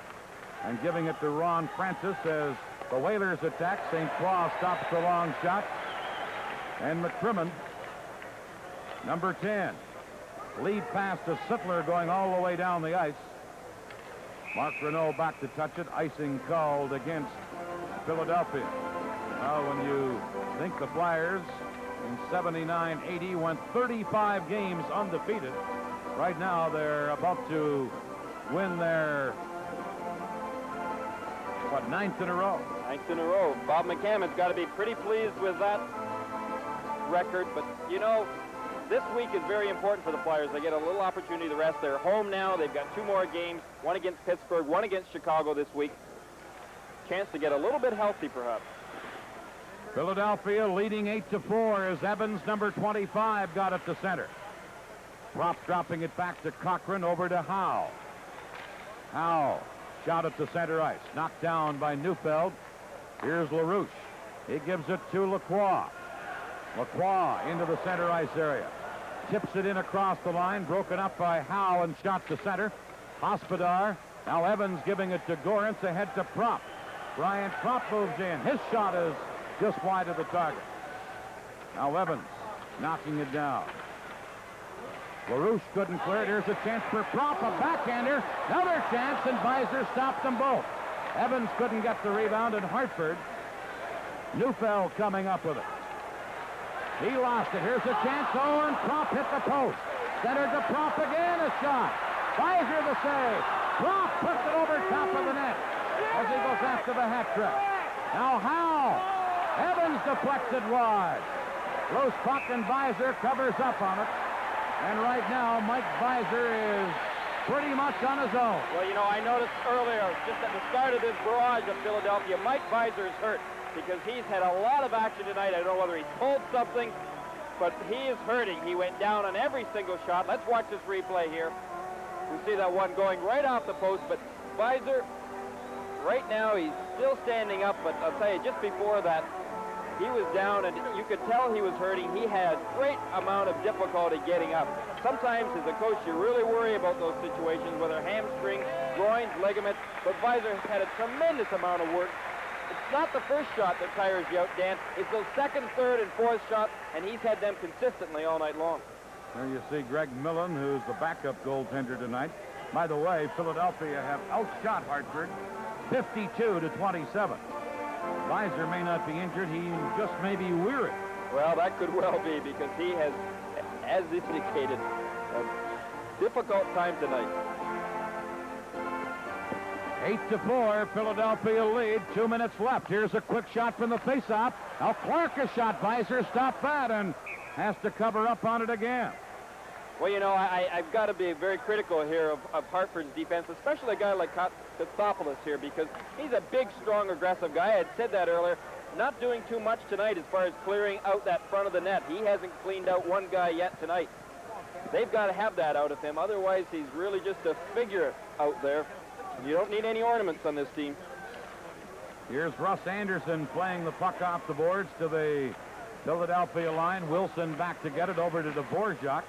and giving it to Ron Francis as the Whalers attack. St. Croix stops the long shot. And McCrimmon, number 10. Lead pass to Sittler going all the way down the ice. Mark Renault back to touch it. Icing called against Philadelphia. Now, when you think the Flyers in 79-80 went 35 games undefeated, right now they're about to win their, 9th in a row. 9th in a row. Bob McCammon's got to be pretty pleased with that record, but you know, this week is very important for the Flyers. They get a little opportunity to rest. They're home now. They've got 2 more games, one against Pittsburgh, one against Chicago this week. Chance to get a little bit healthy, perhaps. Philadelphia leading 8-4 as Evans, number 25, got it to center. Prop dropping it back to Cochran, over to Howe. Howe shot at the center ice. Knocked down by Neufeld. Here's LaRouche. He gives it to Lacroix. Lacroix into the center ice area. Tips it in across the line. Broken up by Howe and shot to center. Hospodar. Now Evans giving it to Gorence. Ahead to Prop. Brian Prop moves in. His shot is just wide of the target. Now Evans knocking it down. LaRouche couldn't clear it. Here's a chance for Prop, a backhander. Another chance, and Visor stopped them both. Evans couldn't get the rebound, and Hartford. Neufeld coming up with it. He lost it. Here's a chance. Oh, and Prop hit the post. Centered to Prop again. A shot. Visor the save. Prop puts it over top of the net as he goes after the hat trick. Now Howe. Evans deflects it wide. Loose puck, and Visor covers up on it. And right now, Mike Visor is pretty much on his own. Well, you know, I noticed earlier, just at the start of this barrage of Philadelphia, Mike Visor is hurt because he's had a lot of action tonight. I don't know whether he pulled something, but he is hurting. He went down on every single shot. Let's watch this replay here. We see that one going right off the post, but Visor, right now, he's still standing up, but I'll tell you, just before that, he was down, and you could tell he was hurting. He had great amount of difficulty getting up. Sometimes, as a coach, you really worry about those situations, whether hamstring, groins, ligaments, but Visor had a tremendous amount of work. It's not the first shot that tires you out, Dan. It's those second, third, and fourth shots, and he's had them consistently all night long. There you see Greg Millen, who's the backup goaltender tonight. By the way, Philadelphia have outshot Hartford 52-27. Visor may not be injured. He just may be weary. Well, that could well be, because he has, as indicated, a difficult time tonight. 8-4, Philadelphia lead. 2 minutes left. Here's a quick shot from the faceoff. Now Clark has shot. Visor stopped that and has to cover up on it again. Well, you know, I've got to be very critical here of Hartford's defense, especially a guy like Kotsopoulos here, because he's a big, strong, aggressive guy. I had said that earlier. Not doing too much tonight as far as clearing out that front of the net. He hasn't cleaned out one guy yet tonight. They've got to have that out of him. Otherwise, he's really just a figure out there. You don't need any ornaments on this team. Here's Russ Anderson playing the puck off the boards to the Philadelphia line. Wilson back to get it over to Dvorak.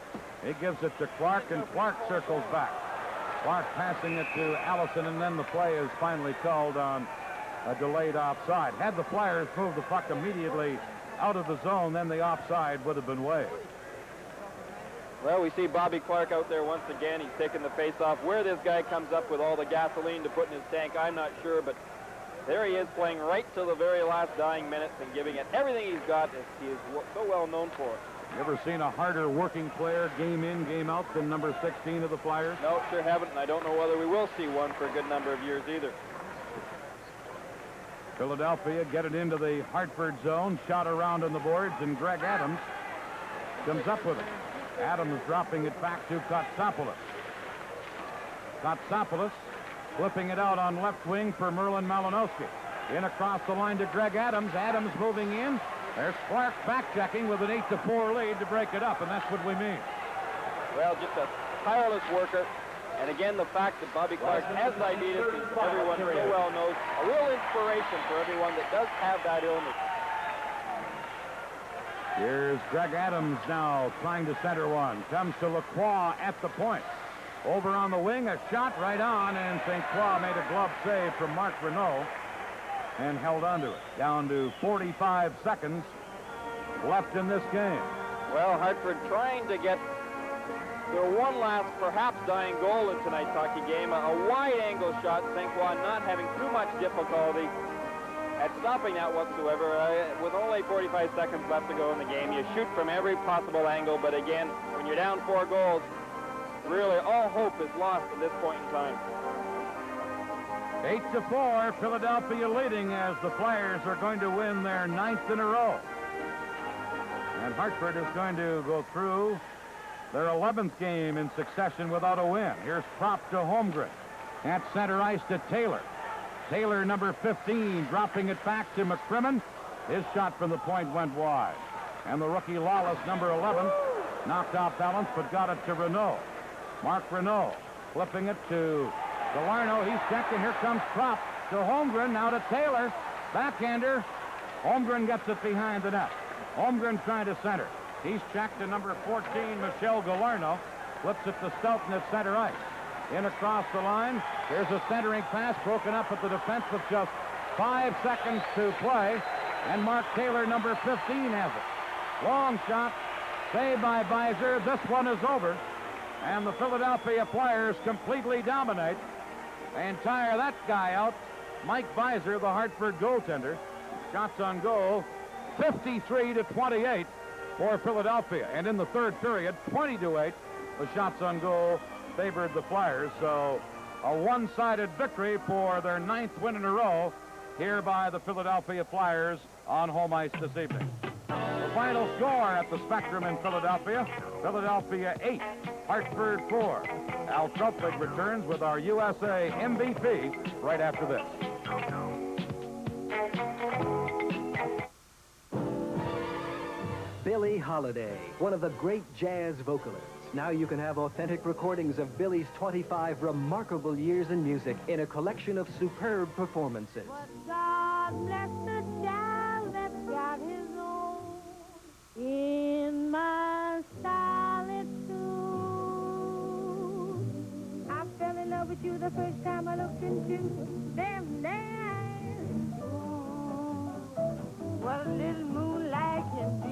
He gives it to Clark, and Clark circles back. Clark passing it to Allison, and then the play is finally called on a delayed offside. Had the Flyers moved the puck immediately out of the zone, then the offside would have been waived. Well, we see Bobby Clark out there once again. He's taking the face-off. Where this guy comes up with all the gasoline to put in his tank, I'm not sure, but there he is playing right till the very last dying minutes and giving it everything he's got, as he is so well known for. You ever seen a harder working player game in, game out than number 16 of the Flyers? No, sure haven't, and I don't know whether we will see one for a good number of years either. Philadelphia get it into the Hartford zone, shot around on the boards, and Greg Adams comes up with it. Adams dropping it back to Kotsopoulos. Kotsopoulos flipping it out on left wing for Merlin Malinowski. In across the line to Greg Adams. Adams moving in. There's Clark back-checking with an 8-4 lead to break it up, and that's what we mean. Well, just a tireless worker. And again, the fact that Bobby Clark has diabetes, as everyone so well knows, a real inspiration for everyone that does have that illness. Here's Greg Adams now trying to center one. Comes to Lacroix at the point. Over on the wing, a shot right on, and St. Croix made a glove save from Mark Renault and held onto it. Down to 45 seconds left in this game. Well, Hartford trying to get their one last, perhaps dying goal in tonight's hockey game. A wide-angle shot. St. Croix not having too much difficulty at stopping that whatsoever. With only 45 seconds left to go in the game, you shoot from every possible angle, but again, when you're down 4 goals, really all hope is lost at this point in time. 8-4, Philadelphia leading as the Flyers are going to win their 9th in a row. And Hartford is going to go through their 11th game in succession without a win. Here's Prop to Holmgren. At center ice to Taylor. Taylor, number 15, dropping it back to McCrimmon. His shot from the point went wide. And the rookie Lawless, number 11, knocked off balance but got it to Renault. Mark Renault flipping it to Galarno. He's checked, and here comes Prop to Holmgren. Now to Taylor. Backhander. Holmgren gets it behind the net. Holmgren trying to center. He's checked to number 14, Michel Galarno. Flips it to Stoughton at center ice. In across the line. There's a centering pass broken up at the defense with just 5 seconds to play. And Mark Taylor, number 15, has it. Long shot. Saved by Beiser. This one is over. And the Philadelphia Flyers completely dominate and tire that guy out. Mike Beiser, the Hartford goaltender. Shots on goal, 53-28 for Philadelphia. And in the third period, 20-8, the shots on goal favored the Flyers. So a one-sided victory for their 9th win in a row here by the Philadelphia Flyers on home ice this evening. The final score at the Spectrum in Philadelphia, Philadelphia 8, Hartford 4. Al Tropik returns with our USA MVP right after this. Billie Holiday, one of the great jazz vocalists. Now you can have authentic recordings of Billie's 25 remarkable years in music in a collection of superb performances. But God bless the child that's got his own in my solitude. I fell in love with you the first time I looked into them eyes. What a little moonlight can do.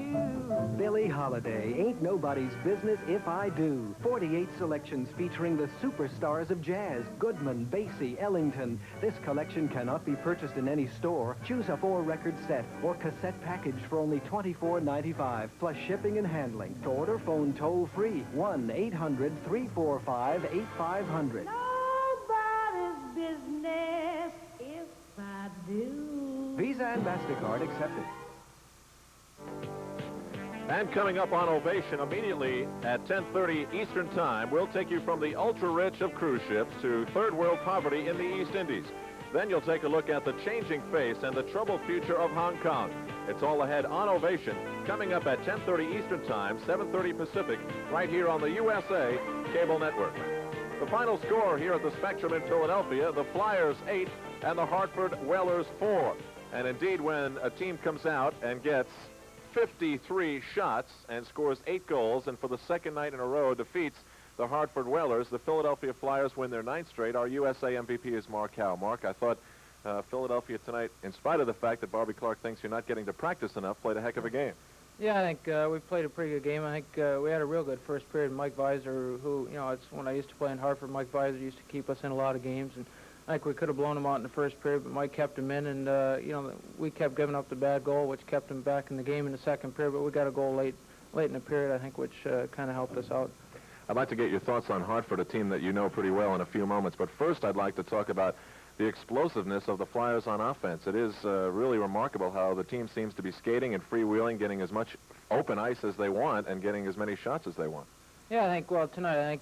Billie Holiday, Ain't Nobody's Business If I Do. 48 selections featuring the superstars of jazz, Goodman, Basie, Ellington. This collection cannot be purchased in any store. Choose a 4-record set or cassette package for only $24.95, plus shipping and handling. To order, phone toll-free, 1-800-345-8500. Nobody's business if I do. Visa and MasterCard accepted. And coming up on Ovation immediately at 10:30 Eastern Time, we'll take you from the ultra-rich of cruise ships to third world poverty in the East Indies. Then you'll take a look at the changing face and the troubled future of Hong Kong. It's all ahead on Ovation, coming up at 10:30 Eastern Time, 7:30 Pacific, right here on the USA Cable Network. The final score here at the Spectrum in Philadelphia, the Flyers 8 and the Hartford Whalers 4. And indeed, when a team comes out and gets 53 shots and scores 8 goals, and for the second night in a row defeats the Hartford Whalers, the Philadelphia Flyers win their 9th straight. Our USA MVP is Mark Howe. Mark, I thought Philadelphia tonight, in spite of the fact that Bobby Clark thinks you're not getting to practice enough, played a heck of a game. Yeah, I think we played a pretty good game. I think we had a real good first period. Mike Beiser, who, it's when I used to play in Hartford, Mike Beiser used to keep us in a lot of games, and I think we could have blown him out in the first period, but Mike kept him in, and, we kept giving up the bad goal, which kept him back in the game in the second period, but we got a goal late in the period, I think, which kind of helped us out. I'd like to get your thoughts on Hartford, a team that you know pretty well, in a few moments, but first I'd like to talk about the explosiveness of the Flyers on offense. It is really remarkable how the team seems to be skating and freewheeling, getting as much open ice as they want and getting as many shots as they want. Yeah, I think, tonight,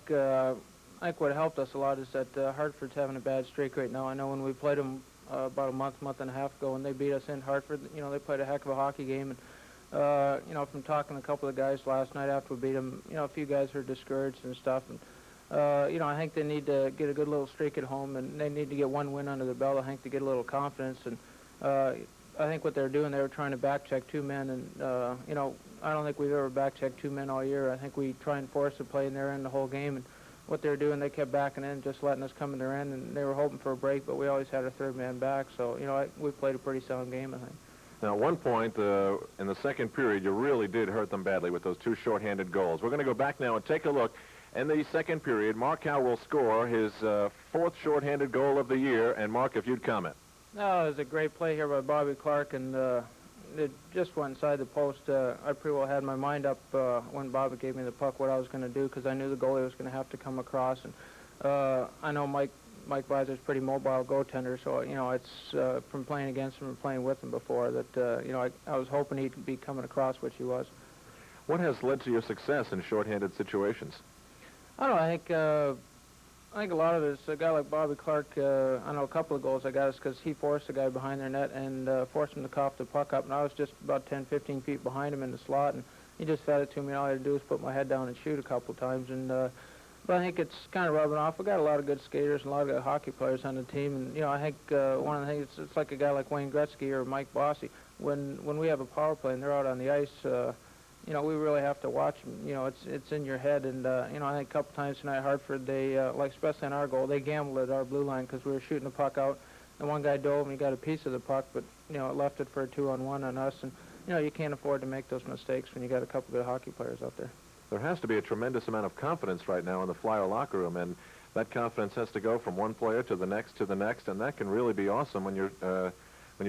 I think what helped us a lot is that Hartford's having a bad streak right now. I know when we played them about a month and a half ago, when they beat us in Hartford, they played a heck of a hockey game. And, from talking to a couple of guys last night after we beat them, a few guys are discouraged and stuff. And, I think they need to get a good little streak at home, and they need to get one win under their belt, I think, to get a little confidence. And I think what they're doing, they were trying to back-check 2 men. And, I don't think we've ever back-checked 2 men all year. I think we try and force the play in their end the whole game. And, what they were doing, they kept backing in, just letting us come in their end, and they were hoping for a break, but we always had a third man back. So, we played a pretty sound game, I think. Now, at one point in the second period, you really did hurt them badly with those 2 shorthanded goals. We're going to go back now and take a look. In the second period, Mark Howe will score his 4th shorthanded goal of the year. And, Mark, if you'd comment. No, it was a great play here by Bobby Clark, and it just went inside the post. I pretty well had my mind up when Bobby gave me the puck what I was going to do, because I knew the goalie was going to have to come across. And I know Mike Beiser's pretty mobile goaltender, so it's from playing against him and playing with him before that I was hoping he'd be coming across, which he was. What has led to your success in shorthanded situations? I don't know. I think a lot of it is a guy like Bobby Clark. I know a couple of goals I got is because he forced the guy behind their net and forced him to cough the puck up, and I was just about 10, 15 feet behind him in the slot, and he just fed it to me. All I had to do was put my head down and shoot a couple of times, and But I think it's kind of rubbing off. We've got a lot of good skaters and a lot of good hockey players on the team. And, I think one of the things, it's like a guy like Wayne Gretzky or Mike Bossy. When we have a power play and they're out on the ice, we really have to watch them. It's in your head. And, I think a couple times tonight, Hartford, they, especially on our goal, they gambled at our blue line because we were shooting the puck out. And one guy dove and he got a piece of the puck, but, it left it for a 2-on-1 on us. And, you can't afford to make those mistakes when you got a couple good hockey players out there. There has to be a tremendous amount of confidence right now in the Flyer locker room, and that confidence has to go from one player to the next, and that can really be awesome when you're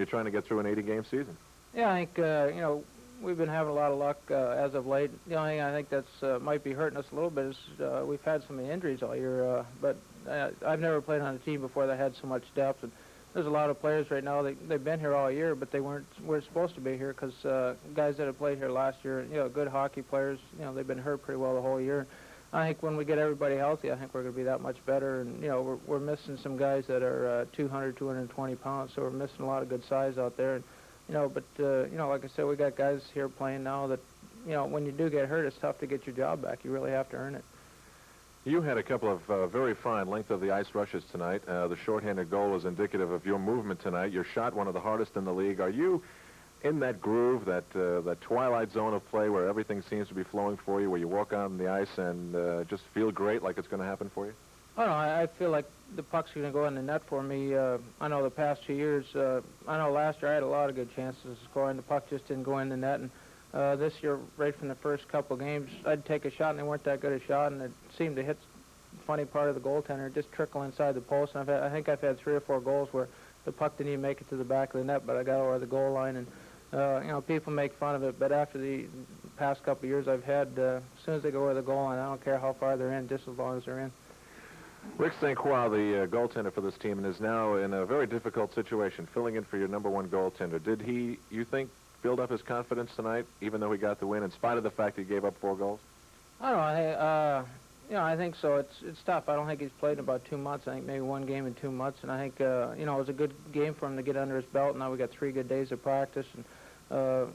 trying to get through an 80-game season. Yeah, I think, we've been having a lot of luck as of late. The only thing I think that's might be hurting us a little bit is we've had so many injuries all year, but I've never played on a team before that had so much depth. And there's a lot of players right now, they've been here all year, but they weren't supposed to be here because guys that have played here last year, good hockey players, they've been hurt pretty well the whole year. I think when we get everybody healthy, I think we're going to be that much better. And, we're missing some guys that are 200, 220 pounds, so we're missing a lot of good size out there. And, but, like I said, we got guys here playing now that, when you do get hurt, it's tough to get your job back. You really have to earn it. You had a couple of very fine length of the ice rushes tonight. The shorthanded goal is indicative of your movement tonight. Your shot, one of the hardest in the league. Are you in that groove, that twilight zone of play where everything seems to be flowing for you, where you walk on the ice and just feel great like it's going to happen for you? Oh, no, I feel like the puck's going to go in the net for me. I know the past 2 years, I know last year I had a lot of good chances of scoring. The puck just didn't go in the net. And this year, right from the first couple games, I'd take a shot, and they weren't that good a shot, and it seemed to hit the funny part of the goaltender, just trickle inside the post. And I think I've had 3 or 4 goals where the puck didn't even make it to the back of the net, but I got over the goal line. And, people make fun of it, but after the past couple of years I've had, as soon as they go over the goal line, I don't care how far they're in, just as long as they're in. Rick St. Croix, the goaltender for this team, and is now in a very difficult situation, filling in for your #1 goaltender. Did he, you think, build up his confidence tonight, even though he got the win, in spite of the fact he gave up 4 goals? I don't know. I think so. It's tough. I don't think he's played in about 2 months. I think maybe 1 game in 2 months. And I think, it was a good game for him to get under his belt. Now we got 3 good days of practice. And,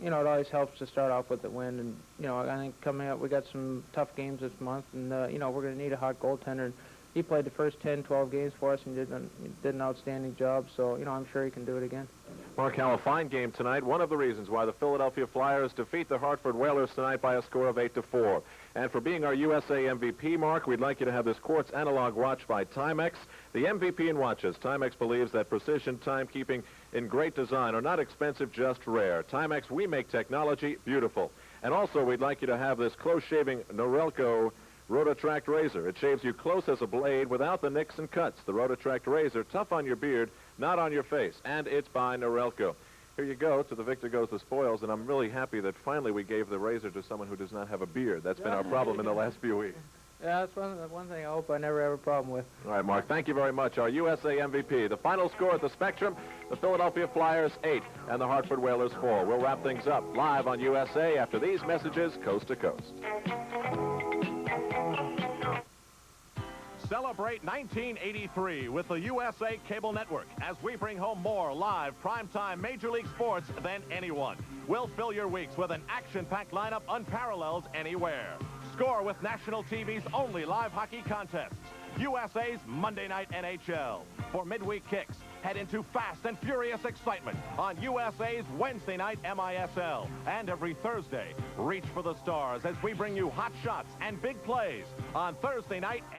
it always helps to start off with the win. And, I think coming up, we got some tough games this month. And, we're going to need a hot goaltender. And he played the first 10, 12 games for us and did an outstanding job. So, I'm sure he can do it again. Mark Howell, a fine game tonight. One of the reasons why the Philadelphia Flyers defeat the Hartford Whalers tonight by a score of 8-4. And for being our USA MVP, Mark, we'd like you to have this quartz analog watch by Timex. The MVP in watches. Timex believes that precision, timekeeping, and great design are not expensive, just rare. Timex, we make technology beautiful. And also, we'd like you to have this close-shaving Norelco Rototract razor. It shaves you close as a blade without the nicks and cuts. The Rototract razor, tough on your beard, not on your face. And it's by Norelco. Here you go. To the victor goes the spoils, and I'm really happy that finally we gave the razor to someone who does not have a beard. That's been our problem in the last few weeks. Yeah, that's one thing I hope I never have a problem with. All right, Mark, thank you very much. Our USA MVP. The final score at the Spectrum, the Philadelphia Flyers 8 and the Hartford Whalers 4. We'll wrap things up live on USA after these messages coast to coast. Celebrate 1983 with the USA Cable Network as we bring home more live primetime Major League sports than anyone. We'll fill your weeks with an action-packed lineup unparalleled anywhere. Score with national TV's only live hockey contests. USA's Monday Night NHL. For midweek kicks, head into fast and furious excitement on USA's Wednesday Night MISL. And every Thursday, reach for the stars as we bring you hot shots and big plays on Thursday night.